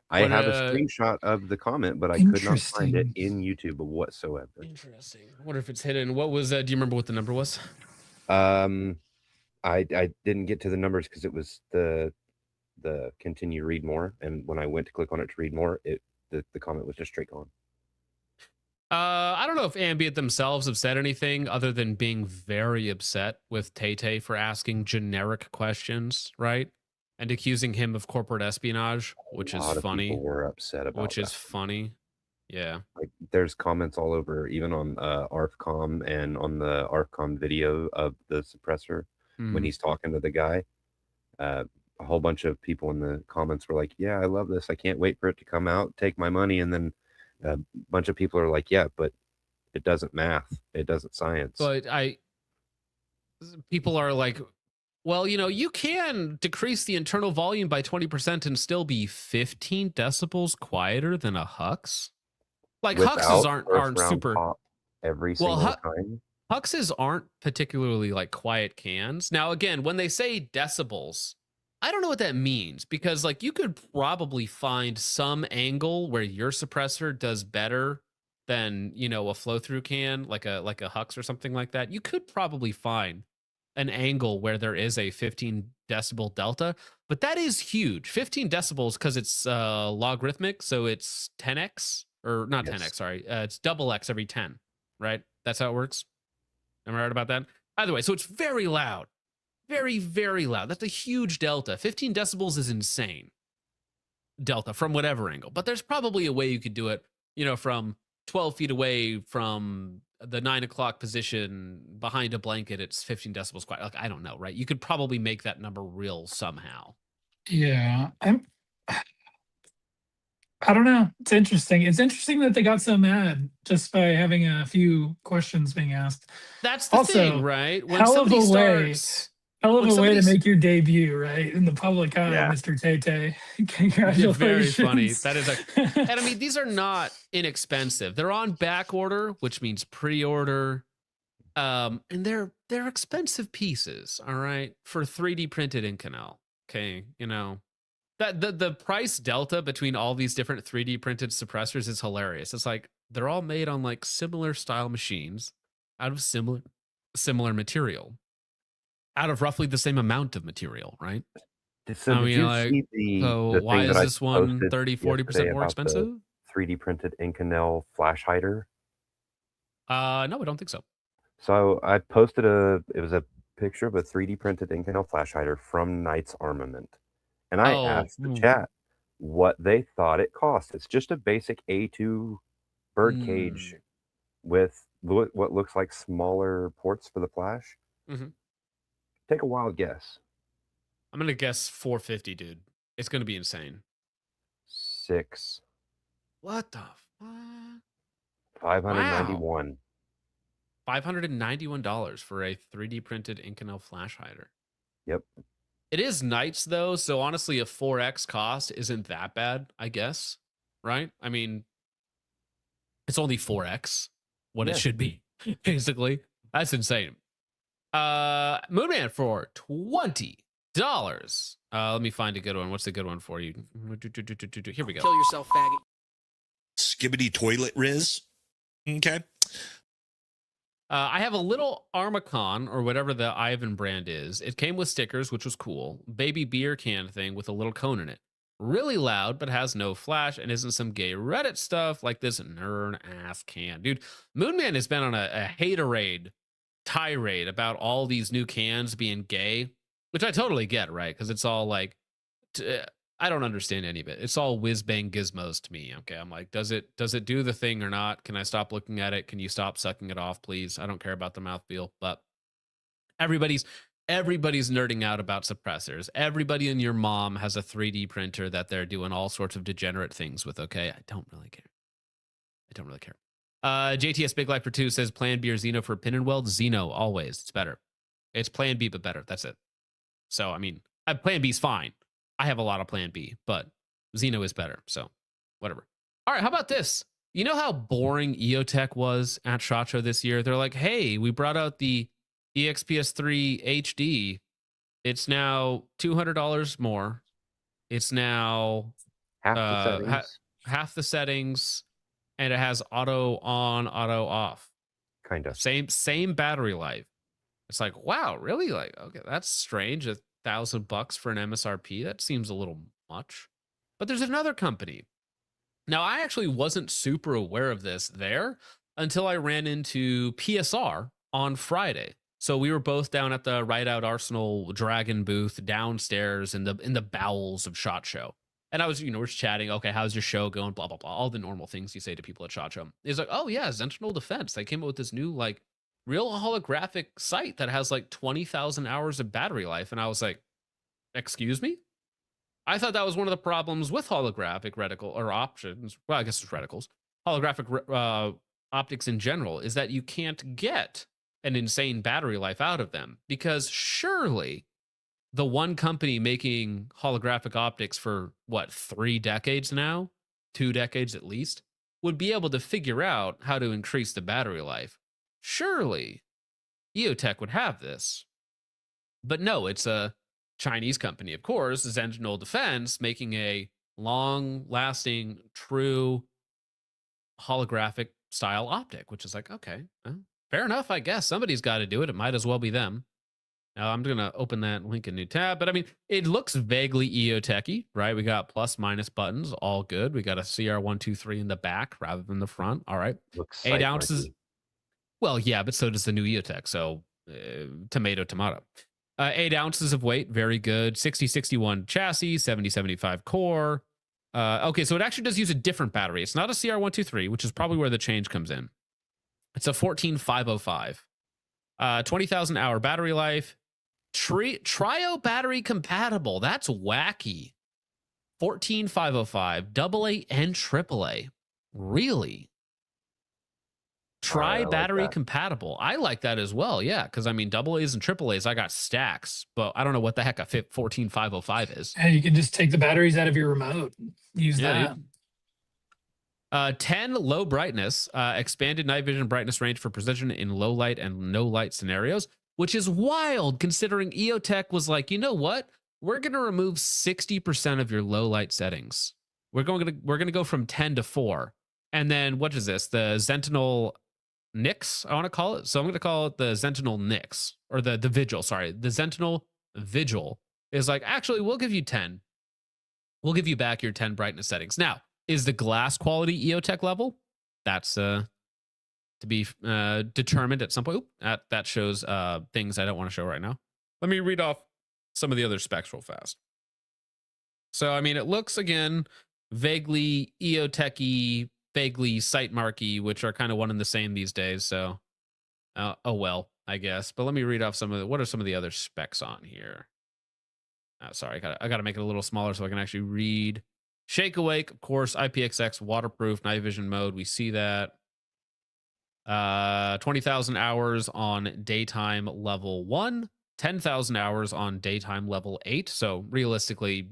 I What, have a screenshot of the comment, but I could not find it in YouTube whatsoever. Interesting. I wonder if it's hidden. What was that? Do you remember what the number was? I didn't get to the numbers because it was the continue read more, and when I went to click on it to read more, the comment was just straight gone. I don't know if Ambient themselves have said anything other than being very upset with Tay for asking generic questions, right? And accusing him of corporate espionage, which is funny. People were upset about which is funny. Yeah. Like there's comments all over, even on ARFCOM and on the ARFCOM video of the suppressor when he's talking to the guy. A whole bunch of people in the comments were like, "Yeah, I love this. I can't wait for it to come out. Take my money." And then a bunch of people are like, "Yeah, but it doesn't math. It doesn't science." But people are like, well, you can decrease the internal volume by 20% and still be 15 decibels quieter than a Hux. Like Huxes aren't super pop every single time. Huxes aren't particularly like quiet cans. Now, again, when they say decibels, I don't know what that means, because like you could probably find some angle where your suppressor does better than, a flow through can, like a Hux or something like that. You could probably find an angle where there is a 15 decibel delta, but that is huge. 15 decibels because it's logarithmic, so it's 10x or not 10x. Sorry, it's double x every 10. Right? That's how it works. Am I right about that? Either way, so it's very loud, very, very loud. That's a huge delta. 15 decibels is insane. Delta from whatever angle, but there's probably a way you could do it. From 12 feet away from the 9 o'clock position behind a blanket, it's 15 decibels quiet. Like, I don't know, right? You could probably make that number real somehow. Yeah, I don't know. It's interesting. It's interesting that they got so mad just by having a few questions being asked. That's the thing, right? When hell of somebody a way to make your debut, right, in the public eye, Mr. Tay. Congratulations. Very funny. That is and I mean, these are not inexpensive. They're on back order, which means pre-order. And they're expensive pieces, all right, for 3D printed Inconel. Okay, that the price delta between all these different 3D printed suppressors is hilarious. It's like they're all made on like similar style machines out of similar material, out of roughly the same amount of material, right? So did you see the why thing is that this one 30-40% more expensive? 3D printed Inconel flash hider? No, I don't think so. So I posted it was a picture of a 3D printed Inconel flash hider from Knight's Armament. And I asked the chat what they thought it cost. It's just a basic A2 birdcage with what looks like smaller ports for the flash. Take a wild guess. I'm going to guess $450, dude. It's going to be insane. $6. What the fuck? $591. Wow. $591 for a 3D printed Inconel flash hider. Yep. It is Knights, though, so honestly, a 4x cost isn't that bad, I guess. Right? I mean, it's only 4x what it should be, basically. That's insane. Moonman for $20. Let me find a good one. What's a good one for you? Here we go. Kill yourself, faggot. skibbity toilet riz. Okay. I have a little Armacon or whatever the Ivan brand is. It came with stickers, which was cool. Baby beer can thing with a little cone in it. Really loud, but has no flash and isn't some gay Reddit stuff like this nerd ass can. Dude, Moonman has been on a haterade tirade about all these new cans being gay, which I totally get, right? Because it's all like, I don't understand any of it. It's all whiz bang gizmos to me. Okay, I'm like, does it do the thing or not? Can I stop looking at it? Can you stop sucking it off, please? I don't care about the mouthfeel, but everybody's nerding out about suppressors. Everybody and your mom has a 3D printer that they're doing all sorts of degenerate things with. Okay, I don't really care. JTS Big Life for 2 says Plan B or Xeno for pin and weld. Xeno always. It's better. It's Plan B but better. That's it. So I mean, Plan B's fine. I have a lot of Plan B, but Xeno is better. So whatever. All right, how about this? You know how boring EOTech was at SHOT Show this year? They're like, hey, we brought out the EXPS3 HD. It's now $200 more. It's now half the settings, and it has auto on, auto off. Kind of. Same battery life. It's like, wow, really? Like, okay, that's strange. $1,000 for an MSRP. That seems a little much. But there's another company. Now, I actually wasn't super aware of this there until I ran into PSR on Friday. So we were both down at the Right Out Arsenal Dragon booth downstairs in the bowels of SHOT Show. And I was, we're chatting. Okay, how's your show going? Blah, blah, blah. All the normal things you say to people at SHOT Show. He's like, oh, yeah, Sentinel Defense. They came up with this new, like, real holographic sight that has, like, 20,000 hours of battery life. And I was like, excuse me? I thought that was one of the problems with holographic reticle or options. Well, I guess it's reticles. Holographic optics in general is that you can't get an insane battery life out of them, because surely the one company making holographic optics for what, 3 decades now, 2 decades at least, would be able to figure out how to increase the battery life. Surely EOTech would have this. But no, it's a Chinese company, of course, Sentinel Defense, making a long-lasting, true holographic style optic, which is like, okay, fair enough, I guess. Somebody's got to do it. It might as well be them. Now, I'm going to open that and link a new tab. But, I mean, it looks vaguely EOTech-y, right? We got plus, minus buttons, all good. We got a CR123 in the back rather than the front. All right. Looks 8 ounces. Well, yeah, but so does the new EOTech. So, tomato. 8 ounces of weight, very good. 6061 chassis, 7075 core. Okay, so it actually does use a different battery. It's not a CR123, which is probably where the change comes in. It's a 14505. 20,000 hour battery life. Trio battery compatible. That's wacky. 14505, AA and AAA. Really? Battery like compatible. I like that as well. Yeah, because I mean, AA's and AAA's, I got stacks, but I don't know what the heck a 14505 is. And you can just take the batteries out of your remote. Use that. 10 low brightness, expanded night vision brightness range for precision in low light and no light scenarios, which is wild considering EOTech was like, you know what? We're going to remove 60% of your low light settings. We're going to go from 10 to 4. And then what is this? The Sentinel Nix, I want to call it. So I'm going to call it the Sentinel Nix, or the Vigil. Sorry, the Sentinel Vigil is like, actually, we'll give you 10. We'll give you back your 10 brightness settings. Now, is the glass quality EOTech level? That's to be determined at some point. Oop, that shows things I don't want to show right now. Let me read off some of the other specs real fast. So, I mean, it looks, again, vaguely EOTech-y, vaguely sight marky, which are kind of one and the same these days. So, oh well, I guess. But let me read off what are some of the other specs on here? Sorry, I gotta make it a little smaller so I can actually read. Shake awake, of course, IPXX, waterproof, night vision mode. We see that. 20,000 hours on daytime level 1, 10,000 hours on daytime level 8. So realistically,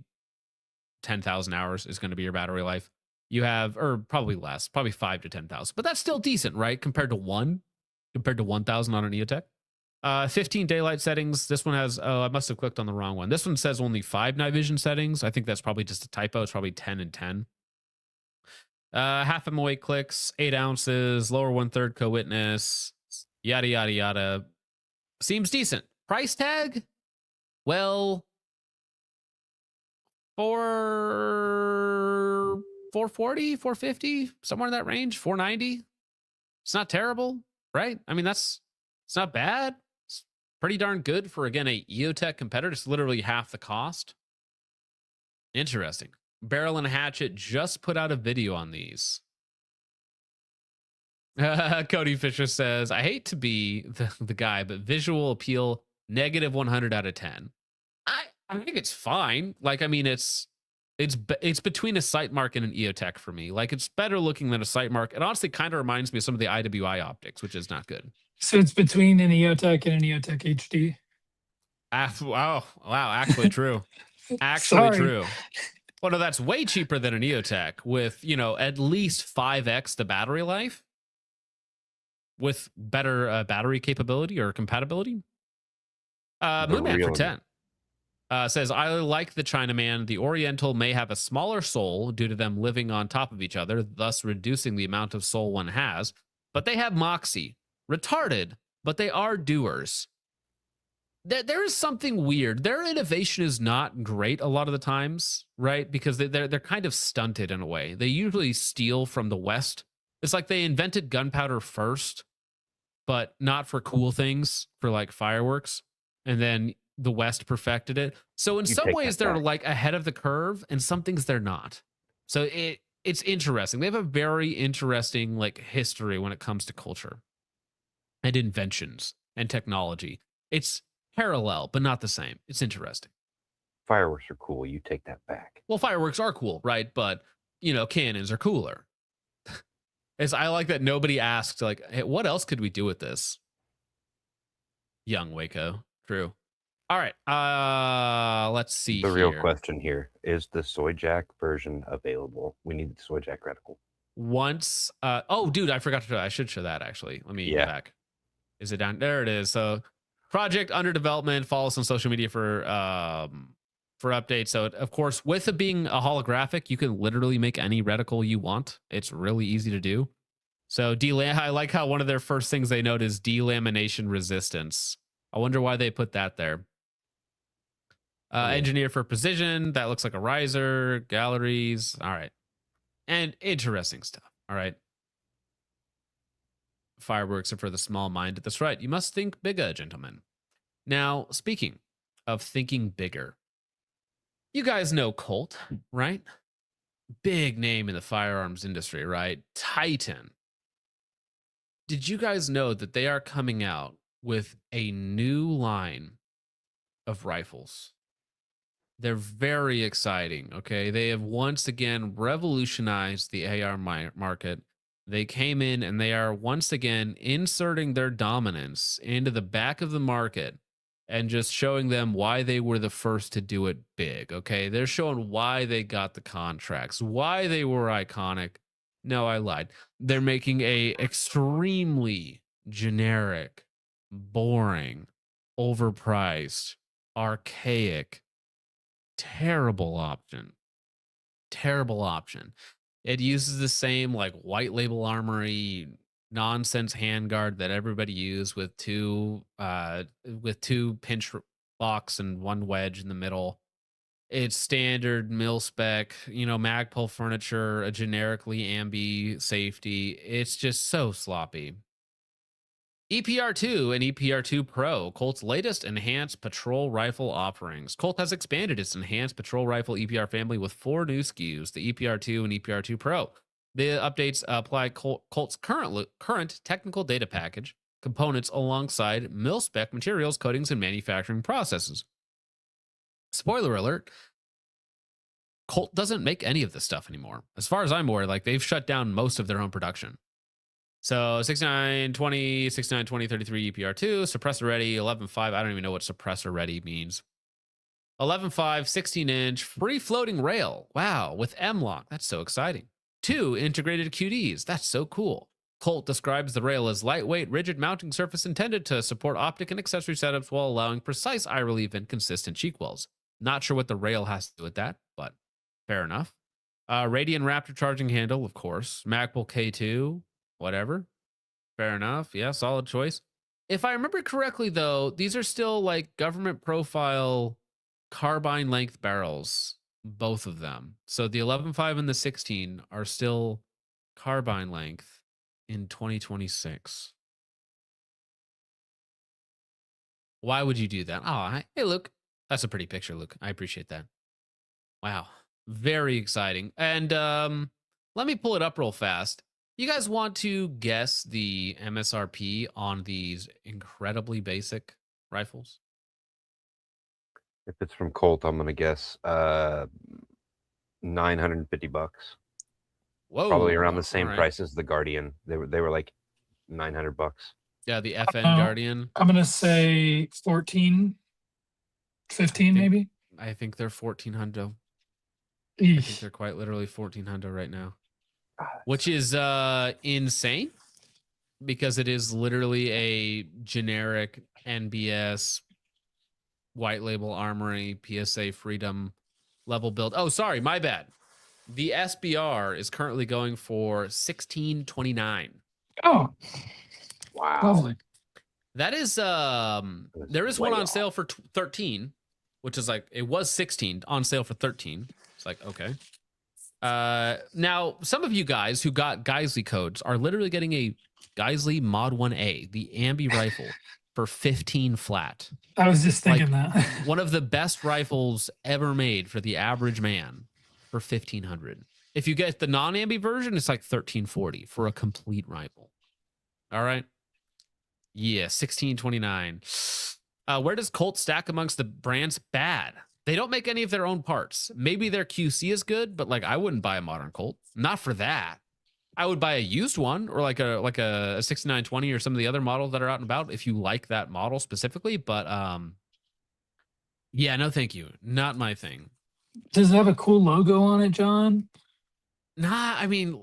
10,000 hours is going to be your battery life. You have, or probably less, probably 5 to 10,000, but that's still decent, right? Compared to 1,000 on an EOTech. 15 daylight settings. This one has, I must have clicked on the wrong one. This one says only 5 night vision settings. I think that's probably just a typo. It's probably 10 and 10. Half MOA clicks, 8 ounces, lower 1/3 co-witness, yada yada yada. Seems decent. Price tag? Well, for 440, 450, somewhere in that range, 490. It's not terrible, right? I mean, it's not bad. It's pretty darn good for, again, a EOTech competitor. It's literally half the cost. Interesting. Barrel and Hatchet just put out a video on these. Cody Fisher says, I hate to be the guy, but visual appeal, -100 out of 10. I think it's fine. Like, I mean, it's between a sight mark and an EOTech for me. Like, it's better looking than a sight mark. It honestly kind of reminds me of some of the IWI optics, which is not good. So it's between an EOTech and an EOTech HD. Wow. Actually true. Actually true. Well, no, that's way cheaper than an EOTech with, at least 5x the battery life with better battery capability or compatibility. Moonman for 10. Says, I like the Chinaman. The Oriental may have a smaller soul due to them living on top of each other, thus reducing the amount of soul one has. But they have moxie. Retarded, but they are doers. There is something weird. Their innovation is not great a lot of the times, right? Because they're kind of stunted in a way. They usually steal from the West. It's like they invented gunpowder first, but not for cool things, for like fireworks. And then the West perfected it. So in some ways they're like ahead of the curve, and some things they're not. So it's interesting. They have a very interesting like history when it comes to culture and inventions and technology. It's parallel, but not the same. It's interesting. Fireworks are cool. You take that back. Well, fireworks are cool, right? But cannons are cooler. I like that nobody asked, like, hey, what else could we do with this? Young Waco. True. All right. Let's see. The real question here is the soy jack version available? We need the soy jack reticle. Once oh dude, I forgot to show. I should show that actually. Let me go back. Is it down? There it is. So project under development. Follow us on social media for updates. So of course, with it being a holographic, you can literally make any reticle you want. It's really easy to do. So I like how one of their first things they note is delamination resistance. I wonder why they put that there. Engineer for precision. That looks like a riser. Galleries. All right. And interesting stuff. All right. Fireworks are for the small-minded. That's right. You must think bigger, gentlemen. Now, speaking of thinking bigger, you guys know Colt, right? Big name in the firearms industry, right? Titan. Did you guys know that they are coming out with a new line of rifles? They're very exciting, okay? They have once again revolutionized the AR market. They came in and they are once again inserting their dominance into the back of the market and just showing them why they were the first to do it big, okay? They're showing why they got the contracts, why they were iconic. No, I lied. They're making a extremely generic, boring, overpriced, archaic, terrible option. It uses the same like white label armory nonsense handguard that everybody used with two pinch locks and one wedge in the middle. It's standard mil spec, Magpul furniture, a generically ambi safety. It's just so sloppy. EPR2 and EPR2 Pro, Colt's latest enhanced patrol rifle offerings. Colt has expanded its enhanced patrol rifle EPR family with 4 new SKUs, the EPR2 and EPR2 Pro. The updates apply Colt's current technical data package, components alongside mil-spec materials, coatings, and manufacturing processes. Spoiler alert, Colt doesn't make any of this stuff anymore. As far as I'm aware, like they've shut down most of their own production. So 6920, 6920, 33 EPR2, suppressor ready, 11.5. I don't even know what suppressor ready means. 11.5, 16-inch, free floating rail. Wow, with M-Lock. That's so exciting. 2 integrated QDs. That's so cool. Colt describes the rail as lightweight, rigid mounting surface intended to support optic and accessory setups while allowing precise eye relief and consistent cheek wells. Not sure what the rail has to do with that, but fair enough. Radian Raptor charging handle, of course. Magpul K2, whatever. Fair enough. Yeah, solid choice. If I remember correctly, though, these are still like government profile carbine length barrels, both of them. So the 11.5 and the 16 are still carbine length in 2026. Why would you do that? Oh, hey, Luke. That's a pretty picture, Luke. I appreciate that. Wow. Very exciting. And let me pull it up real fast. You guys want to guess the MSRP on these incredibly basic rifles? If it's from Colt, I'm gonna guess $950. Whoa. Probably around the same all right. price as the Guardian. They were like $900. Yeah, the FN Guardian. I'm gonna say 14, 15 maybe. I think they're 1400. I think Eesh. they're quite literally 1400 right now, Ah, which is insane because it is literally a generic NBS white label armory PSA Freedom level build. Oh, sorry, my bad. The SBR is currently going for 1629. Oh, wow. lovely. That is there is way one on off. sale for 13, which is like, it was 16 on sale for 13. It's like, okay. Now some of you guys who got Geisley codes are literally getting a Geisley Mod 1A, the ambi rifle, for 15 flat. I was just thinking Like, that. One of the best rifles ever made for the average man for 1500. If you get the non-ambi version, it's like 1340 for a complete rifle. All right. Yeah, 1629. Where does Colt stack amongst the brands? Bad. They don't make any of their own parts. Maybe their QC is good, but like I wouldn't buy a modern Colt. Not for that. I would buy a used one or like a 6920 or some of the other models that are out and about if you like that model specifically. But yeah, no, thank you. Not my thing. Does it have a cool logo on it, John? Nah, I mean,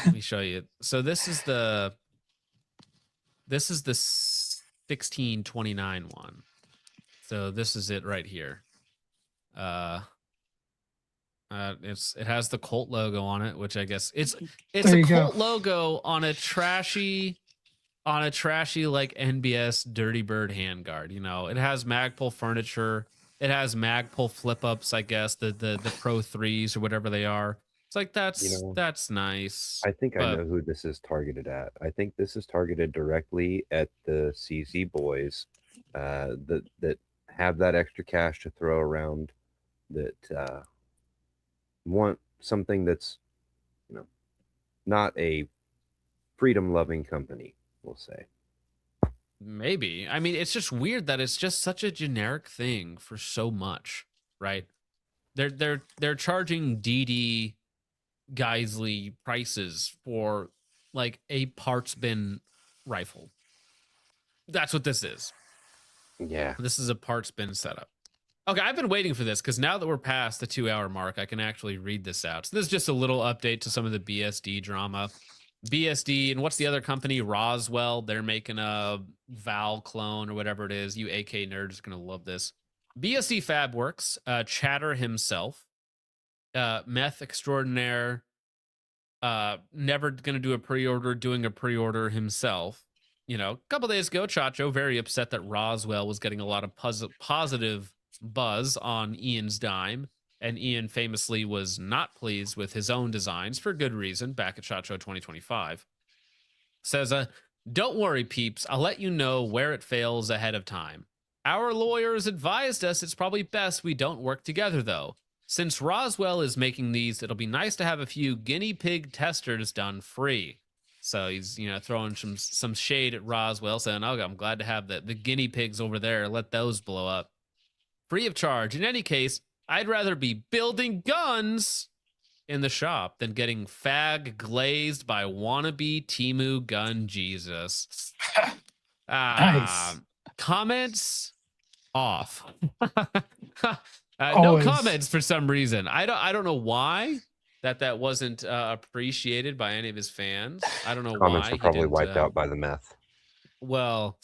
let me show you. So this is the 1629 one. So this is it right here. It has the Colt logo on it, which I guess it's There a you go. Colt logo on a trashy like NBS Dirty Bird handguard. You know, it has Magpul furniture. It has Magpul flip ups, I guess, the Pro 3s or whatever they are. It's like that's nice. I think I but- know who this is targeted at. I think this is targeted directly at the CZ boys that have that extra cash to throw around, that want something that's, you know, not a freedom loving company, we'll say. Maybe. I mean, it's just weird that it's just such a generic thing for so much, right? They're charging DD Geisley prices for like a parts bin rifle. That's what this is. Yeah. This is a parts bin setup. Okay, I've been waiting for this because now that we're past the 2-hour mark, I can actually read this out. So this is just a little update to some of the BSD drama. BSD, and what's the other company? Roswell. They're making a Val clone or whatever it is. You AK nerds are going to love this. BSD Fab Works, Chatter himself, Meth Extraordinaire, never going to do a pre-order, doing a pre-order himself. You know, a couple days ago, Chacho, very upset that Roswell was getting a lot of positive buzz on Ian's dime. And Ian famously was not pleased with his own designs for good reason back at SHOT Show 2025. Says, don't worry, peeps. I'll let you know where it fails ahead of time. Our lawyers advised us it's probably best we don't work together, though. Since Roswell is making these, it'll be nice to have a few guinea pig testers done free. So he's, you know, throwing some shade at Roswell, saying, oh, I'm glad to have the guinea pigs over there. Let those blow up. Free of charge. In any case, I'd rather be building guns in the shop than getting fag glazed by wannabe Temu gun Jesus. Nice. Comments off. No Always. comments for some reason. I don't know why that wasn't appreciated by any of his fans. I don't know Comments why. are he probably didn't, wiped out by the meth. Well,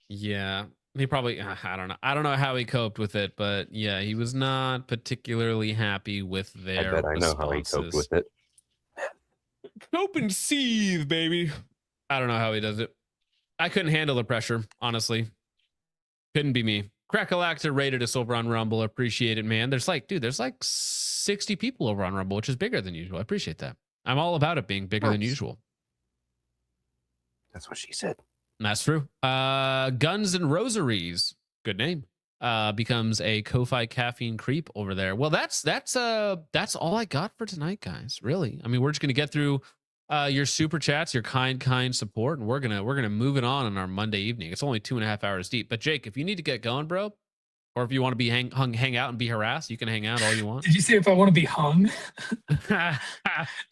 yeah. He probably, I don't know. I don't know how he coped with it, but yeah, he was not particularly happy with I their bet I know responses. how he coped with it. Cope and seethe, baby. I don't know how he does it. I couldn't handle the pressure, honestly. Couldn't be me. Crackalactor rated us over on Rumble. Appreciate it, man. There's like 60 people over on Rumble, which is bigger than usual. I appreciate that. I'm all about it being bigger than usual. That's what she said. That's true. Guns and Rosaries, good name. Becomes a Ko-Fi caffeine creep over there. Well, that's all I got for tonight, guys. Really. I mean, we're just gonna get through your super chats, your kind support, and we're gonna move it on our Monday evening. It's only 2.5 hours deep. But Jake, if you need to get going, bro, or if you want to be hang out and be harassed, you can hang out all you want. Did you say if I want to be hung? No,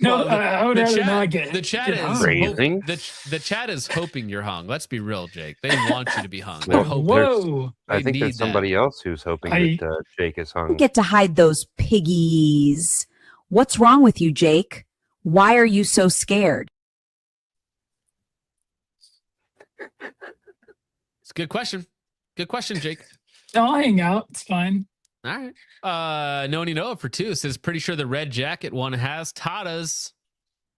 Well, I would rather chat, not get the chat get is hung. the chat is hoping you're hung. Let's be real, Jake. They want you to be hung. Well, They're hoping. Whoa. I They think need there's that. somebody else who's hoping that Jake is hung. Get to hide those piggies. What's wrong with you, Jake? Why are you so scared? It's a good question. Good question, Jake. No, I'll hang out. It's fine. All right. Noni Noah for 2 says, pretty sure the red jacket one has Tatas.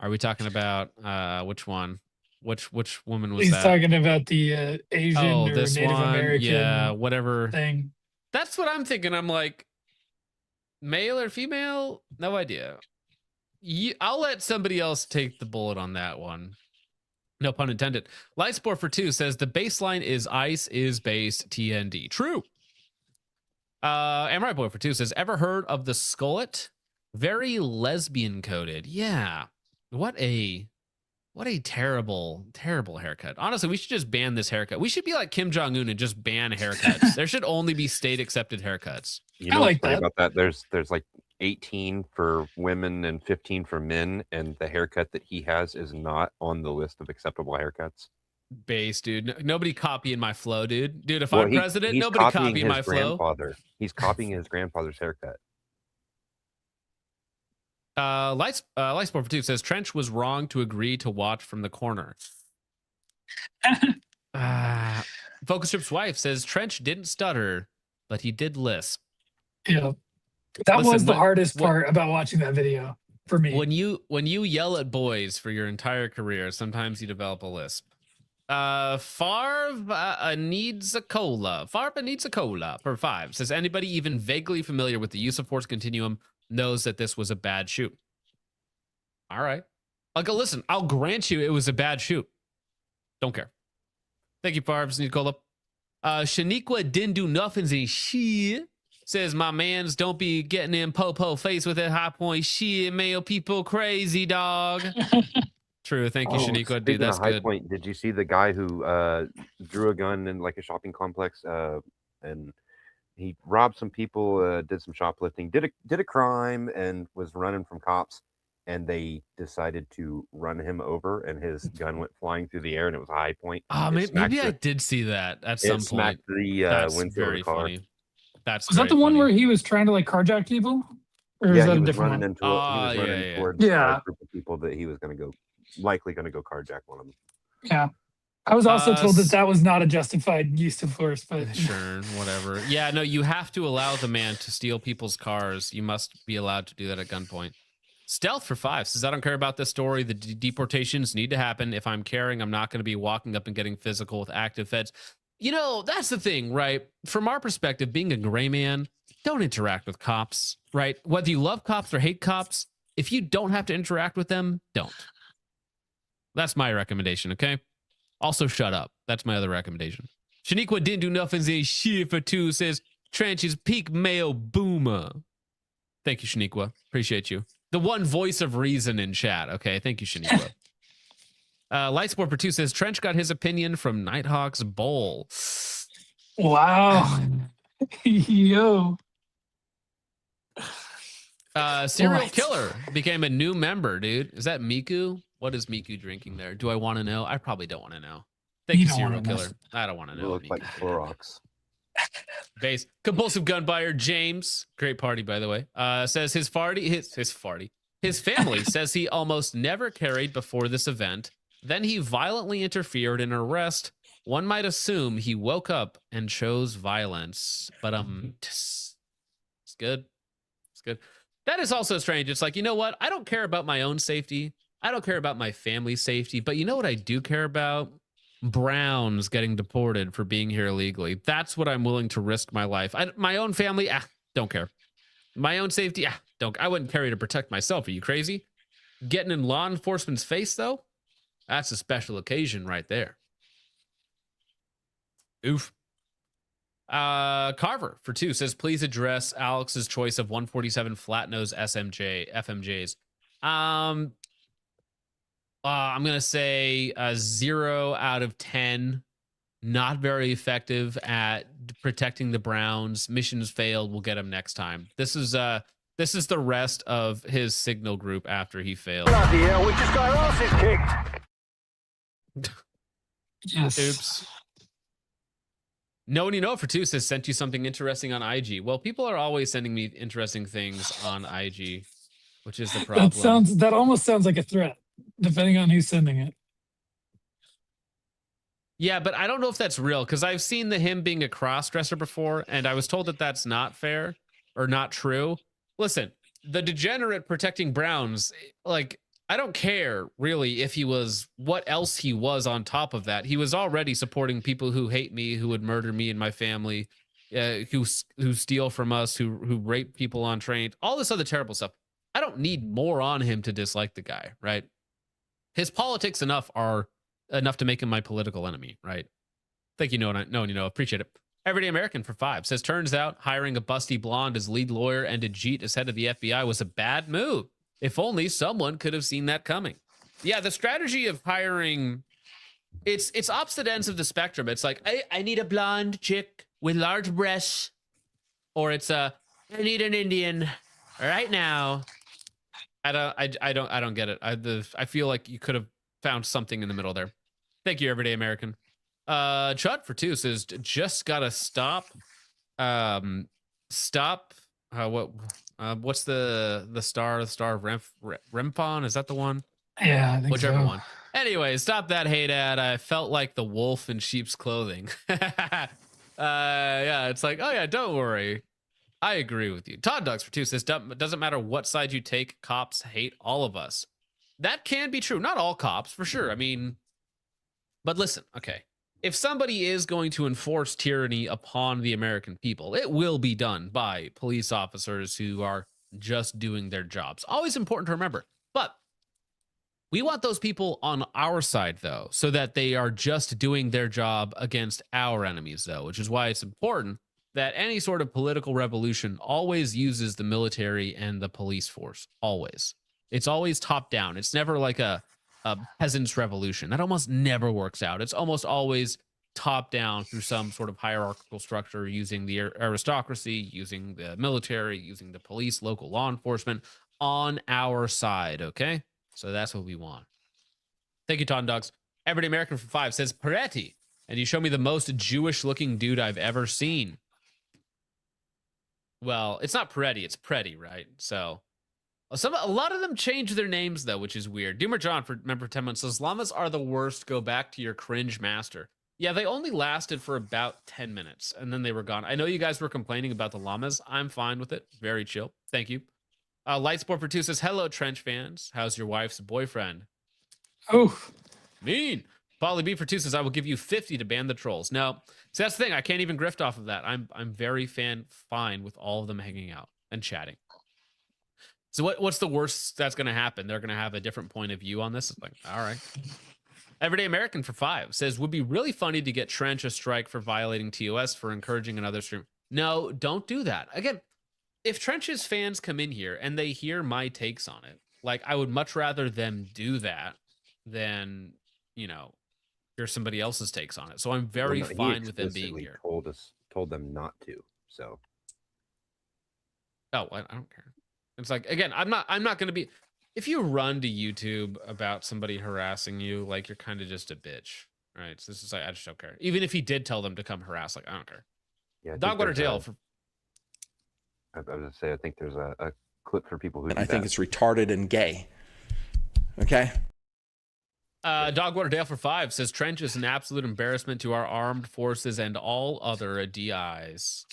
Are we talking about which one? Which woman was He's that? talking about the Asian or this Native one. American Yeah, whatever. thing. That's what I'm thinking. I'm like, male or female? No idea. I'll let somebody else take the bullet on that one. No pun intended. Lightsport for 2 says the baseline is ice is base TND. True. Amright Boy for 2 says, ever heard of the skullet? Very lesbian coded. Yeah. What a terrible haircut. Honestly, we should just ban this haircut. We should be like Kim Jong-un and just ban haircuts. There should only be state accepted haircuts. You know I what's like funny that. about that? There's like 18 for women and 15 for men, and the haircut that he has is not on the list of acceptable haircuts. Base, dude. Nobody copying my flow, dude. Dude, if Well, I'm president, he's nobody copying copying his my flow. grandfather. He's copying his grandfather's haircut. Lightsport for 2 says Trench was wrong to agree to watch from the corner. Focus Strip's wife says Trench didn't stutter, but he did lisp. Yeah. That Listen, was the what- hardest what- part about watching that video for me. When you yell at boys for your entire career, sometimes you develop a lisp. Farv needs a cola. Farva needs a cola for 5. Says anybody even vaguely familiar with the use of force continuum knows that this was a bad shoot. All right. I'll go listen. I'll grant you it was a bad shoot. Don't care. Thank you, Farvs. Need cola. Shaniqua didn't do nothing and shit. Says my mans don't be getting in po face with that high point shit. Male people crazy, dog. True. Thank you, Shaniqua. Speaking Dude, that's of High good. Point, did you see the guy who drew a gun in like a shopping complex and he robbed some people, did some shoplifting, did a crime, and was running from cops, and they decided to run him over, and his gun went flying through the air, and it was a High Point. Oh, maybe I did see that at some It point. smacked the That's windshield of very the car. funny. That's Was that the very one funny. where he was trying to like carjack people? Or is Yeah, that he a was different running one? into he was yeah, running yeah. towards Yeah. a group of people that he was likely going to go carjack one of them. Yeah. I was also told s- that was not a justified use of force, but Sure, whatever. Yeah, no, you have to allow the man to steal people's cars. You must be allowed to do that at gunpoint. Stealth for 5 says, I don't care about this story. The deportations need to happen. If I'm caring, I'm not going to be walking up and getting physical with active feds. You know, that's the thing, right? From our perspective, being a gray man, don't interact with cops, right? Whether you love cops or hate cops, if you don't have to interact with them, don't. That's my recommendation, okay? Also, shut up. That's my other recommendation. Shaniqua didn't do nothing. Say shit for 2 says Trench is peak male boomer. Thank you, Shaniqua. Appreciate you. The one voice of reason in chat. Okay, thank you, Shaniqua. Lightsport for 2 says Trench got his opinion from Nighthawk's bowl. wow. Yo. Serial What? Killer became a new member, dude. Is that Miku? What is Miku drinking there? Do I want to know? I probably don't want to know. Thank You you, don't Serial wanna know. Killer. I don't want to It know. looked like Clorox. Base compulsive gun buyer James, great party by the way. Says his family says he almost never carried before this event. Then he violently interfered in an arrest one might assume he woke up and chose violence. But it's good. It's good. That is also strange. It's like, you know what? I don't care about my own safety. I don't care about my family's safety. But you know what I do care about? Browns getting deported for being here illegally. That's what I'm willing to risk my life. My own family, don't care. My own safety, don't. I wouldn't carry to protect myself. Are you crazy? Getting in law enforcement's face, though, that's a special occasion right there. Oof. Carver for 2 says, please address Alex's choice of 147 flat nose FMJs. I'm gonna say 0 out of 10. Not very effective at protecting the Browns. Missions failed. We'll get him next time. This is the rest of his signal group after he failed. Bloody hell, we just got our asses kicked. Yes. Oops. No one you know for 2 says, sent you something interesting on IG. Well, people are always sending me interesting things on IG, which is the problem. That almost sounds like a threat, depending on who's sending it. Yeah, but I don't know if that's real, because I've seen him being a cross-dresser before, and I was told that that's not fair or not true. Listen, the degenerate protecting Browns, like, I don't care really if he was what else he was on top of that. He was already supporting people who hate me, who would murder me and my family, who steal from us, who rape people on trains, all this other terrible stuff. I don't need more on him to dislike the guy, right? His politics are enough to make him my political enemy, right? Thank you, no one you know. Appreciate it. Everyday American for 5 says, turns out hiring a busty blonde as lead lawyer and Ajit as head of the FBI was a bad move. If only someone could have seen that coming. Yeah, the strategy of hiring, it's opposite ends of the spectrum. It's like, I need a blonde chick with large breasts, or it's I need an Indian right now. I don't get it. I feel like you could have found something in the middle there. Thank you, Everyday American. Chud for 2 says, just gotta stop. What's the star of Rempon? Is that the one? Yeah, I think whichever so. one. Anyway, stop that hate ad. I felt like the wolf in sheep's clothing. Yeah, it's like, oh yeah, don't worry. I agree with you. Todd Ducks for 2 says, doesn't matter what side you take, cops hate all of us. That can be true. Not all cops, for sure. I mean, but listen, okay. If somebody is going to enforce tyranny upon the American people, it will be done by police officers who are just doing their jobs. Always important to remember. But we want those people on our side, though, so that they are just doing their job against our enemies, though, which is why it's important that any sort of political revolution always uses the military and the police force. Always. It's always top down. It's never like a peasant's revolution. That almost never works out. It's almost always top down through some sort of hierarchical structure, using the aristocracy, using the military, using the police, local law enforcement on our side. Okay, so that's what we want. Thank you, Ton Dogs. Everyday American for 5 says, Peretti, and you show me the most Jewish looking dude I've ever seen. Well, it's not Peretti, it's Pretty, right? So a lot of them change their names, though, which is weird. Doomer John for member 10 months says, llamas are the worst. Go back to your cringe master. Yeah, they only lasted for about 10 minutes, and then they were gone. I know you guys were complaining about the llamas. I'm fine with it. Very chill. Thank you. Lightsport for 2 says, hello, Trench fans. How's your wife's boyfriend? Oh, mean. Polly B for 2 says, I will give you 50 to ban the trolls. No, so that's the thing. I can't even grift off of that. I'm very fine with all of them hanging out and chatting. So what's the worst that's going to happen? They're going to have a different point of view on this. It's like, all right. Everyday American for 5 says, would be really funny to get Trench a strike for violating TOS for encouraging another stream. No, don't do that. Again, if Trench's fans come in here and they hear my takes on it, like, I would much rather them do that than, hear somebody else's takes on it. So I'm very fine with them being here. Told them not to. So. Oh, I don't care. It's like, again, I'm not going to be, if you run to YouTube about somebody harassing you, like, you're kind of just a bitch, right? So this is like, I just don't care. Even if he did tell them to come harass, like, I don't care. Yeah. Dogwater Dale. I was going to say, I think there's a clip for people who do I think it's retarded and gay. Okay? Dogwater Dale for 5 says Trench is an absolute embarrassment to our armed forces and all other DIs.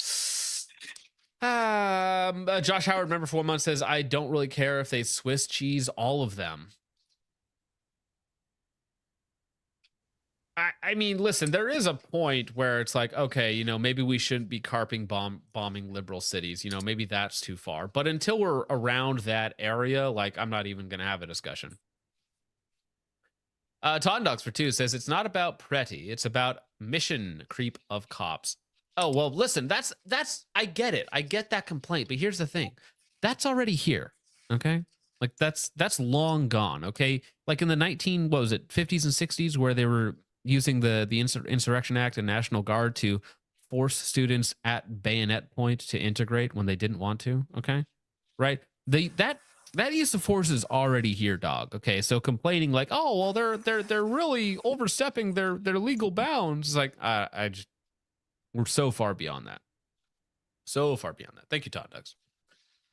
Josh Howard, member for 1 month, says I don't really care if they Swiss cheese all of them. I mean, listen, there is a point where it's like, okay, you know, maybe we shouldn't be bombing liberal cities. You know, maybe that's too far. But until we're around that area, like, I'm not even going to have a discussion. Todd Dogs for 2 says it's not about Pretty. It's about mission creep of cops. Oh, well, listen, that's I get it. I get that complaint. But here's the thing. That's already here. Okay. Like that's long gone. Okay. Like in the 50s and 60s where they were using the Insurrection Act and National Guard to force students at bayonet point to integrate when they didn't want to. Okay. Right. That use of force is already here, dog. Okay. So complaining like, oh, well, they're really overstepping their legal bounds. It's like, we're so far beyond that. So far beyond that. Thank you, Todd Ducks.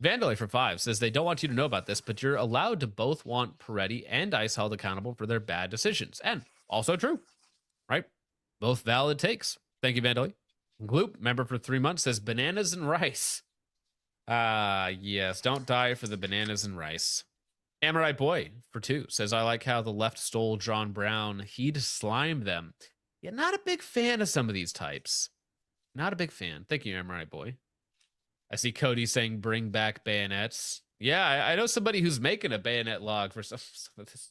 Vandalay for 5 says they don't want you to know about this, but you're allowed to both want Peretti and ICE held accountable for their bad decisions. And also true, right? Both valid takes. Thank you, Vandalay. Gloop, member for 3 months, says bananas and rice. Yes, don't die for the bananas and rice. Amorite Boy for 2 says I like how the left stole John Brown. He'd slime them. Yeah, not a big fan of some of these types. Not a big fan. Thank you, Amorite Boy. I see Cody saying bring back bayonets. Yeah, I know somebody who's making a bayonet log for some of this.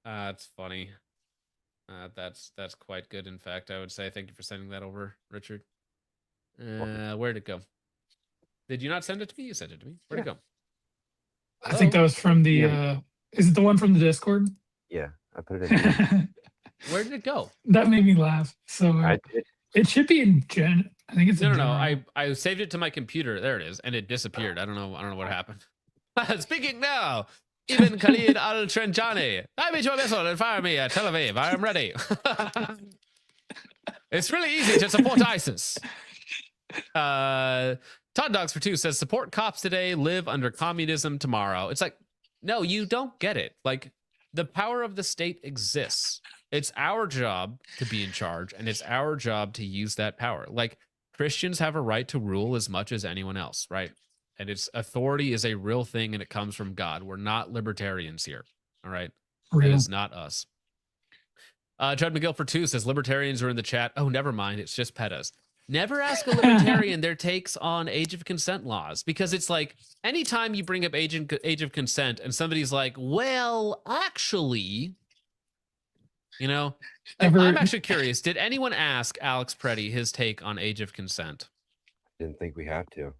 It's funny. That's quite good, in fact, I would say. Thank you for sending that over, Richard. Where'd it go? Did you not send it to me? You sent it to me. Where'd it go? I think that was from the is it the one from the Discord? Yeah, I put it in. Where did it go? That made me laugh. So it should be in Gen. I think it's no. I saved it to my computer. There it is, and it disappeared. I don't know what happened. Speaking now, Ibn Khalid al Trenjani. I meet your vessel and fire me at Tel Aviv. I am ready. It's really easy to support ISIS. Todd Dogs for 2 says support cops today, live under communism tomorrow. It's like, no, you don't get it. Like, the power of the state exists. It's our job to be in charge, and it's our job to use that power. Like, Christians have a right to rule as much as anyone else, right? And its authority is a real thing, and it comes from God. We're not libertarians here, all right? It is not us. Judd McGill for 2 says libertarians are in the chat. Oh, never mind. It's just PETAs. Never ask a libertarian their takes on age of consent laws, because it's like anytime you bring up age of consent and somebody's like, well, actually, you know, I'm actually curious. Did anyone ask Alex Preddy his take on age of consent? Didn't think we have to.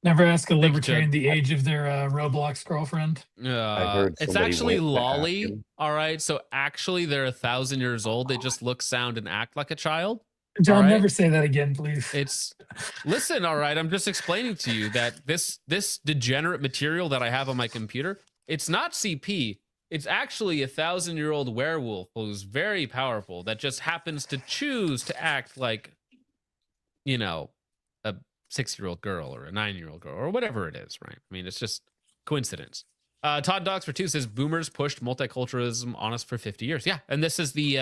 Never ask a libertarian the age of their Roblox girlfriend. It's actually Lolly. All right. So actually, they're 1,000 years old. They just look, sound, and act like a child. John, never say that again, please. Listen, all right. I'm just explaining to you that this degenerate material that I have on my computer, it's not CP. It's actually a 1,000-year-old werewolf who's very powerful that just happens to choose to act like, you know, a 6-year-old girl or a 9-year-old girl or whatever it is, right? I mean, it's just coincidence. Todd Dogs for 2 says boomers pushed multiculturalism on us for 50 years. Yeah, and this is the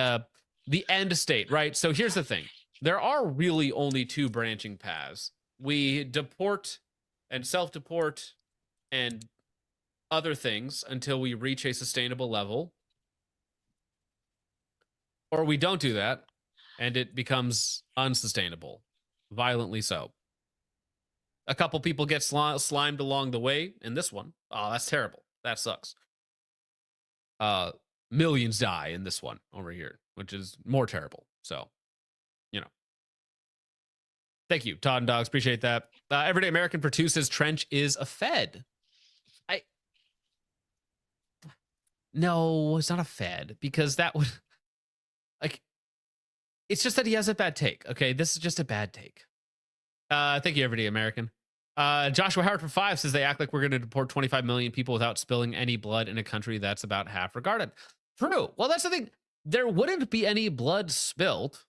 end state, right? So here's the thing. There are really only 2 branching paths. We deport and self-deport and other things until we reach a sustainable level. Or we don't do that, and it becomes unsustainable, violently so. A couple people get slimed along the way in this one. Oh, that's terrible. That sucks. Millions die in this one over here, which is more terrible. So, you know. Thank you, Todd and Dogs. Appreciate that. Everyday American for 2 says Trench is a Fed. No, it's not a Fed, because that would, like, it's just that he has a bad take. Okay, this is just a bad take. Thank you, Everyday American. Joshua Howard for 5 says they act like we're going to deport 25 million people without spilling any blood in a country that's about half regarded. True. Well, that's the thing. There wouldn't be any blood spilled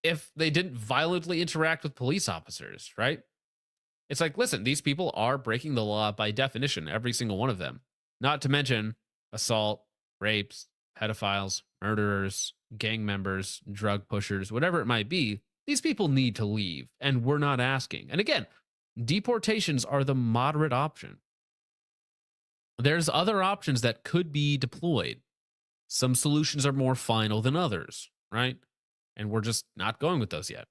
if they didn't violently interact with police officers, right? It's like, listen, these people are breaking the law by definition, every single one of them. Not to mention assault, rapes, pedophiles, murderers, gang members, drug pushers, whatever it might be. These people need to leave, and we're not asking. And again, deportations are the moderate option. There's other options that could be deployed. Some solutions are more final than others, right? And we're just not going with those yet.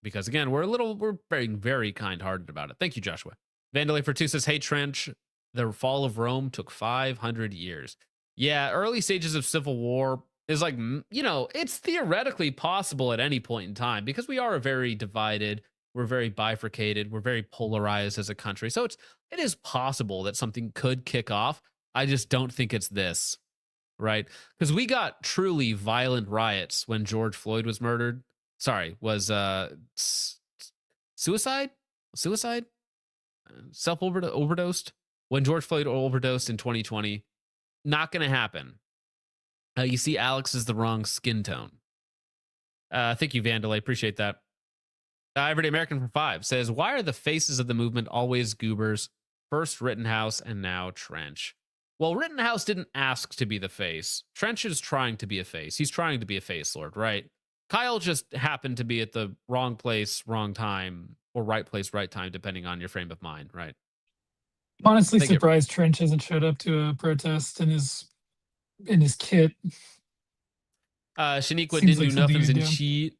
Because again, we're being very kind-hearted about it. Thank you, Joshua. Vandalay for 2 says, hey, Trench, the fall of Rome took 500 years. Yeah, early stages of civil war is like, it's theoretically possible at any point in time because we are very divided. We're very bifurcated. We're very polarized as a country. So it is possible that something could kick off. I just don't think it's this, right? Because we got truly violent riots when George Floyd was murdered. Sorry, was suicide? Self-overdosed? When George Floyd overdosed in 2020. Not going to happen. You see, Alex is the wrong skin tone. Thank you, Vandalay. Appreciate that. Everyday American for 5 says, why are the faces of the movement always goobers? First Rittenhouse and now Trench. Well, Rittenhouse didn't ask to be the face. Trench is trying to be a face. He's trying to be a face lord, right? Kyle just happened to be at the wrong place, wrong time, or right place, right time, depending on your frame of mind, right? Honestly, surprised Trench hasn't showed up to a protest in his kit. Shaniqua didn't do nothings and cheat.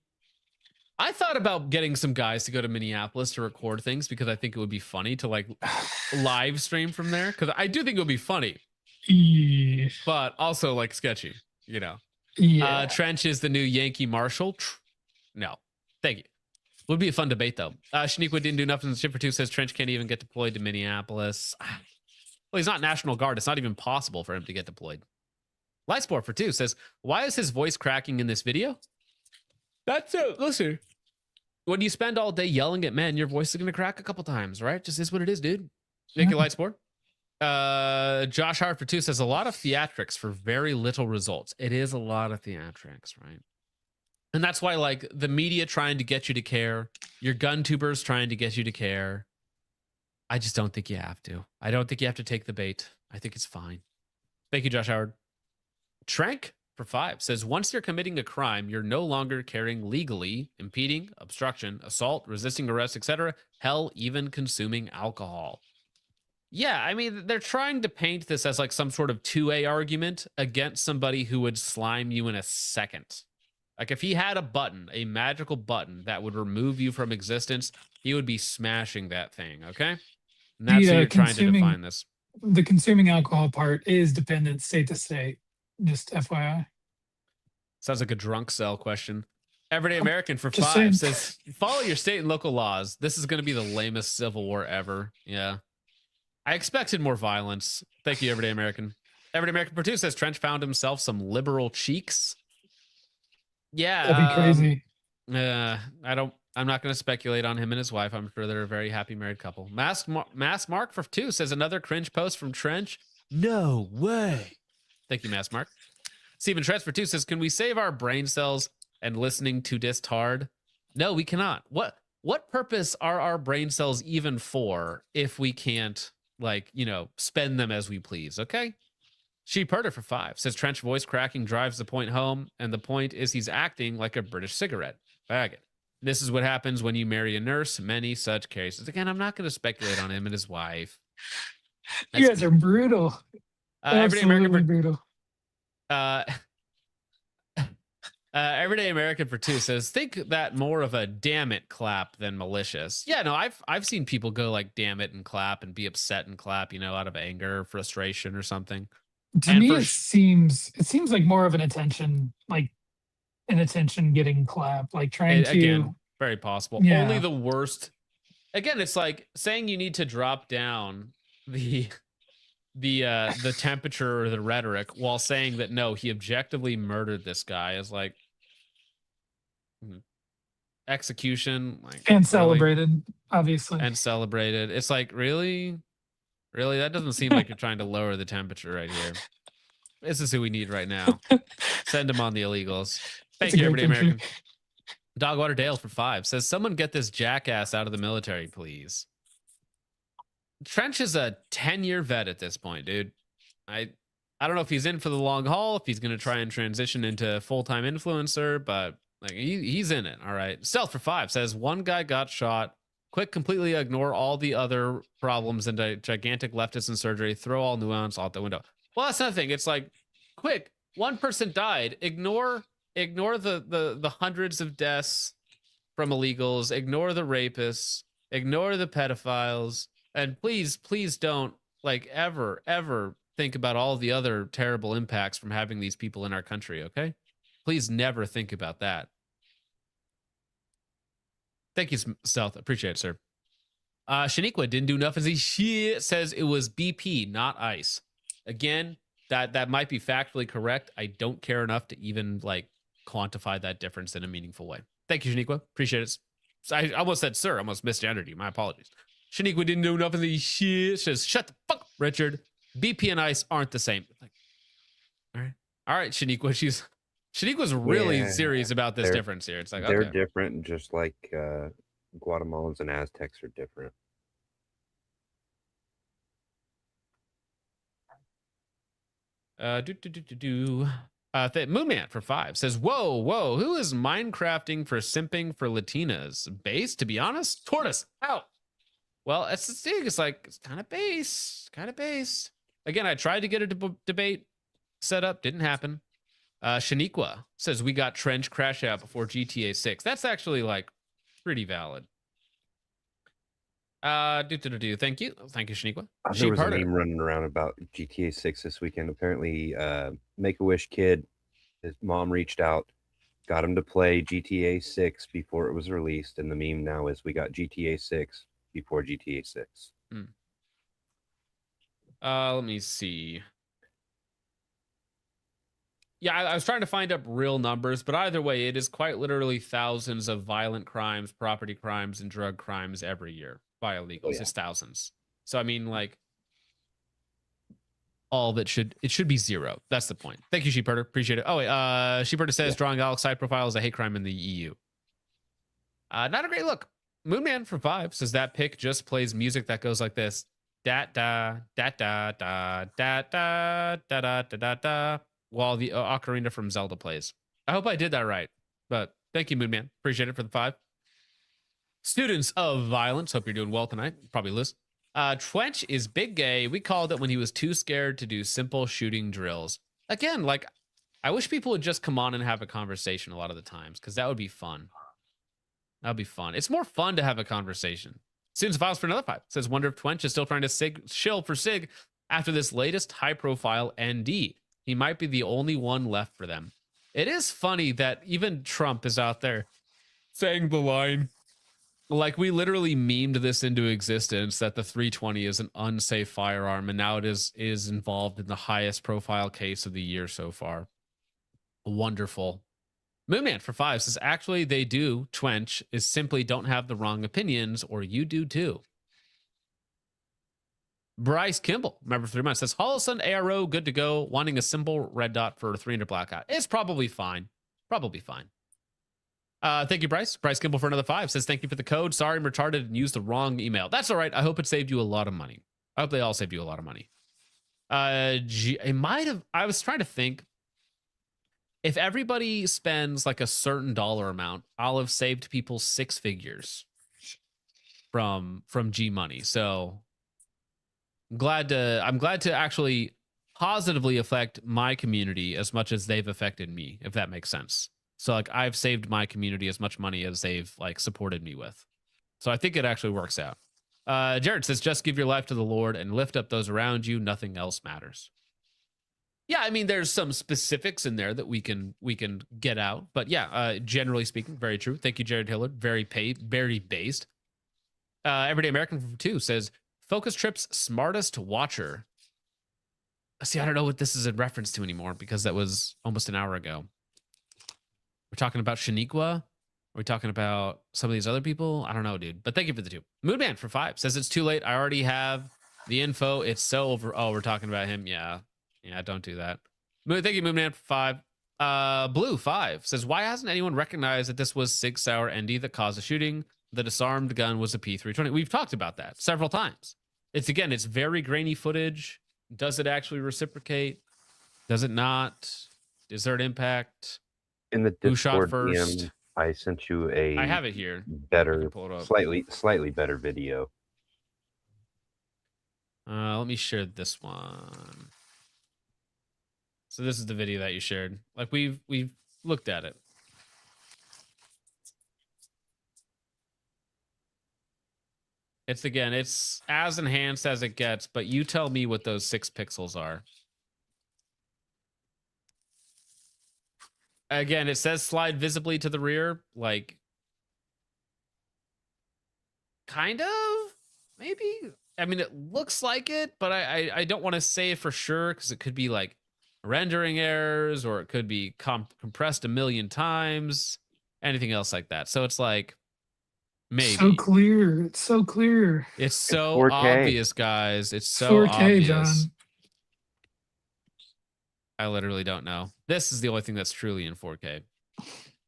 I thought about getting some guys to go to Minneapolis to record things because I think it would be funny to like live stream from there. Because I do think it would be funny, but also like sketchy, Yeah. Trench is the new Yankee Marshal. No, thank you. Would be a fun debate though. Shaniqua didn't do nothing. Ship for 2 says Trench can't even get deployed to Minneapolis. Well, he's not National Guard. It's not even possible for him to get deployed. Lightsport for 2 says, why is his voice cracking in this video? That's it. Listen, when you spend all day yelling at men, your voice is going to crack a couple times, right? Just is what it is, dude. Thank you, Lightsport. Josh Hart for 2 says, a lot of theatrics for very little results. It is a lot of theatrics, right? And that's why, like, the media trying to get you to care, your gun tubers trying to get you to care. I just don't think you have to. I don't think you have to take the bait. I think it's fine. Thank you, Josh Howard. Trank for 5 says, once you're committing a crime, you're no longer carrying legally, impeding, obstruction, assault, resisting arrest, etc. Hell, even consuming alcohol. Yeah, I mean, they're trying to paint this as like some sort of 2A argument against somebody who would slime you in a second. Like if he had a button, a magical button that would remove you from existence, he would be smashing that thing, okay? And that's how you're trying to define this. The consuming alcohol part is dependent state to state, just FYI. Sounds like a drunk cell question. Everyday American for 5 says, follow your state and local laws. This is going to be the lamest civil war ever. Yeah. I expected more violence. Thank you, Everyday American. Everyday American for 2 says, Trench found himself some liberal cheeks. Yeah. That'd be crazy. I'm not going to speculate on him and his wife. I'm sure they're a very happy married couple. Mass Mark for 2 says, another cringe post from Trench. No way. Thank you, Mass Mark. Steven Trench for 2 says, can we save our brain cells and listening to Dist Hard? No, we cannot. What purpose are our brain cells even for if we can't, like, spend them as we please? Okay. Sheep Herder for 5 says, Trench voice cracking drives the point home, and the point is he's acting like a British cigarette. Bag it. This is what happens when you marry a nurse. Many such cases. Again, I'm not going to speculate on him and his wife. You guys are brutal. Everyday American brutal. Everyday American for 2 says, think that more of a damn it clap than malicious. Yeah, no, I've seen people go like damn it and clap and be upset and clap, out of anger or frustration or something. To me, it seems like more of an attention getting clap, like trying to. Again, very possible. Yeah. Only the worst. Again, it's like saying you need to drop down the temperature or the rhetoric while saying that no, he objectively murdered this guy is like execution, like, and celebrated, obviously, and celebrated. It's like really. That doesn't seem like you're trying to lower the temperature right here. This is who we need right now. Send him on the illegals. Thank you, Everyday American. Dogwater Dale for 5 says, someone get this jackass out of the military, please. Trench is a 10-year vet at this point, dude. I don't know if he's in for the long haul, if he's going to try and transition into full-time influencer, but like he's in it. All right. Stealth for 5 says one guy got shot. Quick, completely ignore all the other problems and gigantic leftists in surgery. Throw all nuance out the window. Well, that's another thing. It's like, quick, one person died. Ignore the hundreds of deaths from illegals. Ignore the rapists. Ignore the pedophiles. And please don't like ever think about all the other terrible impacts from having these people in our country. Okay, please never think about that. Thank you, Stealth. Appreciate it, sir. Shaniqua didn't do enough as he shit says it was BP, not ICE. Again, that might be factually correct. I don't care enough to even like quantify that difference in a meaningful way. Thank you, Shaniqua. Appreciate it. I almost said sir, almost misgendered you. My apologies. Shaniqua didn't do enough of the shit. Says, shut the fuck up, Richard. BP and ICE aren't the same. Like, all right, Shaniqua. Shaniqua's really serious about this difference here. It's like, they're okay. different, just like Guatemalans and Aztecs are different. Moonman for 5 says, whoa, who is Minecrafting for simping for Latinas? Base, to be honest? Tortoise, out. Well, that's the thing. It's like, it's kind of base. Again, I tried to get a debate set up. Didn't happen. Shaniqua says, we got Trench crash out before GTA 6. That's actually, like, pretty valid. Thank you. Thank you, Shaniqua. There was a meme running around about GTA 6 this weekend. Apparently, Make-A-Wish kid, his mom reached out, got him to play GTA 6 before it was released, and the meme now is we got GTA 6 before GTA 6. Let me see. Yeah, I was trying to find up real numbers, but either way, it is quite literally thousands of violent crimes, property crimes, and drug crimes every year by illegals. Oh, yeah. It's thousands. So I mean, like, all of it should be zero. That's the point. Thank you, Sheepherder. Appreciate it. Oh wait, Sheepherder says drawing Alex side profile is a hate crime in the EU. Not a great look. Moonman for 5 says that pick just plays music that goes like this: da da da da da da da da da da da, while the ocarina from Zelda plays. I hope I did that right, but thank you, Moonman. Appreciate it for the 5. Students of violence, hope you're doing well tonight. Probably Liz. Twench is big gay. We called it when he was too scared to do simple shooting drills. Again, like, I wish people would just come on and have a conversation a lot of the times, because that would be fun. That'd be fun. It's more fun to have a conversation. Students of violence for another 5 says, wonder if Twench is still trying to shill for Sig after this latest high-profile ND. He might be the only one left for them. It is funny that even Trump is out there saying the line, like, we literally memed this into existence, that the 320 is an unsafe firearm, and now it is involved in the highest profile case of the year so far. Wonderful. Moonman for 5 says, actually, they do. Twench is simply don't have the wrong opinions, or you do too. Bryce Kimball, member for 3 months, says, Hollosun ARO, good to go. Wanting a simple red dot for 300 blackout. It's probably fine. Probably fine. Thank you, Bryce. Bryce Kimball for another 5 says, thank you for the code. Sorry, I'm retarded and used the wrong email. That's all right. I hope it saved you a lot of money. I hope they all saved you a lot of money. It might have. I was trying to think. If everybody spends like a certain dollar amount, I'll have saved people 6 figures from G Money. So I'm glad to actually positively affect my community as much as they've affected me, if that makes sense. So like I've saved my community as much money as they've like supported me with. So I think it actually works out. Jared says, just give your life to the Lord and lift up those around you. Nothing else matters. Yeah, I mean, there's some specifics in there that we can get out, but yeah, generally speaking, very true. Thank you, Jared Hillard. Very based. Everyday American 2 says, Focus Trip's smartest watcher. See, I don't know what this is in reference to anymore because that was almost an hour ago. We're talking about Shaniqua. Are we talking about some of these other people? I don't know, dude. But thank you for the 2. Moonman for 5 says it's too late. I already have the info. It's so over. Oh, we're talking about him. Yeah, don't do that. Thank you, Moonman for 5. Blue 5 says, why hasn't anyone recognized that this was Sig Sauer ND that caused the shooting? The disarmed gun was a P320. We've talked about that several times. It's very grainy footage. Does it actually reciprocate? Does it not? Is there an impact? In the Who shot Discord first? DM, I sent you I a have it here. I better, can pull it up. slightly better video. Let me share this one. So this is the video that you shared. Like we've looked at it. It's as enhanced as it gets, but you tell me what those 6 pixels are. Again, it says slide visibly to the rear, like kind of, maybe. I mean, it looks like it, but I don't want to say for sure because it could be like rendering errors or it could be compressed a million times, anything else like that. So it's like maybe. So clear. It's so clear. It's so 4K. obvious, guys. It's so 4K, obvious. John. I literally don't know. This is the only thing that's truly in 4K.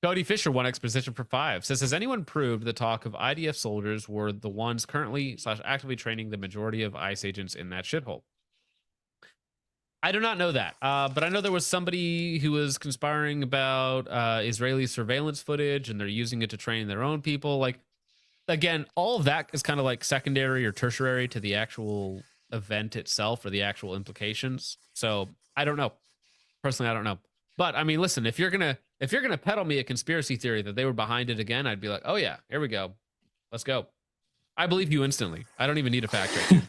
Cody Fisher, 1x position for 5, says, has anyone proved the talk of IDF soldiers were the ones currently / actively training the majority of ICE agents in that shithole? I do not know that, but I know there was somebody who was conspiring about Israeli surveillance footage, and they're using it to train their own people. Like, again, all of that is kind of like secondary or tertiary to the actual event itself or the actual implications. So I don't know. Personally, I don't know. But I mean, listen, if you're gonna peddle me a conspiracy theory that they were behind it again, I'd be like, oh yeah, here we go. Let's go. I believe you instantly. I don't even need a fact check.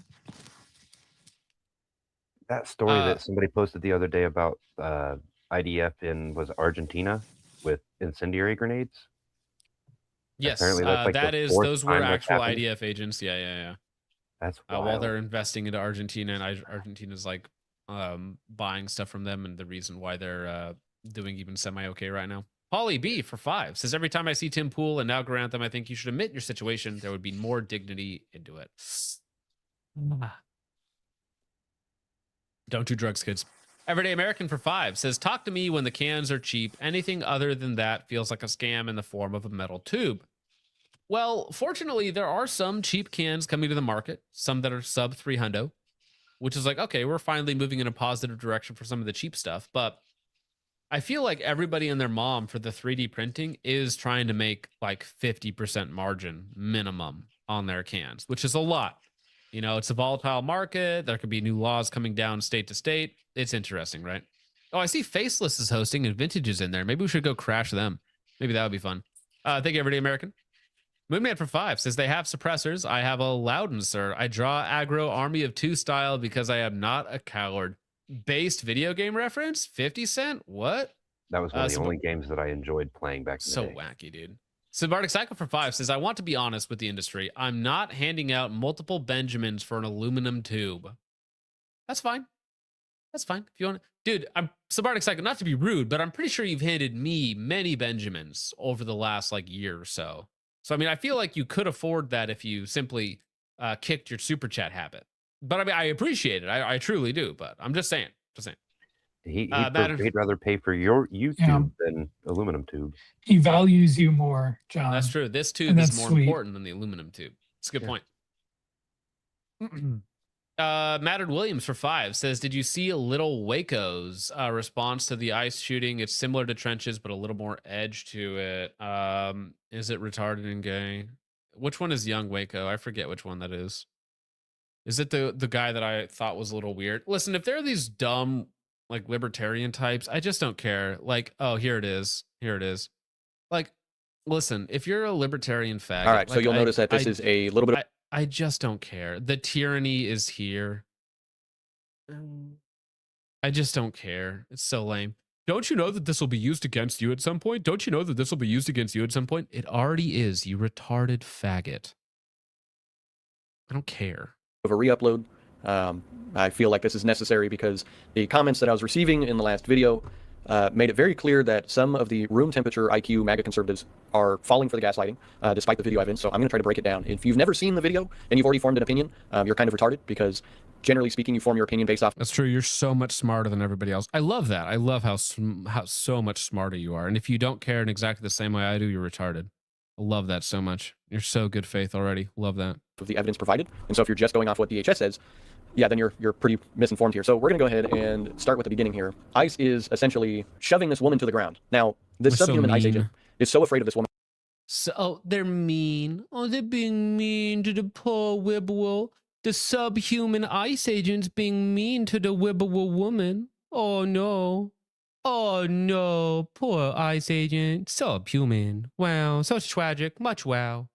That story that somebody posted the other day about IDF was Argentina with incendiary grenades. Yes, Apparently that's like those were time that's actual happened. IDF agents. Yeah. That's While wild. they're investing into Argentina, and Argentina's like buying stuff from them, and the reason why they're doing even semi-okay right now. Holly B for 5 says, every time I see Tim Pool and now Grantham, I think you should admit your situation. There would be more dignity into it. Don't do drugs, kids. Everyday American for 5 says, talk to me when the cans are cheap. Anything other than that feels like a scam in the form of a metal tube. Well, fortunately, there are some cheap cans coming to the market, some that are sub 300, which is like, okay, we're finally moving in a positive direction for some of the cheap stuff. But I feel like everybody and their mom for the 3D printing is trying to make like 50% margin minimum on their cans, which is a lot. You know, it's a volatile market. There could be new laws coming down state to state. It's interesting, right? Oh, I see Faceless is hosting and Vintage is in there. Maybe we should go crash them. Maybe that would be fun. Thank you, Everyday American. Moonman for 5 says, they have suppressors. I have a Loudon, sir. I draw aggro Army of 2 style because I am not a coward. Based video game reference? 50 Cent? What? That was one of the only games that I enjoyed playing back in the day. So wacky, dude. Sybardic Cycle for 5 says, I want to be honest with the industry. I'm not handing out multiple Benjamins for an aluminum tube. That's fine. That's fine. If you want, dude, I'm Sybardic Cycle, not to be rude, but I'm pretty sure you've handed me many Benjamins over the last like year or so. So, I mean, I feel like you could afford that if you simply kicked your super chat habit. But I mean, I appreciate it. I truly do. But I'm just saying. He'd rather pay for your YouTube than aluminum tube. He values you more, John. That's true. This tube is more important than the aluminum tube. It's a good point. Mattered Williams for 5 says, did you see Little Waco's response to the ICE shooting? It's similar to Trenches, but a little more edge to it. Is it retarded and gay? Which one is Young Waco? I forget which one that is. Is it the guy that I thought was a little weird? Listen, if there are these dumb, like, libertarian types, I just don't care. Like, oh, here it is. Like, listen, if you're a libertarian faggot. All right, so you'll notice that this is a little bit of... I just don't care. The tyranny is here. I just don't care. It's so lame. Don't you know that this will be used against you at some point? Don't you know that this will be used against you at some point? It already is, you retarded faggot. I don't care. Of a re-upload. I feel like this is necessary because the comments that I was receiving in the last video made it very clear that some of the room temperature IQ MAGA conservatives are falling for the gaslighting, despite the video evidence. So I'm going to try to break it down. If you've never seen the video and you've already formed an opinion, you're kind of retarded because generally speaking, you form your opinion based off. That's true. You're so much smarter than everybody else. I love that. I love how so much smarter you are. And if you don't care in exactly the same way I do, you're retarded. I love that so much. You're so good faith already. Love that. Of the evidence provided. And so if you're just going off what DHS says, yeah, then you're pretty misinformed here. So we're going to go ahead and start with the beginning here. ICE is essentially shoving this woman to the ground. Now, this We're so subhuman ICE mean. agent is so afraid of this woman. So they're mean. Oh, they're being mean to the poor Whippoorwill. The subhuman ice agent's being mean to the Whippoorwill woman. Oh no. Oh no. Poor ice agent. Subhuman. Wow. So tragic. Much wow.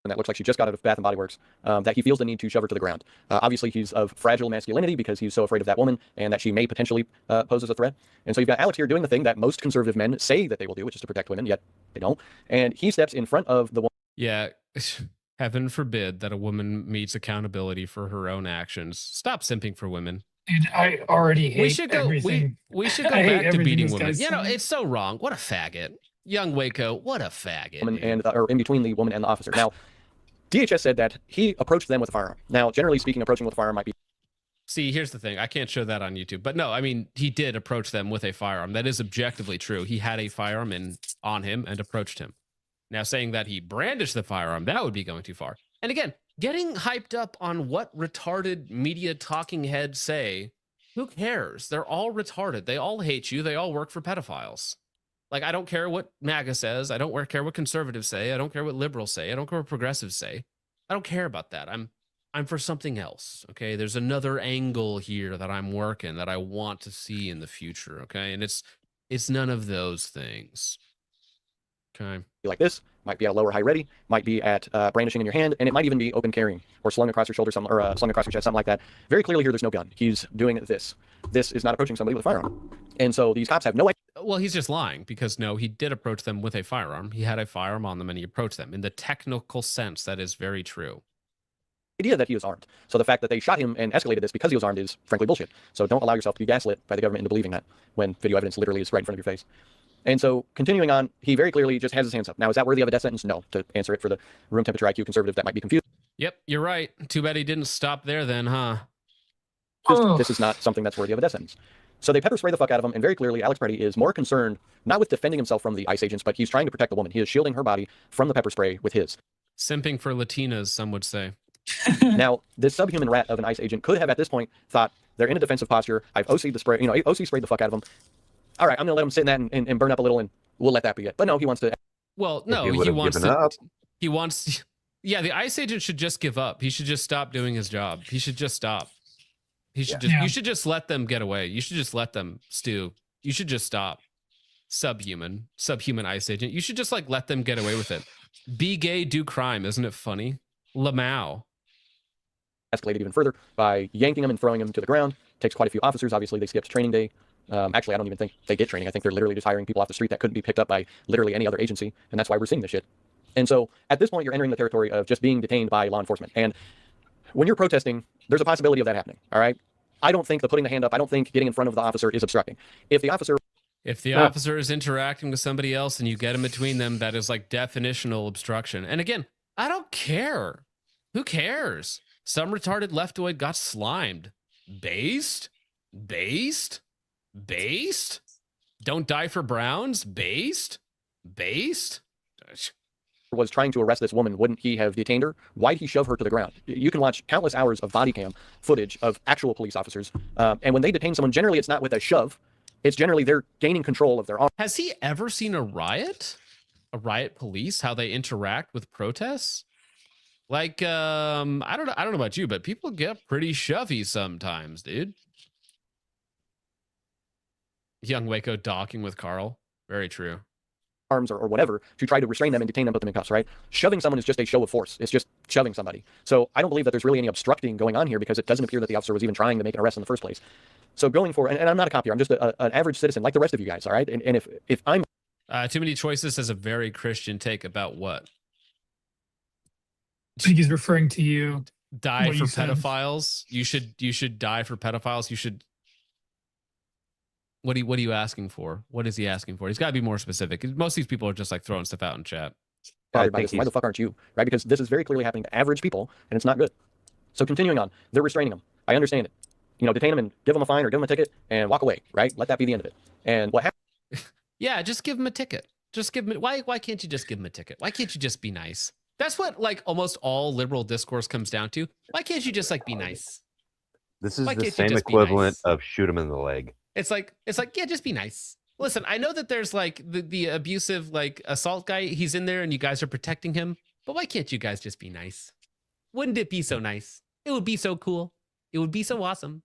And that looks like she just got out of Bath and Body Works, that he feels the need to shove her to the ground. Obviously, he's of fragile masculinity because he's so afraid of that woman and that she may potentially pose as a threat. And so you've got Alex here doing the thing that most conservative men say that they will do, which is to protect women, yet they don't. And he steps in front of the woman. Yeah. Heaven forbid that a woman meets accountability for her own actions. Stop simping for women. Dude, I already hate We should go. everything. We should go I hate back to everything beating this women. guy's You know, saying. it's so wrong. What a faggot, young Waco. What a faggot. Woman dude. and or in between the woman and the officer. Now, DHS said that he approached them with a firearm. Now, generally speaking, approaching with a firearm might be. See, here's the thing. I can't show that on YouTube, but no, I mean, he did approach them with a firearm. That is objectively true. He had a firearm on him and approached him. Now, saying that he brandished the firearm, that would be going too far. And again, getting hyped up on what retarded media talking heads say, who cares? They're all retarded. They all hate you. They all work for pedophiles. Like, I don't care what MAGA says. I don't care what conservatives say. I don't care what liberals say. I don't care what progressives say. I don't care about that. I'm for something else. Okay. There's another angle here that I'm working that I want to see in the future. Okay. And it's none of those things. Okay. Like this, might be at a lower high ready, might be at brandishing in your hand, and it might even be open carrying or slung across your shoulder, or slung across your chest, something like that. Very clearly here, there's no gun. He's doing this. This is not approaching somebody with a firearm. And so these cops have no idea. Well, he's just lying because no, he did approach them with a firearm. He had a firearm on them and he approached them. In the technical sense, that is very true. Idea that he was armed. So the fact that they shot him and escalated this because he was armed is frankly bullshit. So don't allow yourself to be gaslit by the government into believing that when video evidence literally is right in front of your face. And so continuing on, he very clearly just has his hands up. Now, is that worthy of a death sentence? No, to answer it for the room temperature IQ conservative that might be confused. Yep, you're right. Too bad he didn't stop there then, huh? This is not something that's worthy of a death sentence. So they pepper spray the fuck out of him, and very clearly Alex Preddy is more concerned not with defending himself from the ICE agents, but he's trying to protect the woman. He is shielding her body from the pepper spray with his. Simping for Latinas, some would say. Now, this subhuman rat of an ICE agent could have at this point thought they're in a defensive posture. I've OC'd the spray, OC sprayed the fuck out of him. All right, I'm gonna let him sit in that and burn up a little, and we'll let that be it. But no, he wants to. Well, no, he he would've wants given to. up. He wants. Yeah, the ICE agent should just give up. He should just stop doing his job. He should just stop. He should just. Yeah. You should just let them get away. You should just let them stew. You should just stop. Subhuman ICE agent. You should just like let them get away with it. Be gay, do crime. Isn't it funny? Lamau. Escalated even further by yanking him and throwing him to the ground. Takes quite a few officers. Obviously, they skipped training day. Actually, I don't even think they get training. I think they're literally just hiring people off the street that couldn't be picked up by literally any other agency, and that's why we're seeing this shit. And so, at this point, you're entering the territory of just being detained by law enforcement. And when you're protesting, there's a possibility of that happening. All right. I don't think the putting the hand up. I don't think getting in front of the officer is obstructing. If the officer is interacting with somebody else and you get in between them, that is like definitional obstruction. And again, I don't care. Who cares? Some retarded leftoid got slimed. Based? Don't die for Browns? Based? was trying to arrest this woman, wouldn't he have detained her? Why'd he shove her to the ground? You can watch countless hours of body cam footage of actual police officers. And when they detain someone, generally it's not with a shove. It's generally they're gaining control of their arm. Has he ever seen a riot? A riot police? How they interact with protests? Like, I don't know about you, but people get pretty shovey sometimes, dude. Young Waco docking with Carl. Very true. Arms or whatever to try to restrain them and detain them, put them in cuffs, right? Shoving someone is just a show of force. It's just shoving somebody. So I don't believe that there's really any obstructing going on here because it doesn't appear that the officer was even trying to make an arrest in the first place. So going for, and I'm not a cop here, I'm just an average citizen like the rest of you guys, all right? And if I'm... Too Many Choices has a very Christian take about what? I think he's referring to you. Die what for you said. pedophiles? You should die for pedophiles? You should... What are you asking for? What is he asking for? He's got to be more specific. Most of these people are just like throwing stuff out in chat. bothered by this. Why the fuck aren't you? Right? Because this is very clearly happening to average people, and it's not good. So continuing on, they're restraining them. I understand it. You know, detain them and give them a fine or give them a ticket and walk away, right? Let that be the end of it. And what happened? Yeah, just give them a ticket. Just give them... Why can't you just give them a ticket? Why can't you just be nice? That's what like almost all liberal discourse comes down to. Why can't you just like be nice? This is Why the can't you same just be equivalent nice? of shoot him in the leg. It's like yeah, just be nice. Listen, I know that there's like the abusive like assault guy. He's in there and you guys are protecting him. But why can't you guys just be nice? Wouldn't it be so nice? It would be so cool. It would be so awesome.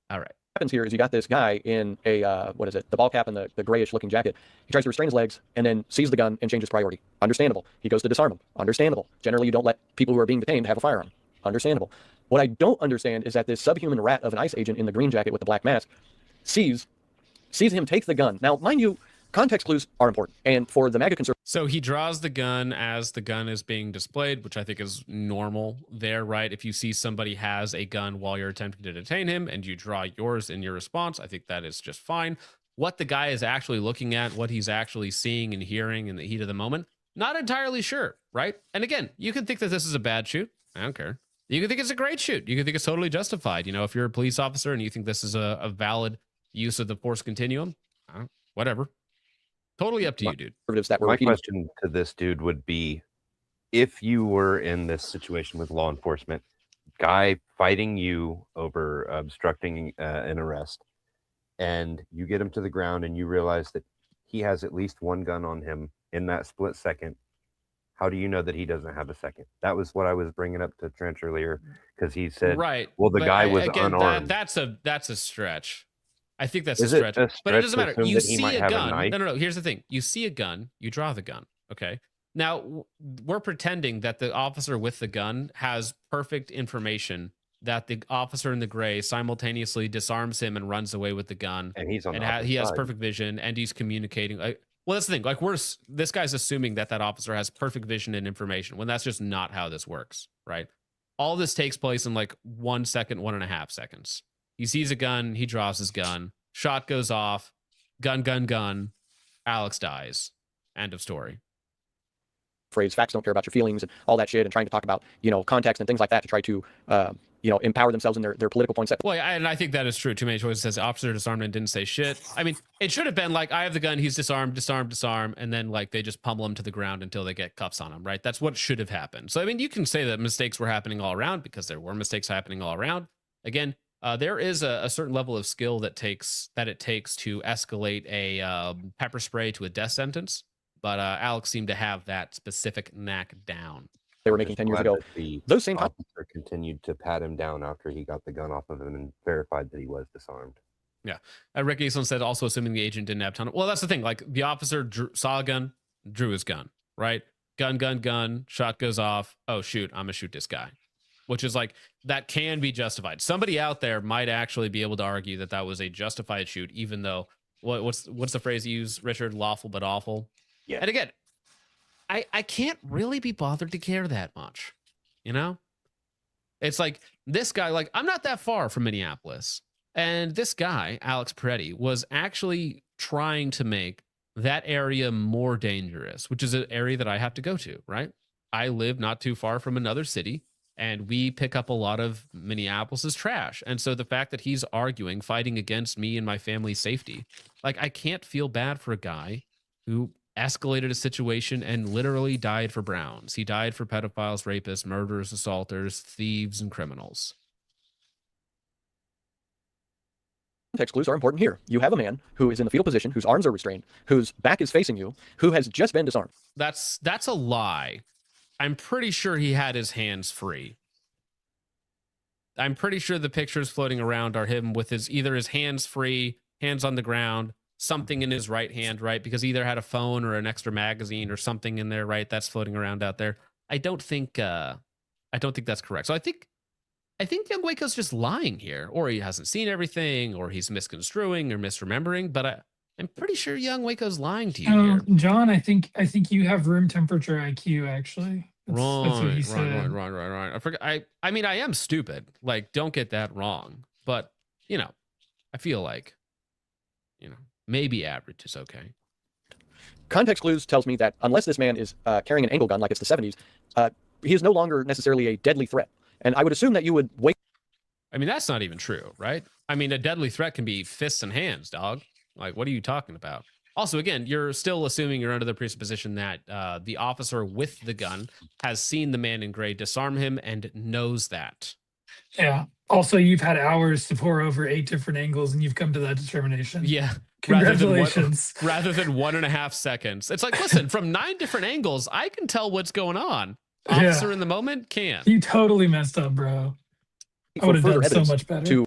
All right. What happens here is you got this guy in a what is it, the ball cap and the grayish looking jacket. He tries to restrain his legs and then sees the gun and changes priority. Understandable. He goes to disarm him. Understandable. Generally, you don't let people who are being detained have a firearm. Understandable. What I don't understand is that this subhuman rat of an ICE agent in the green jacket with the black mask sees him take the gun. Now, mind you, context clues are important, and for the MAGA conservatives. So he draws the gun as the gun is being displayed, which I think is normal there, right? If you see somebody has a gun while you're attempting to detain him and you draw yours in your response, I think that is just fine. What the guy is actually looking at, what he's actually seeing and hearing in the heat of the moment, not entirely sure, right? And again, you can think that this is a bad shoot. I don't care. You can think it's a great shoot. You can think it's totally justified. You know, if you're a police officer and you think this is a valid use of the force continuum, whatever. Totally up to you, dude. That were My repeating. question to this dude would be, if you were in this situation with law enforcement, guy fighting you over obstructing an arrest, and you get him to the ground and you realize that he has at least one gun on him in that split second, how do you know that he doesn't have a second? That was what I was bringing up to Trench earlier, because he said, right. well, the guy was unarmed. That's a stretch. I think that's Is a it stretch. a But it stretch doesn't to matter. assume You that he see might a have a gun. knife? No. Here's the thing. You see a gun, you draw the gun. Okay. Now, we're pretending that the officer with the gun has perfect information that the officer in the gray simultaneously disarms him and runs away with the gun. And he's on the he has side. perfect vision and he's communicating. Well, that's the thing. Like, this guy's assuming that officer has perfect vision and information when that's just not how this works, right? All this takes place in like 1 second, 1.5 seconds. He sees a gun, he draws his gun, shot goes off, gun. Alex dies. End of story. Phrase facts don't care about your feelings and all that shit, and trying to talk about, you know, context and things like that to try to you know, empower themselves in their political points. Well, and I think that is true. Too many choices says officer disarmed and didn't say shit. I mean, it should have been like, I have the gun, he's disarmed, and then like they just pummel him to the ground until they get cuffs on him, right? That's what should have happened. So I mean, you can say that mistakes were happening all around, because there were mistakes happening all around. Again, there is a certain level of skill that it takes to escalate a pepper spray to a death sentence. But Alex seemed to have that specific knack down. They were making 10 years ago. Those same officer continued to pat him down after he got the gun off of him and verified that he was disarmed. Yeah. Rick Easton said, also assuming the agent didn't have ton. Well, that's the thing. Like, the officer saw a gun, drew his gun, right? Gun. Shot goes off. Oh, shoot. I'm going to shoot this guy. Which is like, that can be justified. Somebody out there might actually be able to argue that that was a justified shoot, even though, what's the phrase you use, Richard? Lawful but awful. Yeah. And again, I can't really be bothered to care that much, you know? It's like, this guy, like, I'm not that far from Minneapolis. And this guy, Alex Peretti, was actually trying to make that area more dangerous, which is an area that I have to go to, right? I live not too far from another city, and we pick up a lot of Minneapolis's trash. And so the fact that he's arguing, fighting against me and my family's safety, like, I can't feel bad for a guy who escalated a situation and literally died for Browns. He died for pedophiles, rapists, murderers, assaulters, thieves, and criminals. Context clues are important here. You have a man who is in the fetal position, whose arms are restrained, whose back is facing you, who has just been disarmed. That's a lie. I'm pretty sure he had his hands free. I'm pretty sure the pictures floating around are him with either his hands free, hands on the ground, something in his right hand, right? Because he either had a phone or an extra magazine or something in there, right? That's floating around out there. I don't think that's correct. So I think Young Waco's just lying here, or he hasn't seen everything, or he's misconstruing or misremembering. But I'm pretty sure Young Waco's lying to you here. John, I think you have room temperature IQ. Actually, that's what he said. Right. I forgot. I mean, I am stupid. Like, don't get that wrong. But you know, I feel like, you know, maybe average is okay. Context clues tells me that unless this man is carrying an angle gun like it's the 70s, he is no longer necessarily a deadly threat. And I would assume that you would wait. I mean, that's not even true, right? I mean, a deadly threat can be fists and hands, dog. Like, what are you talking about? Also, again, you're still assuming you're under the presupposition that the officer with the gun has seen the man in gray disarm him and knows that. Yeah. Also, you've had hours to pour over 8 different angles, and you've come to that determination. Yeah. Congratulations. Rather than 1.5 seconds. It's like, listen, from 9 different angles, I can tell what's going on. Officer in the moment can't. You totally messed up, bro. I would have done so much better. To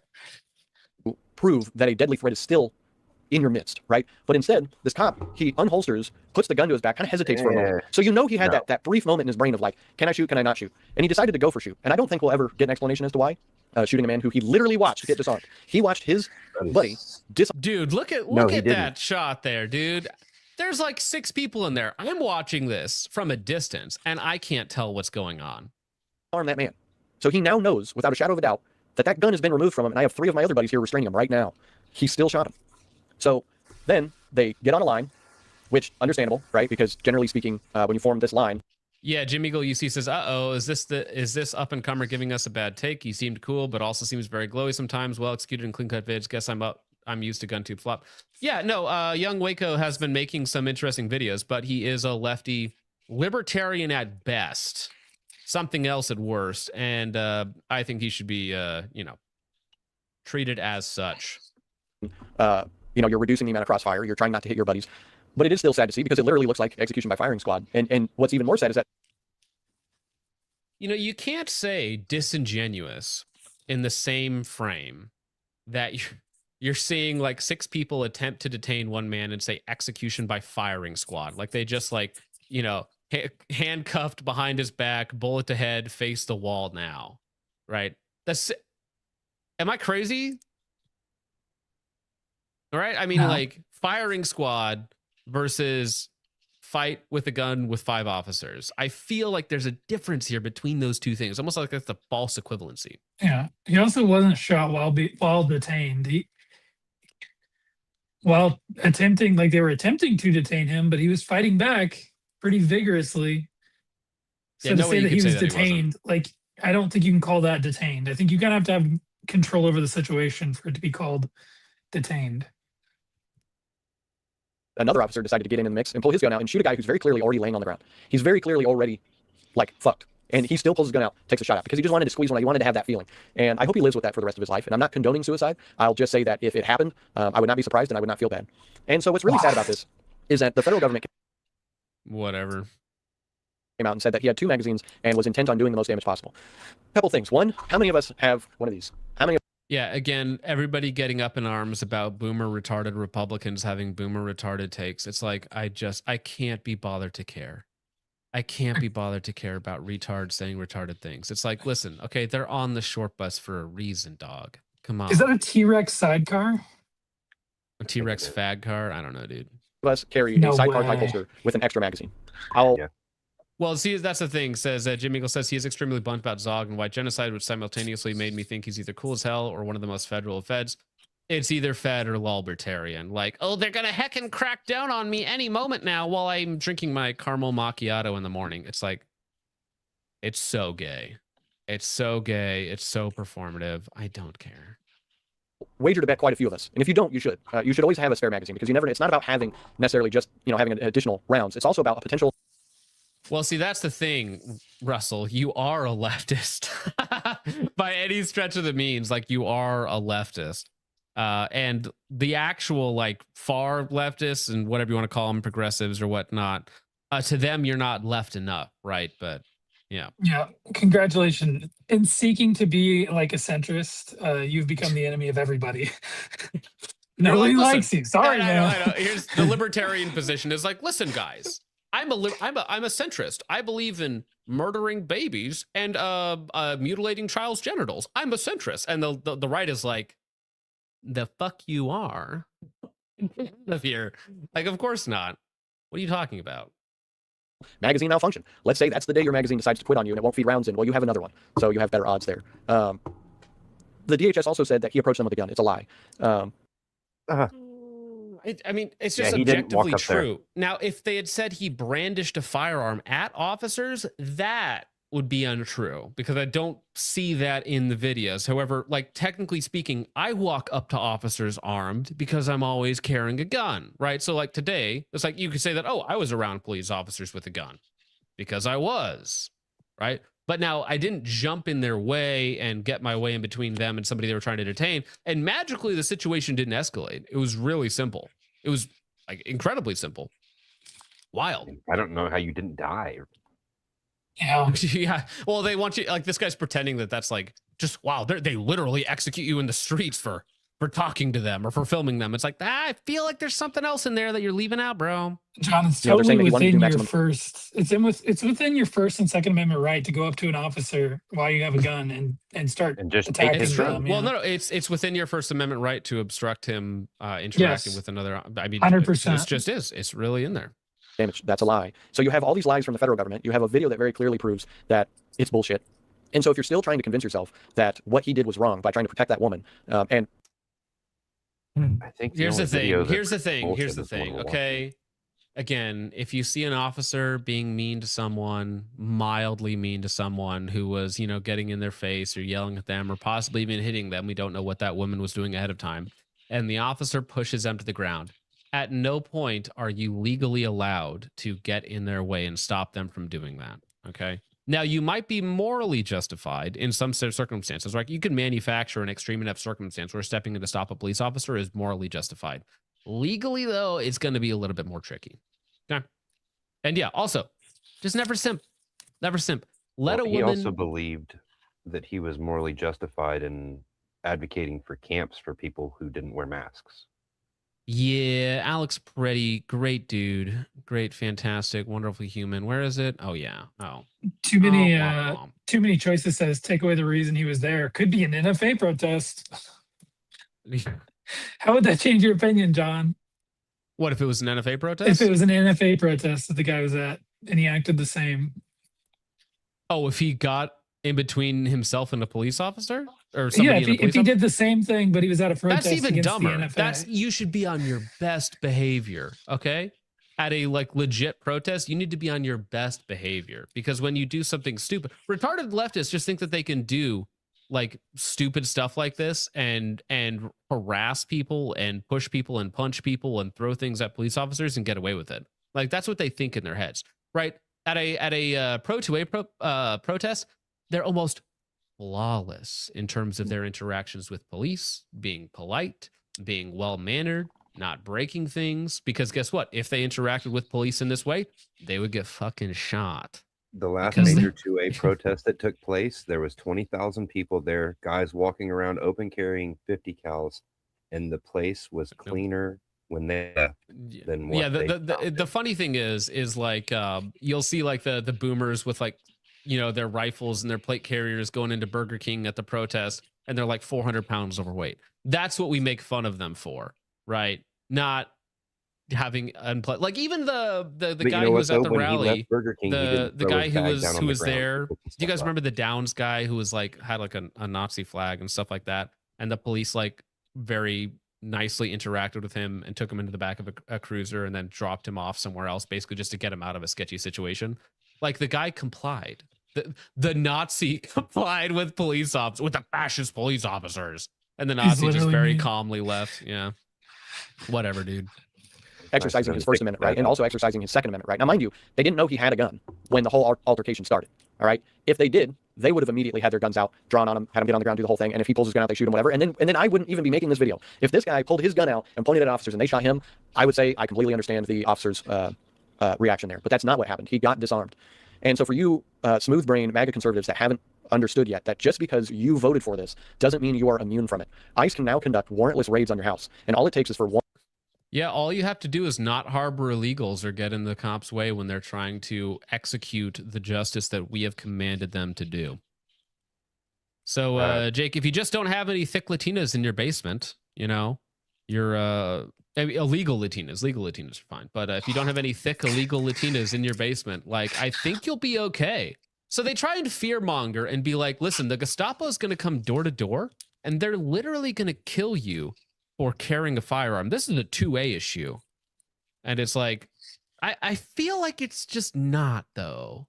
prove that a deadly threat is still in your midst, right? But instead, this cop, he unholsters, puts the gun to his back, kind of hesitates for a moment. So you know he had that brief moment in his brain of like, can I shoot, can I not shoot? And he decided to go for shoot. And I don't think we'll ever get an explanation as to why. Shooting a man who he literally watched get disarmed. He watched his buddy Dude, look at that shot there, dude. There's like 6 people in there. I'm watching this from a distance, and I can't tell what's going on. Arm that man. So he now knows, without a shadow of a doubt, that gun has been removed from him, and I have 3 of my other buddies here restraining him right now. He still shot him. So then they get on a line, which understandable, right? Because generally speaking, when you form this line. Yeah, Jim Eagle UC says, "Uh-oh, is this up and comer giving us a bad take? He seemed cool, but also seems very glowy sometimes. Well executed and clean cut vids. Guess I'm used to gun tube flop." Yeah, no, Young Waco has been making some interesting videos, but he is a lefty libertarian at best, something else at worst, and I think he should be treated as such. You're reducing the amount of crossfire. You're trying not to hit your buddies. But it is still sad to see because it literally looks like execution by firing squad. And what's even more sad is that you can't say disingenuous in the same frame that you're seeing like 6 people attempt to detain one man and say execution by firing squad. Like they just handcuffed behind his back, bullet to head, face the wall now. Right? Am I crazy? All right. I mean, like firing squad versus fight with a gun with 5 officers. I feel like there's a difference here between those two things. Almost like that's the false equivalency. Yeah. He also wasn't shot while detained. While attempting, like they were attempting to detain him, but he was fighting back pretty vigorously. So to say that he was detained, like I don't think you can call that detained. I think you kind of have to have control over the situation for it to be called detained. Another officer decided to get in the mix and pull his gun out and shoot a guy who's very clearly already laying on the ground. He's very clearly already, like, fucked. And he still pulls his gun out, takes a shot out, because he just wanted to squeeze one. He wanted to have that feeling. And I hope he lives with that for the rest of his life. And I'm not condoning suicide. I'll just say that if it happened, I would not be surprised and I would not feel bad. And so what's really sad about this is that the federal government came out and said that he had 2 magazines and was intent on doing the most damage possible. A couple things. One, how many of us have one of these? How many? Yeah, again, everybody getting up in arms about boomer retarded Republicans having boomer retarded takes. It's like, I can't be bothered to care. I can't be bothered to care about retards saying retarded things. It's like, listen, okay, they're on the short bus for a reason, dog. Come on. Is that a T-Rex sidecar? A T-Rex fag car? I don't know, dude. Us carry a sidecar type holster with an extra magazine. Well, see, that's the thing. Says Jim Eagle says he is extremely blunt about Zog and white genocide, which simultaneously made me think he's either cool as hell or one of the most federal of feds. It's either fed or libertarian. Like, oh, they're gonna heckin' crack down on me any moment now while I'm drinking my caramel macchiato in the morning. It's like, it's so gay. It's so gay. It's so performative. I don't care. Wager to bet quite a few of us, and if you don't, you should. You should always have a spare magazine because you never. It's not about having necessarily just having additional rounds. It's also about a potential. Well, see, that's the thing, Russell. You are a leftist by any stretch of the means. Like, you are a leftist. And the actual, like, far leftists and whatever you want to call them, progressives or whatnot, to them, you're not left enough, right? But, yeah. Yeah, congratulations. In seeking to be, like, a centrist, you've become the enemy of everybody. Nobody likes you. Sorry, man. I know. Here's the libertarian position is like, listen, guys. I'm a centrist. I believe in murdering babies and mutilating child's genitals. I'm a centrist. And the right is like, the fuck you are? Of here. Like, of course not. What are you talking about? Magazine malfunction. Let's say that's the day your magazine decides to quit on you and it won't feed rounds in. Well, you have another one. So you have better odds there. The DHS also said that he approached them with a gun. It's a lie. I mean, it's just objectively true. Now, if they had said he brandished a firearm at officers, that would be untrue because I don't see that in the videos. However, like technically speaking, I walk up to officers armed because I'm always carrying a gun, right? So like today, it's like you could say that, oh, I was around police officers with a gun because I was, right? But now I didn't jump in their way and get my way in between them and somebody they were trying to detain. And magically the situation didn't escalate. It was really simple. It was like incredibly simple. Wild. I don't know how you didn't die. Yeah. Yeah. Well, they want you like this guy's pretending that that's like just wow. They literally execute you in the streets for talking to them or for filming them. It's like I feel like there's something else in there that you're leaving out, bro. John, it's Yeah, they're saying totally that he wanted to do within your maximum. first. It's within your First and Second Amendment right to go up to an officer while you have a gun and start And just take attacking his gun. them. Well, yeah. no, it's within your First Amendment right to obstruct him interacting Yes. with another. I mean, 100%. It's just is. It's really in there. Damage. That's a lie. So you have all these lies from the federal government. You have a video that very clearly proves that it's bullshit. And so if you're still trying to convince yourself that what he did was wrong by trying to protect that woman, and I think Here's the only thing. video that Here's the thing. bullshit Here's the is the one thing. we're Okay. Again, if you see an officer being mean to someone, mildly mean to someone who was, getting in their face or yelling at them or possibly even hitting them, we don't know what that woman was doing ahead of time, and the officer pushes them to the ground, at no point are you legally allowed to get in their way and stop them from doing that. Okay. Now, you might be morally justified in some circumstances. Like you can manufacture an extreme enough circumstance where stepping in to stop a police officer is morally justified. Legally, though, it's going to be a little bit more tricky. Okay. And yeah, also, just never simp. Never simp. Let a He woman. also believed that he was morally justified in advocating for camps for people who didn't wear masks. Yeah, Alex Pretty, great dude. Great, fantastic, wonderfully human. Where is it? Oh, yeah. Oh. Too many Womp, womp. too many choices says take away the reason he was there. Could be an NFA protest. How would that change your opinion, John? What if it was an NFA protest? If it was an NFA protest that the guy was at and he acted the same. Oh, if he got in between himself and a police officer? Or somebody Yeah, in a police if he officer? did the same thing, but he was at a protest That's even against dumber. the NFA. That's you should be on your best behavior, okay? At a like legit protest, you need to be on your best behavior because when you do something stupid, retarded leftists just think that they can do like stupid stuff like this and harass people and push people and punch people and throw things at police officers and get away with it. Like that's what they think in their heads, right? At a protest, they're almost flawless in terms of their interactions with police, being polite, being well-mannered, not breaking things. Because guess what? If they interacted with police in this way, they would get fucking shot. The last Because- major 2A protest that took place, there was 20,000 people there, guys walking around open carrying 50 cals, and the place was cleaner when they left than what Yeah, they the found. funny thing is like you'll see like the boomers with like their rifles and their plate carriers going into Burger King at the protest, and they're like 400 pounds overweight. That's what we make fun of them for, right? Not having like even the But guy you know who what, was at though? the When he rally, left Burger King, he the didn't throw guy his who bag was down on who the was ground and there. pick his Do you guys stuff up. remember the Downs guy who was like had like a Nazi flag and stuff like that, and the police like very nicely interacted with him and took him into the back of a cruiser and then dropped him off somewhere else, basically just to get him out of a sketchy situation. Like the guy complied. The Nazi complied with police officers, with the fascist police officers, and the Nazi just literally very me. calmly left. Yeah, whatever, dude. exercising his Nice. First Amendment right and also exercising his Second Amendment right. Now, mind you, they didn't know he had a gun when the whole altercation started. All right. If they did, they would have immediately had their guns out, drawn on him, had him get on the ground, do the whole thing. And if he pulls his gun out, they shoot him, whatever. And then I wouldn't even be making this video. If this guy pulled his gun out and pointed at officers and they shot him, I would say I completely understand the officer's reaction there. But that's not what happened. He got disarmed. And so for you, smooth brain MAGA conservatives that haven't understood yet that just because you voted for this doesn't mean you are immune from it. ICE can now conduct warrantless raids on your house. And all it takes is for one. Yeah, all you have to do is not harbor illegals or get in the cops' way when they're trying to execute the justice that we have commanded them to do. So, Jake, if you just don't have any thick Latinas in your basement, you're illegal Latinas. Legal Latinas are fine. But if you don't have any thick illegal Latinas in your basement, like, I think you'll be okay. So they try and fearmonger and be like, listen, the Gestapo is going to come door to door and they're literally going to kill you for carrying a firearm. This is a 2A issue. And it's like, I feel like it's just not, though.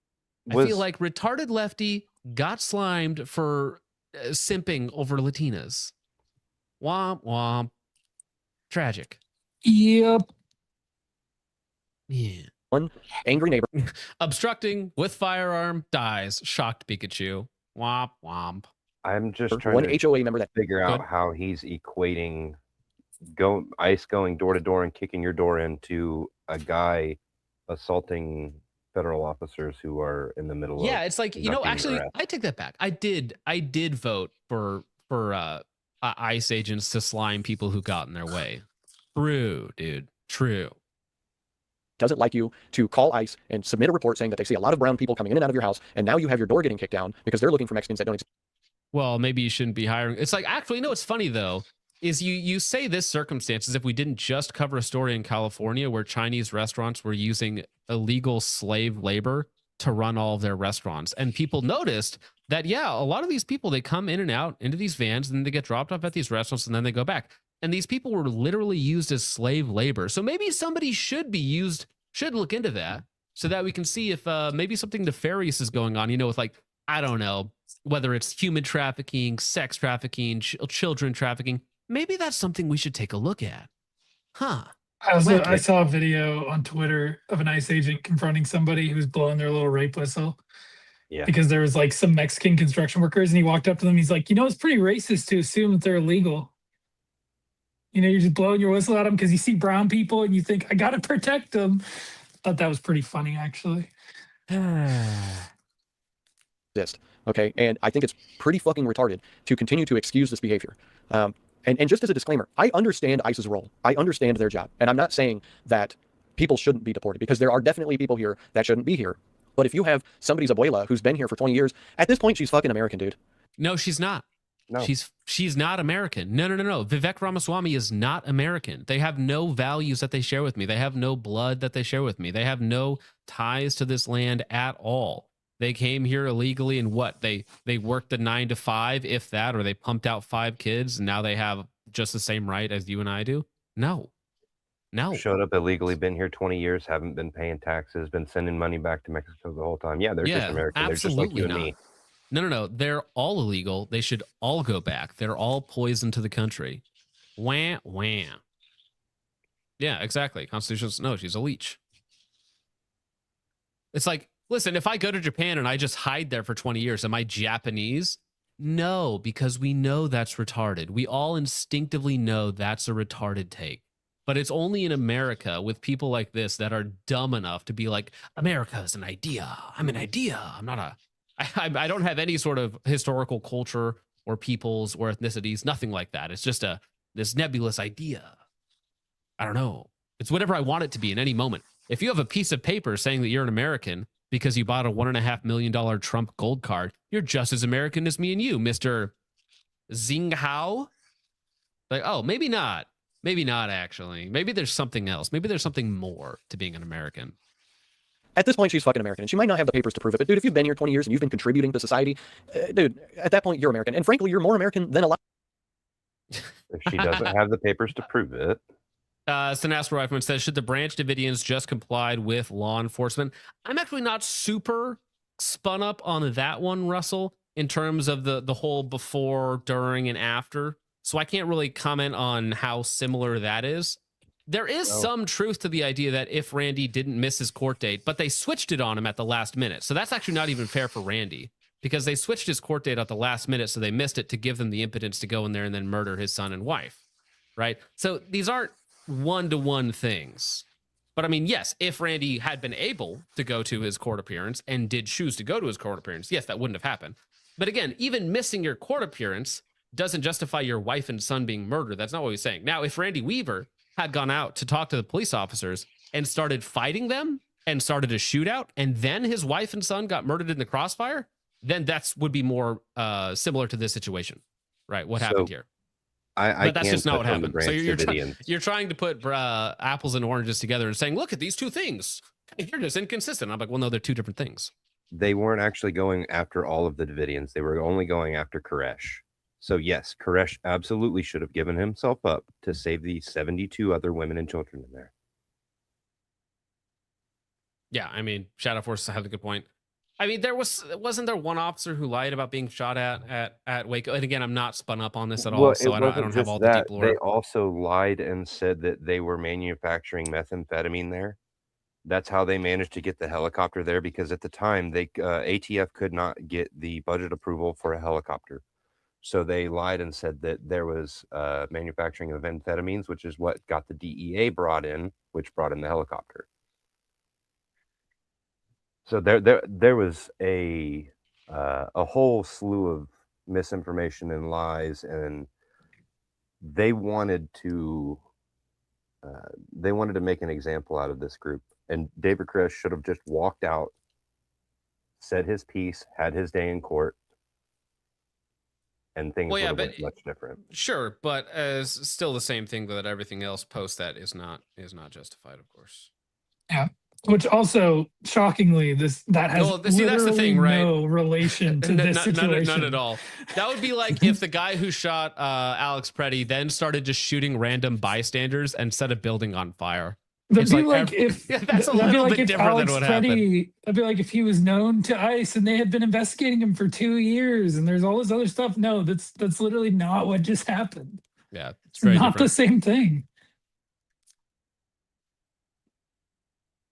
I feel like retarded lefty got slimed for simping over Latinas. Womp womp. Tragic. Yep. Yeah. One angry neighbor. Obstructing with firearm dies. Shocked Pikachu. Womp womp. I'm just trying One to HOA member that figure out how he's equating ICE going door to door and kicking your door into a guy assaulting federal officers who are in the middle of. Yeah, it's like, you know, conducting actually, arrest. I take that back. I did vote for ICE agents to slime people who got in their way. True, dude. True. doesn't like you to call ICE and submit a report saying that they see a lot of brown people coming in and out of your house, and now you have your door getting kicked down because they're looking for Mexicans that don't exist. Well, maybe you shouldn't be hiring. It's like, actually, no, it's funny though, is you say this circumstance as if we didn't just cover a story in California where Chinese restaurants were using illegal slave labor to run all of their restaurants. And people noticed that, yeah, a lot of these people, they come in and out into these vans and then they get dropped off at these restaurants and then they go back. And these people were literally used as slave labor. So maybe somebody should look into that so that we can see if maybe something nefarious is going on, you know, with like, I don't know, whether it's human trafficking, sex trafficking, children trafficking. Maybe that's something we should take a look at. Huh. I saw a video on Twitter of an ICE agent confronting somebody who's blowing their little rape whistle. Yeah. Because there was like some Mexican construction workers and he walked up to them. He's like, you know, it's pretty racist to assume that they're illegal. You know, you're just blowing your whistle at them because you see brown people and you think, I got to protect them. Thought that was pretty funny, actually. Okay, and I think it's pretty fucking retarded to continue to excuse this behavior. And just as a disclaimer, I understand ICE's role. I understand their job. And I'm not saying that people shouldn't be deported because there are definitely people here that shouldn't be here. But if you have somebody's abuela who's been here for 20 years, at this point, she's fucking American, dude. No, she's not. No. She's not American. No. Vivek Ramaswamy is not American. They have no values that they share with me. They have no blood that they share with me. They have no ties to this land at all. They came here illegally and what? They worked the 9 to 5, if that, or they pumped out 5 kids and now they have just the same right as you and I do? No. Showed up illegally, been here 20 years, haven't been paying taxes, been sending money back to Mexico the whole time. Yeah, they're just American. They're just like you and me. No. They're all illegal. They should all go back. They're all poison to the country. Wham. Yeah, exactly. Constitution. No, she's a leech. It's like, listen, if I go to Japan and I just hide there for 20 years, am I Japanese? No, because we know that's retarded. We all instinctively know that's a retarded take. But it's only in America with people like this that are dumb enough to be like, America is an idea. I'm an idea. I'm not a... I don't have any sort of historical culture or peoples or ethnicities, nothing like that. It's just this nebulous idea. I don't know. It's whatever I want it to be in any moment. If you have a piece of paper saying that you're an American because you bought a $1.5 million Trump gold card, you're just as American as me and you, Mr. Xinghao. Like, oh, maybe not. Maybe not, actually. Maybe there's something else. Maybe there's something more to being an American. At this point, she's fucking American, and she might not have the papers to prove it. But dude, if you've been here 20 years and you've been contributing to society, dude, at that point, you're American. And frankly, you're more American than a lot. If she doesn't have the papers to prove it. Sinastro Rifleman says, should the Branch Davidians just complied with law enforcement? I'm actually not super spun up on that one, Russell, in terms of the whole before, during, and after. So I can't really comment on how similar that is. There is some truth to the idea that if Randy didn't miss his court date, but they switched it on him at the last minute. So that's actually not even fair for Randy because they switched his court date at the last minute. So they missed it to give them the impotence to go in there and then murder his son and wife. Right. So these aren't one-to-one things. But I mean, yes, if Randy had been able to go to his court appearance and did choose to go to his court appearance, yes, that wouldn't have happened. But again, even missing your court appearance doesn't justify your wife and son being murdered. That's not what he's saying. Now, if Randy Weaver had gone out to talk to the police officers and started fighting them and started a shootout, and then his wife and son got murdered in the crossfire, then that's would be more similar to this situation, right? What happened here? But that's just not what happened. So you're trying to put apples and oranges together and saying, look at these two things. You're just inconsistent. I'm like, well, no, they're two different things. They weren't actually going after all of the Davidians. They were only going after Koresh. So yes, Koresh absolutely should have given himself up to save the 72 other women and children in there. Yeah, I mean, Shadow Force had a good point. I mean, wasn't there one officer who lied about being shot at Waco? And again, I'm not spun up on this at all, Well, so it I wasn't don't have just all the that. deep They lore. also lied and said that they were manufacturing methamphetamine there. That's how they managed to get the helicopter there, because at the time they ATF could not get the budget approval for a helicopter. So they lied and said that there was manufacturing of amphetamines, which is what got the DEA brought in, which brought in the helicopter. So there was a whole slew of misinformation and lies, and they wanted to make an example out of this group. And David Chris should have just walked out, said his piece, had his day in court, and things would have been much different. Sure, but as still the same thing that everything else post that is not justified, of course. Yeah. Which also, shockingly, that has see, that's the thing, right? no relation to this situation. None at all. That would be like if the guy who shot Alex Preddy then started just shooting random bystanders and set a building on fire. That'd be like if that's a little bit different than what happened. That'd be like if he was known to ICE and they had been investigating him for 2 years and there's all this other stuff. No, that's literally not what just happened. Yeah, it's not different. the same thing.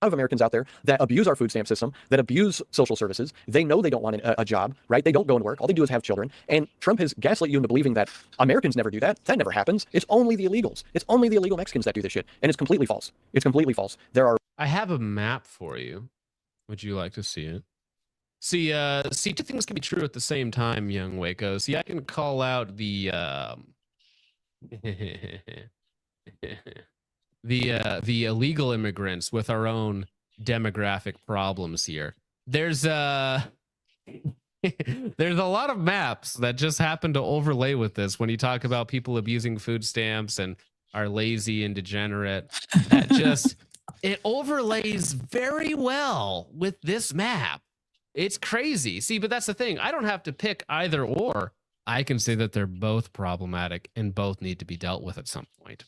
Of Americans out there that abuse our food stamp system, that abuse social services. They know they don't want a job, right? They don't go and work. All they do is have children. And Trump has gaslit you into believing that Americans never do that. That never happens. It's only the illegals. It's only the illegal Mexicans that do this shit. And it's completely false. It's completely false. I have a map for you. Would you like to see it? See, two things can be true at the same time, young Waco. See, I can call out the the illegal immigrants with our own demographic problems here. There's there's a lot of maps that just happen to overlay with this when you talk about people abusing food stamps and are lazy and degenerate. That just it overlays very well with this map. It's crazy. See, but that's the thing. I don't have to pick either or. I can say that they're both problematic and both need to be dealt with at some point.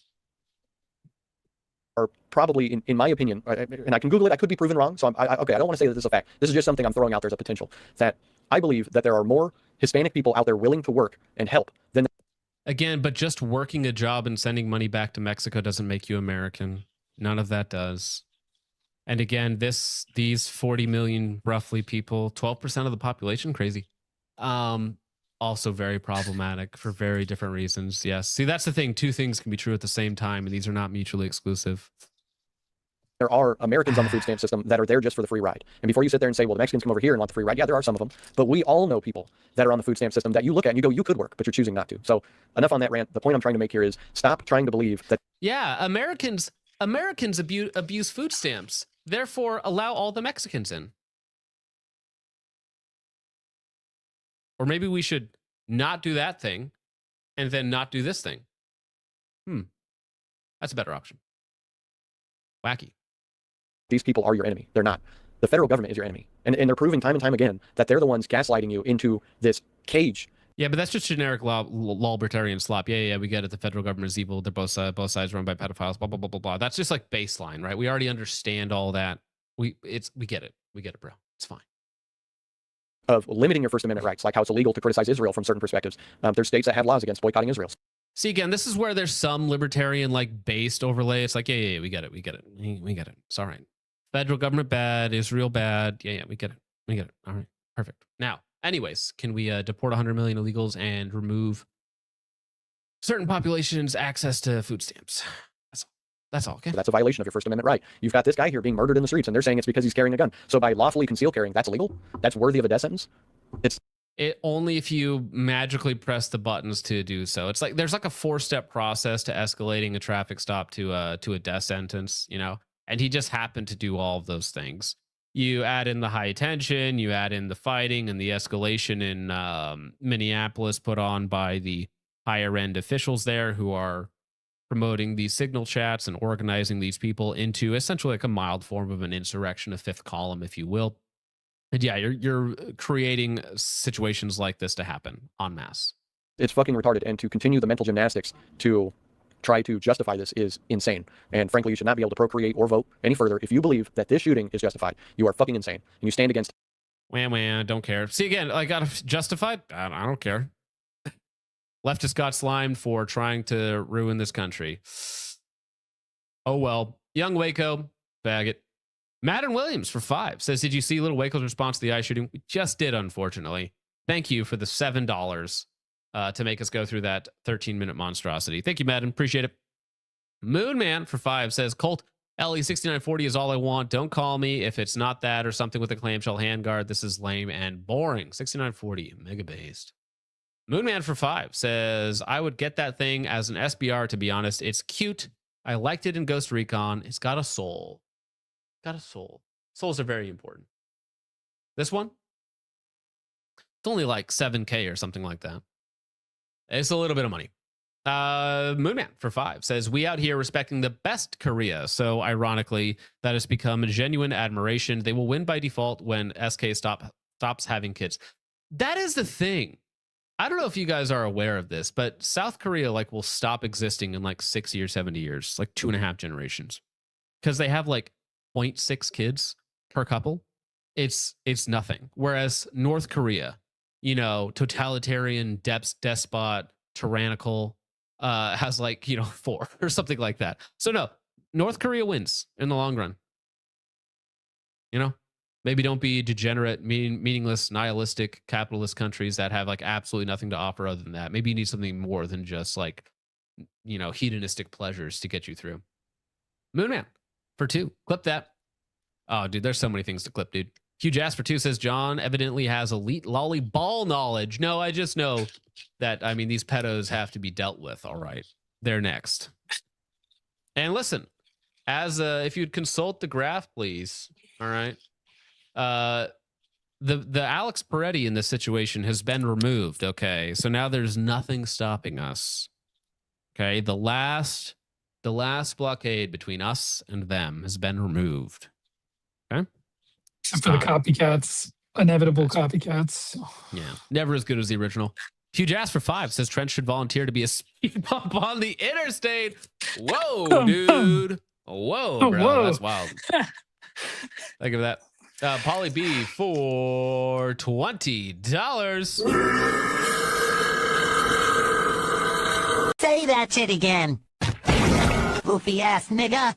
Are probably, in my opinion, and I can Google it, I could be proven wrong, so I don't want to say that this is a fact. This is just something I'm throwing out there as a potential, that I believe that there are more Hispanic people out there willing to work and help than... Again, but just working a job and sending money back to Mexico doesn't make you American. None of that does. And again, these 40 million, roughly, people, 12% of the population, crazy. Also very problematic for very different reasons. Yes. See, that's the thing. Two things can be true at the same time, and these are not mutually exclusive. There are Americans on the food stamp system that are there just for the free ride. And before you sit there and say, well, the Mexicans come over here and want the free ride, yeah, there are some of them. But we all know people that are on the food stamp system that you look at and you go, you could work, but you're choosing not to. So enough on that rant. The point I'm trying to make here is stop trying to believe that... Yeah, Americans abuse food stamps. Therefore, allow all the Mexicans in. Or maybe we should not do that thing and then not do this thing. That's a better option. Wacky. These people are your enemy. They're not. The federal government is your enemy. And they're proving time and time again that they're the ones gaslighting you into this cage. Yeah, but that's just generic libertarian slop. Yeah, we get it. The federal government is evil. They're both sides run by pedophiles, blah, blah, blah, blah, blah. That's just like baseline, right? We already understand all that. We get it. We get it, bro. It's fine. Of limiting your First Amendment rights, like how it's illegal to criticize Israel from certain perspectives. There's states that have laws against boycotting Israel. See, again, this is where there's some libertarian like based overlay. It's like, yeah, we get it. We get it. It's all right. Federal government bad, Israel bad. Yeah, we get it. All right, perfect. Now, anyways, can we deport 100 million illegals and remove certain populations' access to food stamps? That's all. Okay. That's a violation of your First Amendment right. You've got this guy here being murdered in the streets, and they're saying it's because he's carrying a gun. So by lawfully concealed carrying, that's illegal? That's worthy of a death sentence? It only if you magically press the buttons to do so. It's like there's like a 4-step process to escalating a traffic stop to a death sentence, you know? And he just happened to do all of those things. You add in the high tension, you add in the fighting and the escalation in Minneapolis put on by the higher end officials there who are promoting these signal chats and organizing these people into essentially like a mild form of an insurrection, a fifth column, if you will. And yeah, you're creating situations like this to happen en masse. It's fucking retarded. And to continue the mental gymnastics to try to justify this is insane. And frankly, you should not be able to procreate or vote any further. If you believe that this shooting is justified, you are fucking insane. And you stand against Wham, don't care. See, again, I got justified. I don't care. Leftist got slimed for trying to ruin this country. Oh, well. Young Waco, faggot. Madden Williams for 5 says, did you see Little Waco's response to the eye shooting? We just did, unfortunately. Thank you for the $7 to make us go through that 13-minute monstrosity. Thank you, Madden. Appreciate it. Moonman for 5 says, Colt, LE6940 is all I want. Don't call me if it's not that or something with a clamshell handguard. This is lame and boring. 6940, mega based. Moonman for 5 says, I would get that thing as an SBR, to be honest. It's cute. I liked it in Ghost Recon. It's got a soul. Got a soul. Souls are very important. This one? It's only like 7K or something like that. It's a little bit of money. Moonman for 5 says, we out here respecting the best Korea. So ironically, that has become a genuine admiration. They will win by default when SK stops having kids. That is the thing. I don't know if you guys are aware of this, but South Korea like will stop existing in like 60 or 70 years, like 2.5 generations, because they have like 0.6 kids per couple. It's nothing. Whereas North Korea, you know, totalitarian, despot, tyrannical, has like, you know, 4 or something like that. So no, North Korea wins in the long run. You know? Maybe don't be degenerate, meaningless, nihilistic, capitalist countries that have like absolutely nothing to offer other than that. Maybe you need something more than just like, you know, hedonistic pleasures to get you through. Moonman for 2. Clip that. Oh, dude, there's so many things to clip, dude. Huge Ass for 2 says, John evidently has elite lolly ball knowledge. No, I just know that, I mean, these pedos have to be dealt with. All right. They're next. And listen, as if you'd consult the graph, please. All right. The Alex Peretti in this situation has been removed. Okay, so now there's nothing stopping us. Okay, the last blockade between us and them has been removed. Okay, except for the copycats, inevitable copycats. Yeah, never as good as the original. Huge Ass for 5 says Trent should volunteer to be a speed bump on the interstate. Whoa, dude. Whoa, bro, Whoa. that's wild. Think of that. Polly B for $20. Say that shit again. Goofy ass nigga.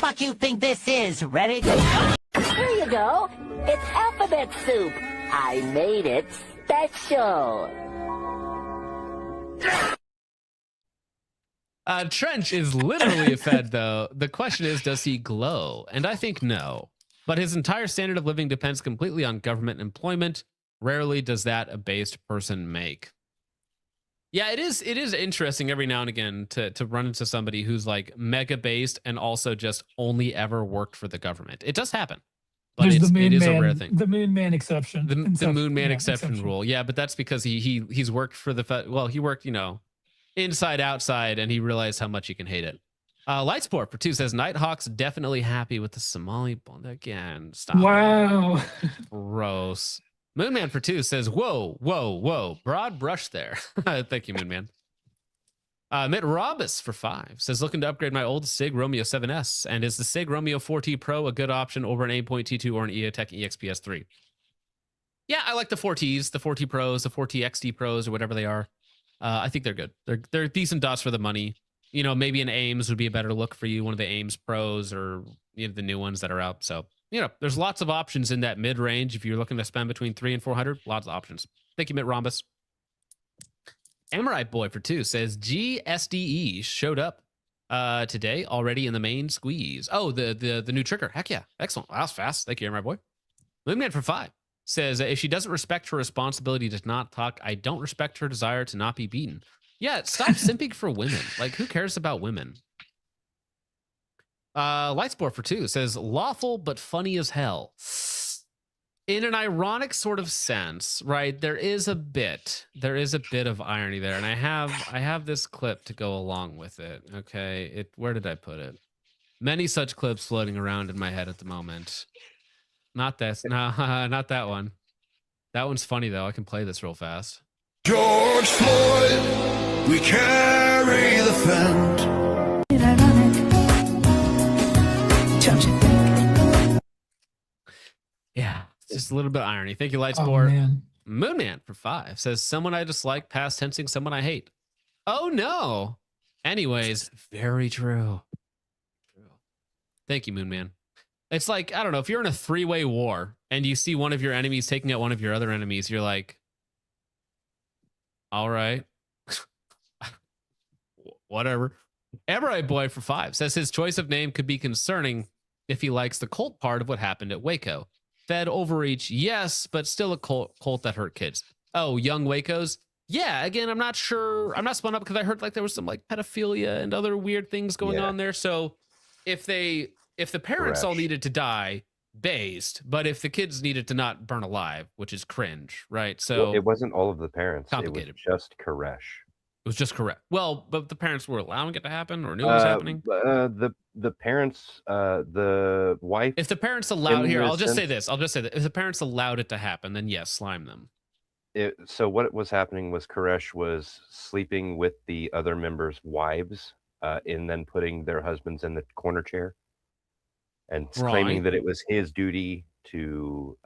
Fuck you think this is? Ready? Here you go. It's alphabet soup. I made it special. Trench is literally a Fed, though. The question is, does he glow? And I think no. But his entire standard of living depends completely on government employment. Rarely does that a based person make. Yeah, it is interesting every now and again to run into somebody who's like mega based and also just only ever worked for the government. It does happen. But it is a rare thing. The Moon Man exception. The Moon Man exception rule. Yeah, but that's because he's worked for the well, he worked, you know, inside outside, and he realized how much he can hate it. Lightsport for 2 says Nighthawk's definitely happy with the Somali bond again. Stop. Wow. Gross. Moonman for 2 says, whoa. Broad brush there. Thank you, Moonman. Mitt Robus for 5 says, looking to upgrade my old SIG Romeo 7S. And is the SIG Romeo 4T Pro a good option over an 8.T2 or an EOTech EXPS 3? Yeah, I like the 4Ts, the 4T Pros, the 4T XT Pros, or whatever they are. I think they're good. They're decent dots for the money. You know, maybe an Ames would be a better look for you, one of the Ames Pros or, you know, the new ones that are out. So, you know, there's lots of options in that mid-range. If you're looking to spend between 300 and 400, lots of options. Thank you, Mitt Rhombus. Amorite Boy for 2 says GSDE showed up today already in the main squeeze. Oh, the new trigger. Heck yeah. Excellent. Wow, that was fast. Thank you, Amorite Boy. Moonman for 5 says, if she doesn't respect her responsibility to not talk, I don't respect her desire to not be beaten. Yeah, stop simping for women. Like, who cares about women? Lightsport for 2 says, lawful but funny as hell. In an ironic sort of sense, right? There is a bit of irony there, and I have this clip to go along with it. Okay, where did I put it? Many such clips floating around in my head at the moment. Not this, no, not that one. That one's funny though. I can play this real fast. George Floyd, we carry the fent. Yeah, just a little bit of irony. Thank you, Light Oh Sport. man. Moonman for 5 says, someone I dislike, past tensing someone I hate. Oh no. Anyways, very true. Thank you, Moonman. It's like, I don't know, if you're in a 3-way war and you see one of your enemies taking out one of your other enemies, you're like, all right. Whatever. Everite Boy for 5 says his choice of name could be concerning if he likes the cult part of what happened at Waco. Fed overreach, yes, but still a cult that hurt kids. Oh, young Wacos? Yeah, again, I'm not sure. I'm not spun up because I heard like there was some like pedophilia and other weird things going on there. So if the parents all needed to die, based, but if the kids needed to not burn alive, which is cringe, right? So it wasn't all of the parents. Complicated. It was just Koresh. It was just correct. Well, but the parents were allowing it to happen or knew it was happening. The parents, the wife. If the parents allowed, here, I'll just say this. If the parents allowed it to happen, then yes, slime them. So what was happening was Koresh was sleeping with the other members' wives, and then putting their husbands in the corner chair, and claiming that it was his duty to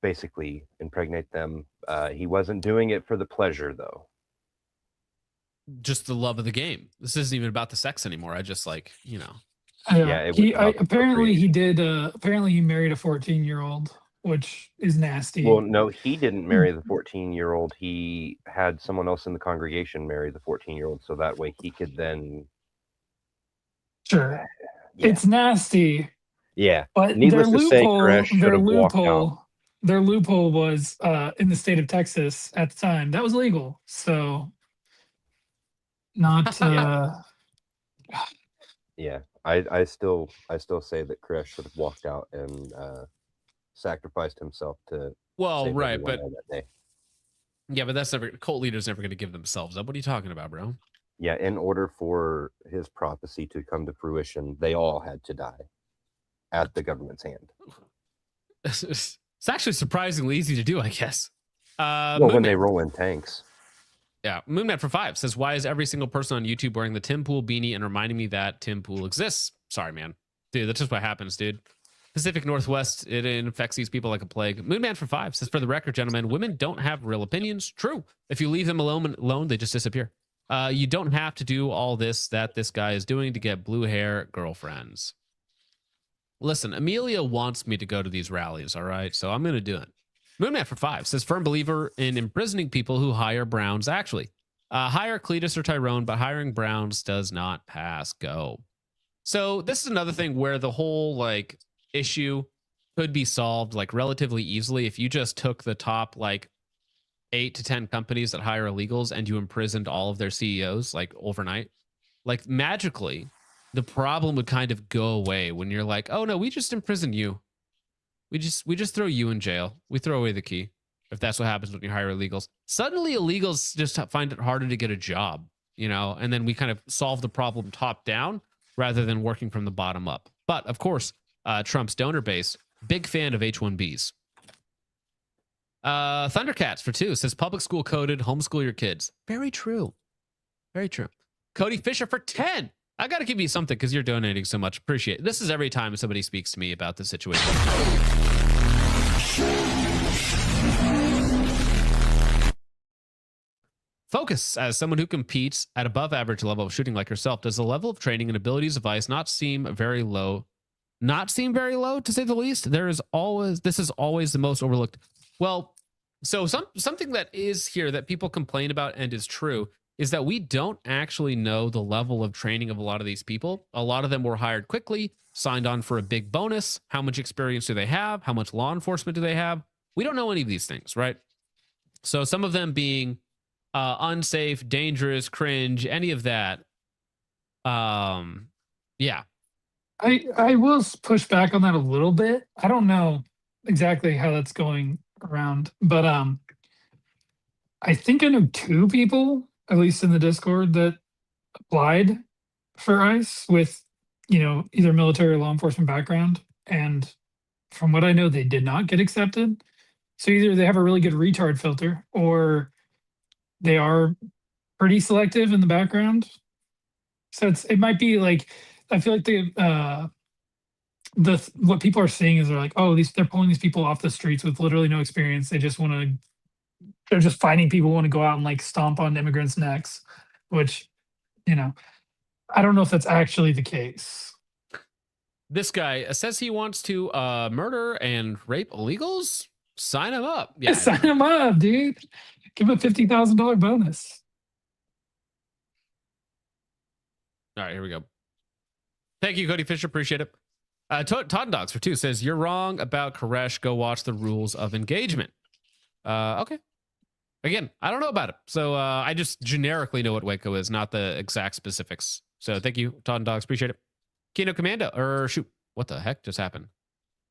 basically impregnate them. He wasn't doing it for the pleasure, though. Just the love of the game. This isn't even about the sex anymore. I just like, you know. Apparently he did. Apparently he married a 14-year-old, which is nasty. Well, no, he didn't marry the 14-year-old. He had someone else in the congregation marry the 14-year-old, so that way he could then. Sure, it's nasty. Yeah, but needless to say, Koresh should have walked out. Their loophole was in the state of Texas at the time. That was legal. So not yeah. I still say that Koresh should have walked out and sacrificed himself to right, but that day. Yeah, but that's never, cult leader's never going to give themselves up. What are you talking about, bro? Yeah, in order for his prophecy to come to fruition, they all had to die at the government's hand. It's actually surprisingly easy to do, I guess. When they roll in tanks. Yeah, Moonman for 5 says, why is every single person on YouTube wearing the Tim Pool beanie and reminding me that Tim Pool exists? Sorry, man. Dude, that's just what happens, dude. Pacific Northwest, it infects these people like a plague. Moonman for 5 says, for the record, gentlemen, women don't have real opinions. True. If you leave them alone, they just disappear. You don't have to do all this that this guy is doing to get blue hair girlfriends. Listen, Amelia wants me to go to these rallies, all right? So I'm going to do it. Moonman for 5 says, firm believer in imprisoning people who hire Browns. Actually, hire Cletus or Tyrone, but hiring Browns does not pass go. So this is another thing where the whole like issue could be solved like relatively easily if you just took the top like 8 to 10 companies that hire illegals and you imprisoned all of their CEOs like overnight. Like magically, the problem would kind of go away when you're like, oh no, we just imprison you. We just throw you in jail. We throw away the key. If that's what happens when you hire illegals. Suddenly illegals just find it harder to get a job, you know, and then we kind of solve the problem top down rather than working from the bottom up. But of course, Trump's donor base, big fan of H-1Bs. Thundercats for 2 says public school coded, homeschool your kids. Very true. Very true. Cody Fisher for 10. I got to give you something because you're donating so much. Appreciate it. This is every time somebody speaks to me about the situation. Focus, as someone who competes at above average level of shooting like yourself, does the level of training and abilities of ICE not seem very low? Not seem very low, to say the least? This is always the most overlooked. Well, so something that is here that people complain about and is true is that we don't actually know the level of training of a lot of these people. A lot of them were hired quickly, signed on for a big bonus. How much experience do they have? How much law enforcement do they have? We don't know any of these things, right? So some of them being unsafe, dangerous, cringe, any of that. Yeah. I will push back on that a little bit. I don't know exactly how that's going around, but I think I know 2 people, at least in the Discord, that applied for ICE with, you know, either military or law enforcement background. And from what I know, they did not get accepted. So either they have a really good retard filter or they are pretty selective in the background. So it might be like, I feel like what people are seeing is they're like, oh, they're pulling these people off the streets with literally no experience. They just want to. They're just finding people who want to go out and like stomp on immigrants' necks, which, you know, I don't know if that's actually the case. This guy says he wants to murder and rape illegals. Sign him up. Yeah, Sign him up, dude. Give him a $50,000 bonus. All right, here we go. Thank you, Cody Fisher. Appreciate it. Todd Dogs for 2 says, you're wrong about Koresh. Go watch the rules of engagement. Okay. Again, I don't know about it. So I just generically know what Waco is, not the exact specifics. So thank you, Todd Dogs. Appreciate it. Kino Commando, or shoot, what the heck just happened?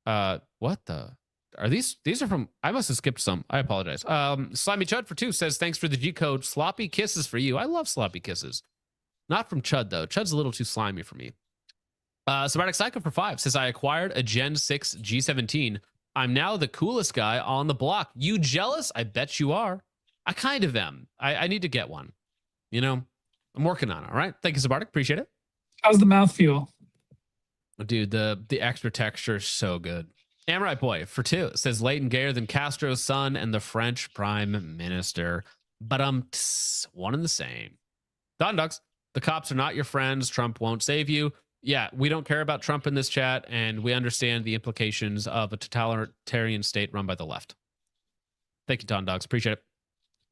What the? Are these are from, I must have skipped some. I apologize. Slimy Chud for 2 says, thanks for the G code. Sloppy kisses for you. I love sloppy kisses. Not from Chud, though. Chud's a little too slimy for me. Somatic Psycho for 5 says, I acquired a Gen 6 G17. I'm now the coolest guy on the block. You jealous? I bet you are. I kind of am. I need to get one. You know, I'm working on it. All right. Thank you, Sabartic. Appreciate it. How's the mouthfeel? Dude, the extra texture is so good. Amrite Boy for 2 says, Leighton gayer than Castro's son and the French prime minister. But one and the same. Don Ducks, the cops are not your friends. Trump won't save you. Yeah, we don't care about Trump in this chat, and we understand the implications of a totalitarian state run by the left. Thank you, Don Dogs. Appreciate it.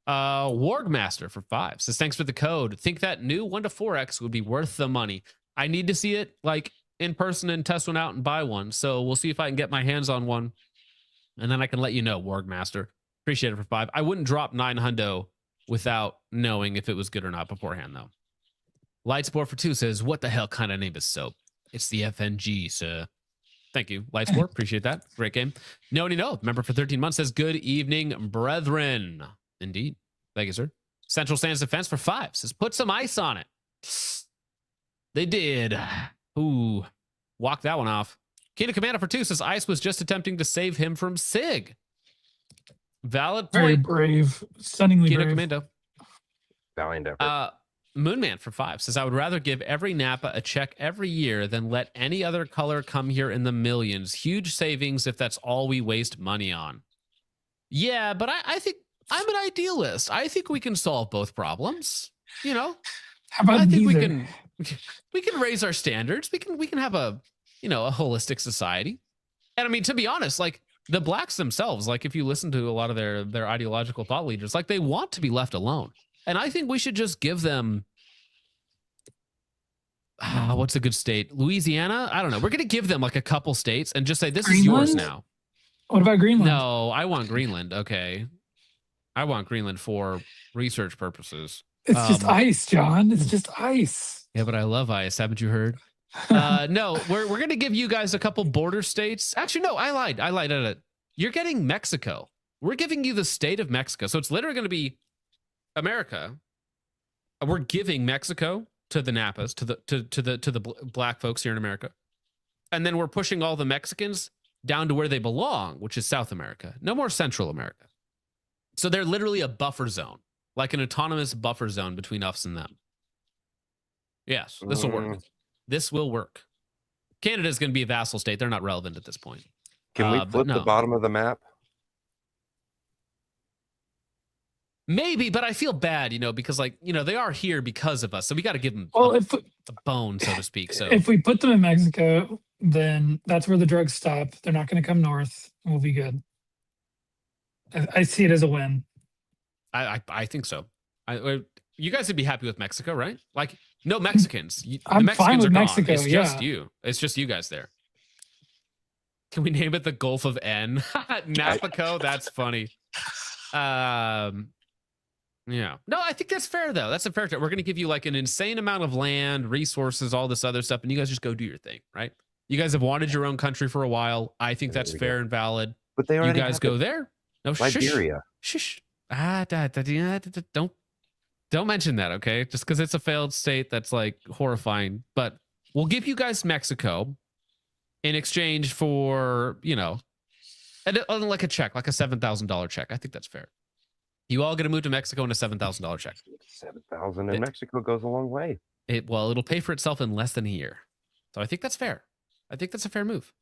Wargmaster for 5 says, thanks for the code. Think that new 1 to 4X would be worth the money. I need to see it like in person and test one out and buy one. So we'll see if I can get my hands on one. And then I can let you know, Wargmaster. Appreciate it for 5. I wouldn't drop 9 hundo without knowing if it was good or not beforehand, though. Lightsport for 2 says, what the hell kind of name is soap? It's the FNG, sir. Thank you, Lightsport. Appreciate that. Great game. No, member for 13 months says, good evening, brethren. Indeed. Thank you, sir. Central Stands Defense for 5 says, put some ice on it. They did. Ooh, walk that one off. Kingdom Commander for 2 says, ice was just attempting to save him from Sig. Valid point. Very brave. Stunningly Kingdom brave. Commando. Valiant effort. Moonman for 5 says, I would rather give every Napa a check every year than let any other color come here in the millions. Huge savings if that's all we waste money on. Yeah, but I think I'm an idealist. I think we can solve both problems. You know, How about I think neither? we can raise our standards. We can have a holistic society. And I mean, to be honest, like the blacks themselves, like if you listen to a lot of their ideological thought leaders, like they want to be left alone. And I think we should just give them, what's a good state? Louisiana? I don't know. We're going to give them like a couple states and just say, this is yours now. What about Greenland? No, I want Greenland. Okay. I want Greenland for research purposes. It's just ice, John. It's just ice. Yeah, but I love ice. Haven't you heard? No, we're going to give you guys a couple border states. Actually, no, I lied. You're getting Mexico. We're giving you the state of Mexico. So it's literally going to be America. We're giving Mexico to the Napas, to the black folks here in America. And then we're pushing all the Mexicans down to where they belong, which is South America. No more Central America. So they're literally a buffer zone, like an autonomous buffer zone between us and them. Yes, this will work. This will work. Canada is going to be a vassal state. They're not relevant at this point. Can we flip the bottom of the map? Maybe, but I feel bad, because they are here because of us. So we got to give them Well, a bone, so to speak. So if we put them in Mexico, then that's where the drugs stop. They're not going to come north. We'll be good. I see it as a win. I think so. You guys would be happy with Mexico, right? Like, no Mexicans. I'm the Mexicans fine with are gone. Mexico, It's yeah. just you. It's just you guys there. Can we name it the Gulf of N? Napaco? That's funny. Yeah. No, I think that's fair, though. That's a fair trade. We're going to give you like an insane amount of land, resources, all this other stuff, and you guys just go do your thing, right? You guys have wanted your own country for a while. I think that's fair and valid. But they already You guys go there. No, Liberia. Shush. Don't mention that, okay? Just because it's a failed state, that's like horrifying. But we'll give you guys Mexico in exchange for, like a check, like a $7,000 check. I think that's fair. You all get to move to Mexico in a $7,000 check. 7,000 in Mexico goes a long way. It'll pay for itself in less than a year. So I think that's fair. I think that's a fair move.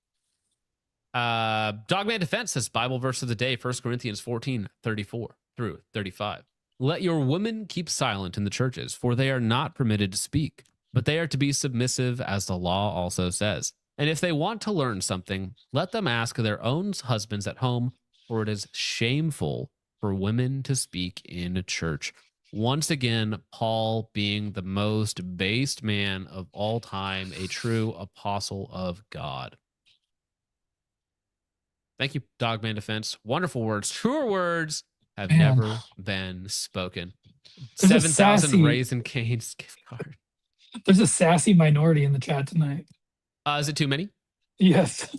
Dogman Defense says Bible verse of the day, 1 Corinthians 14:34-35. Let your women keep silent in the churches, for they are not permitted to speak, but they are to be submissive, as the law also says. And if they want to learn something, let them ask their own husbands at home, for it is shameful for women to speak in a church. Once again, Paul being the most based man of all time, a true apostle of God. Thank you, Dogman Defense. Wonderful words. Truer words have never been spoken. There's 7,000 Raisin Cane's gift card. There's a sassy minority in the chat tonight. Is it too many? Yes.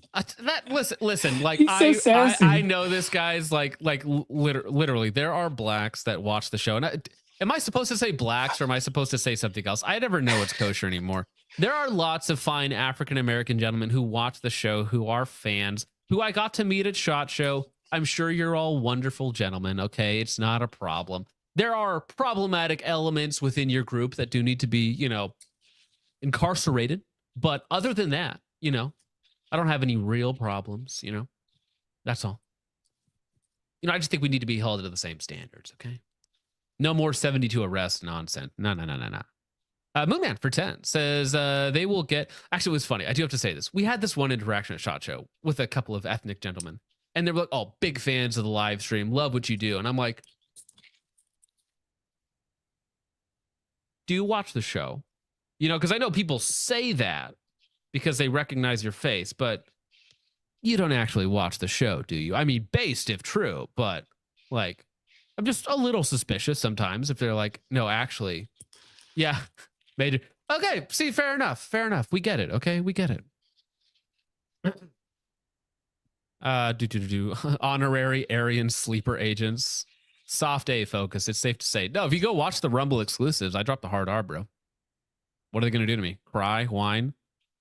Listen. Like He's so sassy. I know this guy's literally. There are blacks that watch the show, and am I supposed to say blacks or am I supposed to say something else? I never know what's kosher anymore. There are lots of fine African American gentlemen who watch the show, who are fans, who I got to meet at SHOT Show. I'm sure you're all wonderful gentlemen. Okay, it's not a problem. There are problematic elements within your group that do need to be, incarcerated. But other than that, I don't have any real problems, That's all. I just think we need to be held to the same standards, okay? No more 72 arrests nonsense. No. Moonman for 10 says they will get... Actually, it was funny. I do have to say this. We had this one interaction at SHOT Show with a couple of ethnic gentlemen. And they were like, oh, big fans of the live stream. Love what you do. And I'm like, do you watch the show? Because I know people say that because they recognize your face, but you don't actually watch the show, do you? I mean, based if true, but I'm just a little suspicious sometimes if they're like, no, actually, yeah, major. Okay, see, fair enough. We get it. Okay, we get it. Honorary Aryan sleeper agents. Soft A focus. It's safe to say. No, if you go watch the Rumble exclusives, I dropped the hard R, bro. What are they going to do to me? Cry? Whine?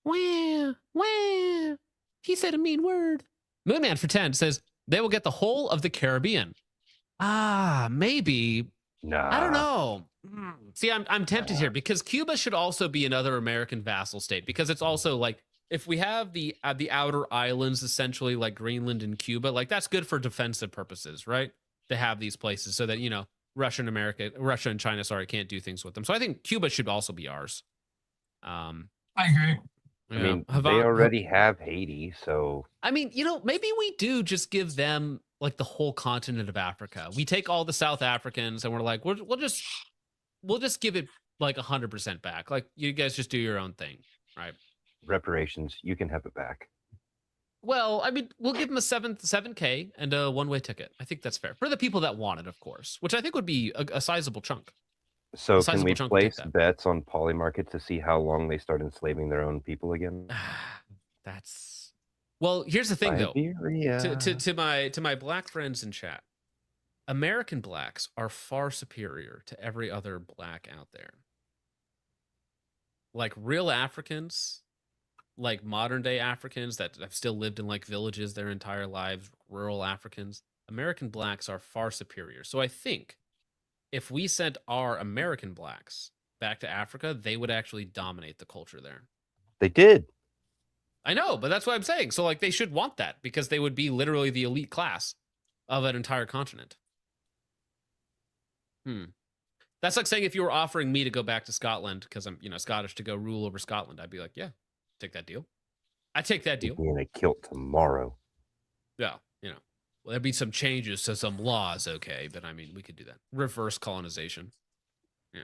Wah. He said a mean word. Moonman for 10 says they will get the whole of the Caribbean. Maybe. Nah. I don't know. See, I'm tempted here because Cuba should also be another American vassal state because it's also like if we have the outer islands, essentially like Greenland and Cuba, that's good for defensive purposes, right? To have these places so that, Russia and China, can't do things with them. So I think Cuba should also be ours. I agree. I mean, they already have Haiti, so... I mean, maybe we do just give them, the whole continent of Africa. We take all the South Africans, and we're like, we'll just give it, 100% back. You guys just do your own thing, right? Reparations, you can have it back. Well, I mean, we'll give them a 7K and a one-way ticket. I think that's fair. For the people that want it, of course, which I think would be a sizable chunk. So can we place bets on Polymarket to see how long they start enslaving their own people again? Well, here's the thing, Siberia. though. To my black friends in chat, American blacks are far superior to every other black out there. Real Africans, modern day Africans that have still lived in villages their entire lives, rural Africans, American blacks are far superior. So I think if we sent our American blacks back to Africa, they would actually dominate the culture there. They did. I know, but that's what I'm saying. So they should want that because they would be literally the elite class of an entire continent. That's like saying if you were offering me to go back to Scotland because I'm, Scottish, to go rule over Scotland, I'd be like, yeah, take that deal. I take that deal. Be in a kilt tomorrow. Yeah, well, there'd be some changes to some laws, okay, but I mean, we could do that. Reverse colonization. Yeah.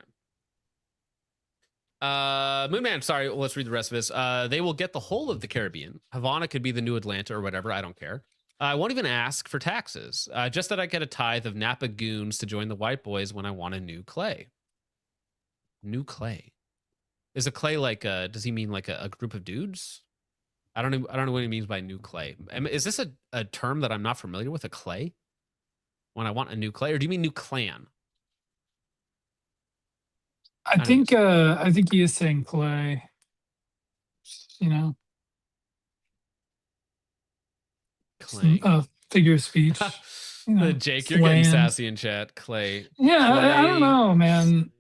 Moonman, sorry, let's read the rest of this. They will get the whole of the Caribbean. Havana could be the new Atlanta or whatever. I don't care. I won't even ask for taxes. Just that I get a tithe of Napa goons to join the white boys when I want a new clay. New clay. Is a clay does he mean a group of dudes? I don't know what he means by new clay. Is this a term that I'm not familiar with, a clay? When I want a new clay? Or do you mean new clan? I think he is saying clay. Clay. Figure of speech. Jake, you're getting sassy in chat. Clay. Yeah, clay. I don't know, man.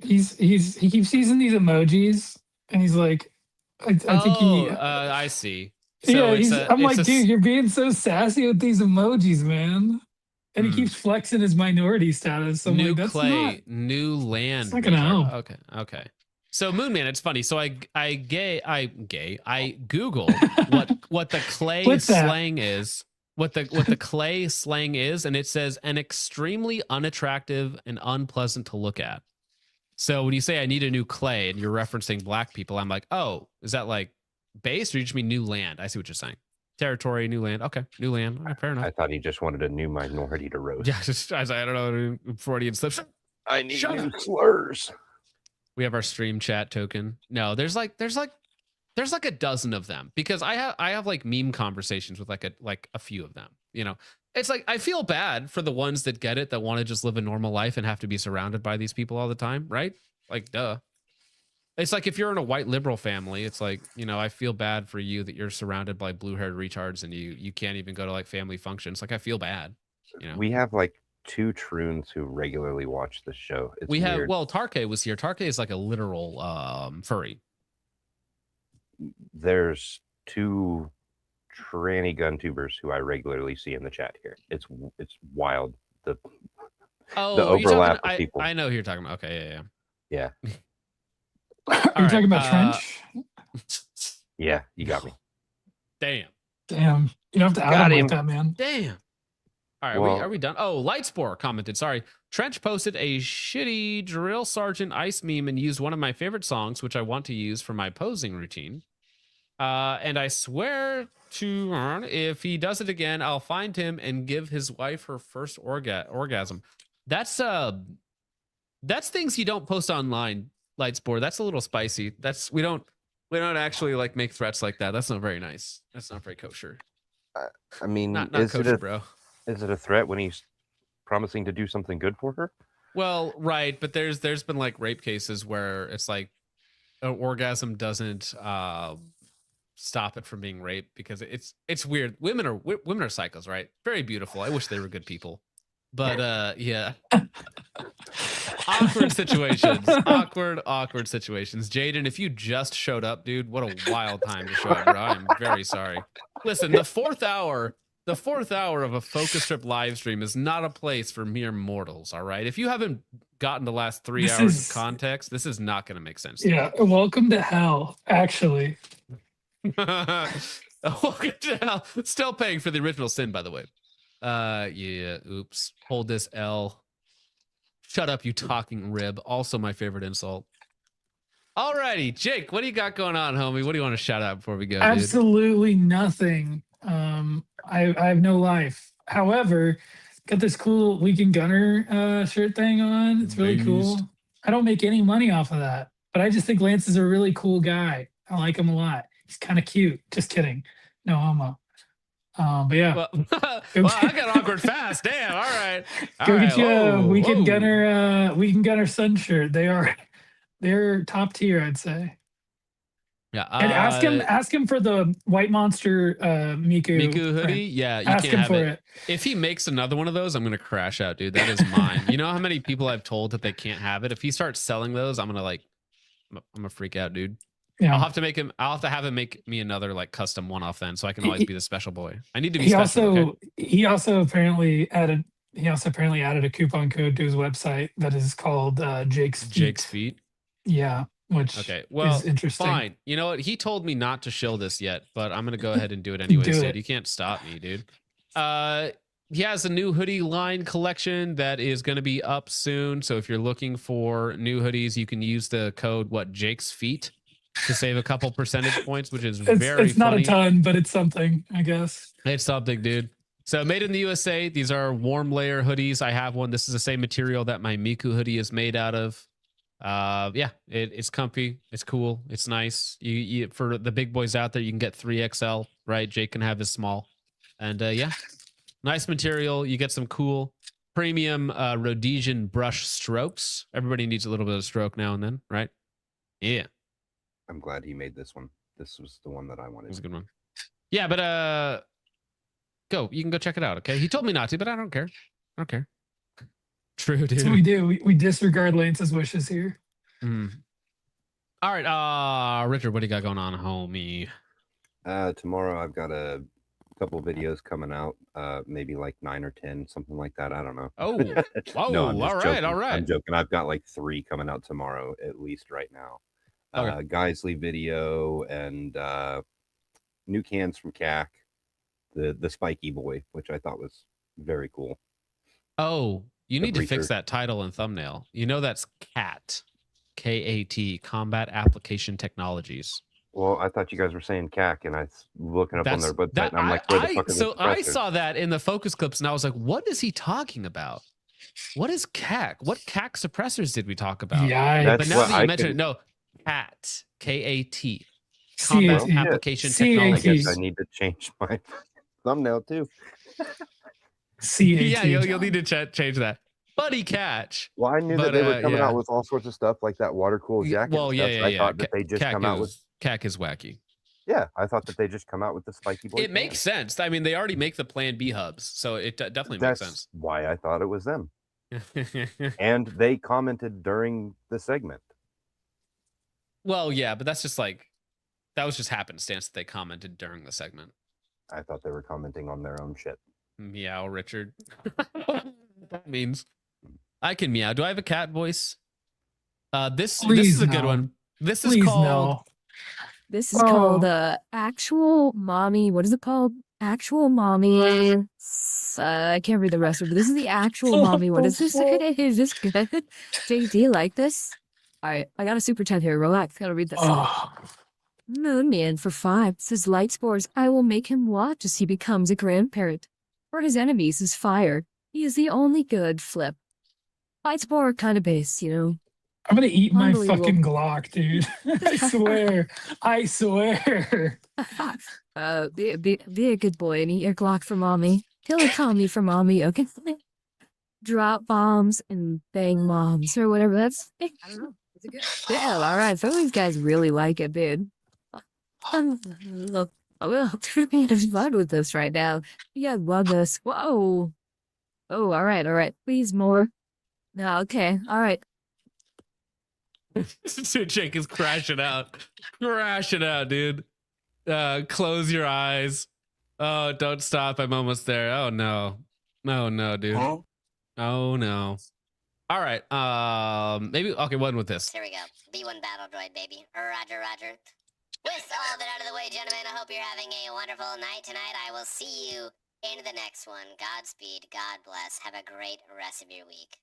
He keeps using these emojis, and he's like, I think he. I see. So I'm like, dude, you're being so sassy with these emojis, man. And he keeps flexing his minority status. So I'm new like, that's clay, not, new land. it's not gonna help. Okay. So Moon Man, it's funny. So I Googled what the clay Split that. slang is. What the clay slang is, and it says an extremely unattractive and unpleasant to look at. So when you say I need a new clay and you're referencing black people, I'm like, oh, is that like base or you just mean new land? I see what you're saying. Territory, new land. Okay, new land. Okay, fair enough. I thought he just wanted a new minority to roast. Yeah, just I don't know, Freudian slips. I need new slurs. We have our stream chat token. No, there's like a dozen of them because I have like meme conversations with like a few of them. You know, it's like I feel bad for the ones that get it, that want to just live a normal life and have to be surrounded by these people all the time, right? Like, duh. It's like if you're in a white liberal family, it's like, you know, I feel bad for you that you're surrounded by blue-haired retards and you can't even go to like family functions. Like I feel bad. You know, we have like 2 troons who regularly watch the show. It's weird. Tarke was here. Tarke is like a literal furry. There's 2 tranny gun tubers who I regularly see in the chat here. It's wild. The overlap of people. I know who you're talking about. Okay, yeah. Are you talking about Trench? Yeah, you got me. Damn. You don't have to out him like that, man. Damn. All right, are we done? Oh, Lightspore commented. Sorry. Trench posted a shitty drill sergeant ice meme and used one of my favorite songs, which I want to use for my posing routine. And I swear to if he does it again, I'll find him and give his wife her first orgasm. That's things you don't post online, Lightspore. That's a little spicy. We don't actually like make threats like that. That's not very nice. That's not very kosher. I mean, not kosher, bro. Is it a threat when he's promising to do something good for her? Well, right, but there's been like rape cases where it's like an orgasm doesn't stop it from being rape because it's weird. Women are psychos, right? Very beautiful. I wish they were good people, but yeah. Awkward situations. Awkward situations. Jaden, if you just showed up, dude, what a wild time to show up, bro. I'm very sorry. Listen, the fourth hour of a focus strip live stream is not a place for mere mortals, all right? If you haven't gotten the last 3 hours of context, this is not going to make sense. Yeah, welcome to hell, actually. Welcome to hell. Still paying for the original sin, by the way. Yeah, oops. Hold this L. Shut up, you talking rib. Also my favorite insult. Alrighty, Jake, what do you got going on, homie? What do you want to shout out before we go, Absolutely nothing. I have no life. However, got this cool Weekend Gunner shirt thing on. It's really cool. I don't make any money off of that, but I just think Lance is a really cool guy. I like him a lot. He's kind of cute. Just kidding. No homo. But yeah. Well, I got awkward fast. Damn. All right. Go get you a Weekend Gunner Sun shirt. They're top tier, I'd say. Yeah. And ask him for the White Monster Miku hoodie. print. Yeah, you ask can't him have for it. If he makes another one of those, I'm gonna crash out, dude. That is mine. You know how many people I've told that they can't have it? If he starts selling those, I'm gonna freak out, dude. Yeah. I'll have to have him make me another like custom one-off then, so I can always be the special boy. I need to be special. He also apparently added a coupon code to his website that is called Jake's Feet. Jake's Feet. Yeah. Which is interesting. Fine. You know what? He told me not to shill this yet, but I'm gonna go ahead and do it anyway. Dude, you can't stop me, dude. He has a new hoodie line collection that is gonna be up soon. So if you're looking for new hoodies, you can use the code Jake's Feet to save a couple percentage points, which is very it's not funny. A ton, but it's something, I guess. It's something, dude. So made in the USA. These are warm layer hoodies. I have one. This is the same material that my Miku hoodie is made out of. Yeah, it's comfy. It's cool. It's nice. You for the big boys out there, you can get 3XL, right? Jake can have his small. And yeah, nice material. You get some cool premium Rhodesian brush strokes. Everybody needs a little bit of stroke now and then, right? Yeah. I'm glad he made this one. This was the one that I wanted. It was a good one. Yeah, but you can go check it out, okay? He told me not to, but I don't care. I don't care. True, dude. That's what we do. We disregard Lance's wishes here. All right, Richard, what do you got going on, homie? Tomorrow I've got a couple videos coming out. Maybe like 9 or 10, something like that. I don't know. Oh, whoa! No, I'm just all right, joking. all right. I'm joking. I've got like 3 coming out tomorrow, at least right now. Okay. Geisley video and new cans from CAC, the Spiky Boy, which I thought was very cool. Oh, you The need to fix breacher. that title and thumbnail. You know that's CAT, KAT, Combat Application Technologies. Well, I thought you guys were saying CAC, and I was looking up on their website, That and I'm like, where the fuck are the I suppressors? saw that in the focus clips, and I was like, what is he talking about? What is CAC? What CAC suppressors did we talk about? Yeah, But now that you mention it, no, CAT, KAT, Combat CAT. Application CAT. I guess Technologies. I need to change my thumbnail too. Yeah, you'll need to change that. Buddy catch. Well, I knew But, that they were coming yeah. out with all sorts of stuff like that water cooled jacket. Well, and yeah, stuff, so yeah, I yeah. thought that they just come out with. CAC is wacky. Yeah, I thought that they just come out with the Spiky Boy. It makes sense. I mean, they already make the Plan B hubs, so it definitely That's makes sense. why I thought it was them. And they commented during the segment. Well, yeah, but that's just like that was just happenstance that they commented during the segment. I thought they were commenting on their own shit. Meow, Richard. That means I can meow. Do I have a cat voice? This is a good one. This is called. This is called actual mommy. What is it called? Actual mommy. I can't read the rest of it. This is the actual mommy. What is this? Is this good? Jake, do you like this? All right, I got a super chat here. Relax. Gotta read this. Moonman for 5 says light spores. I will make him watch as he becomes a grandparent. For his enemies is fire. He is the only good flip. Light spore kind of base, you know. I'm gonna eat my Unbelievable. fucking Glock, dude. I swear. I swear. Be a good boy and eat your Glock for mommy. He'll call me for mommy, okay? Drop bombs and bang moms or whatever. That's I don't know. Is it good? Yeah, all right. Some of these guys really like it, dude. Look, I'm tripping out of fun with this right now. You guys love this. Whoa. Oh, all right, all right. Please more. No, okay, all right. Jake is crashing out, dude. Close your eyes. Oh, don't stop. I'm almost there. Oh no, dude. Huh? Oh no. All right. Maybe okay. One with this. Here we go. B1 battle droid, baby. Roger, roger. With all that out of the way, gentlemen, I hope you're having a wonderful night tonight. I will see you in the next one. Godspeed. God bless. Have a great rest of your week.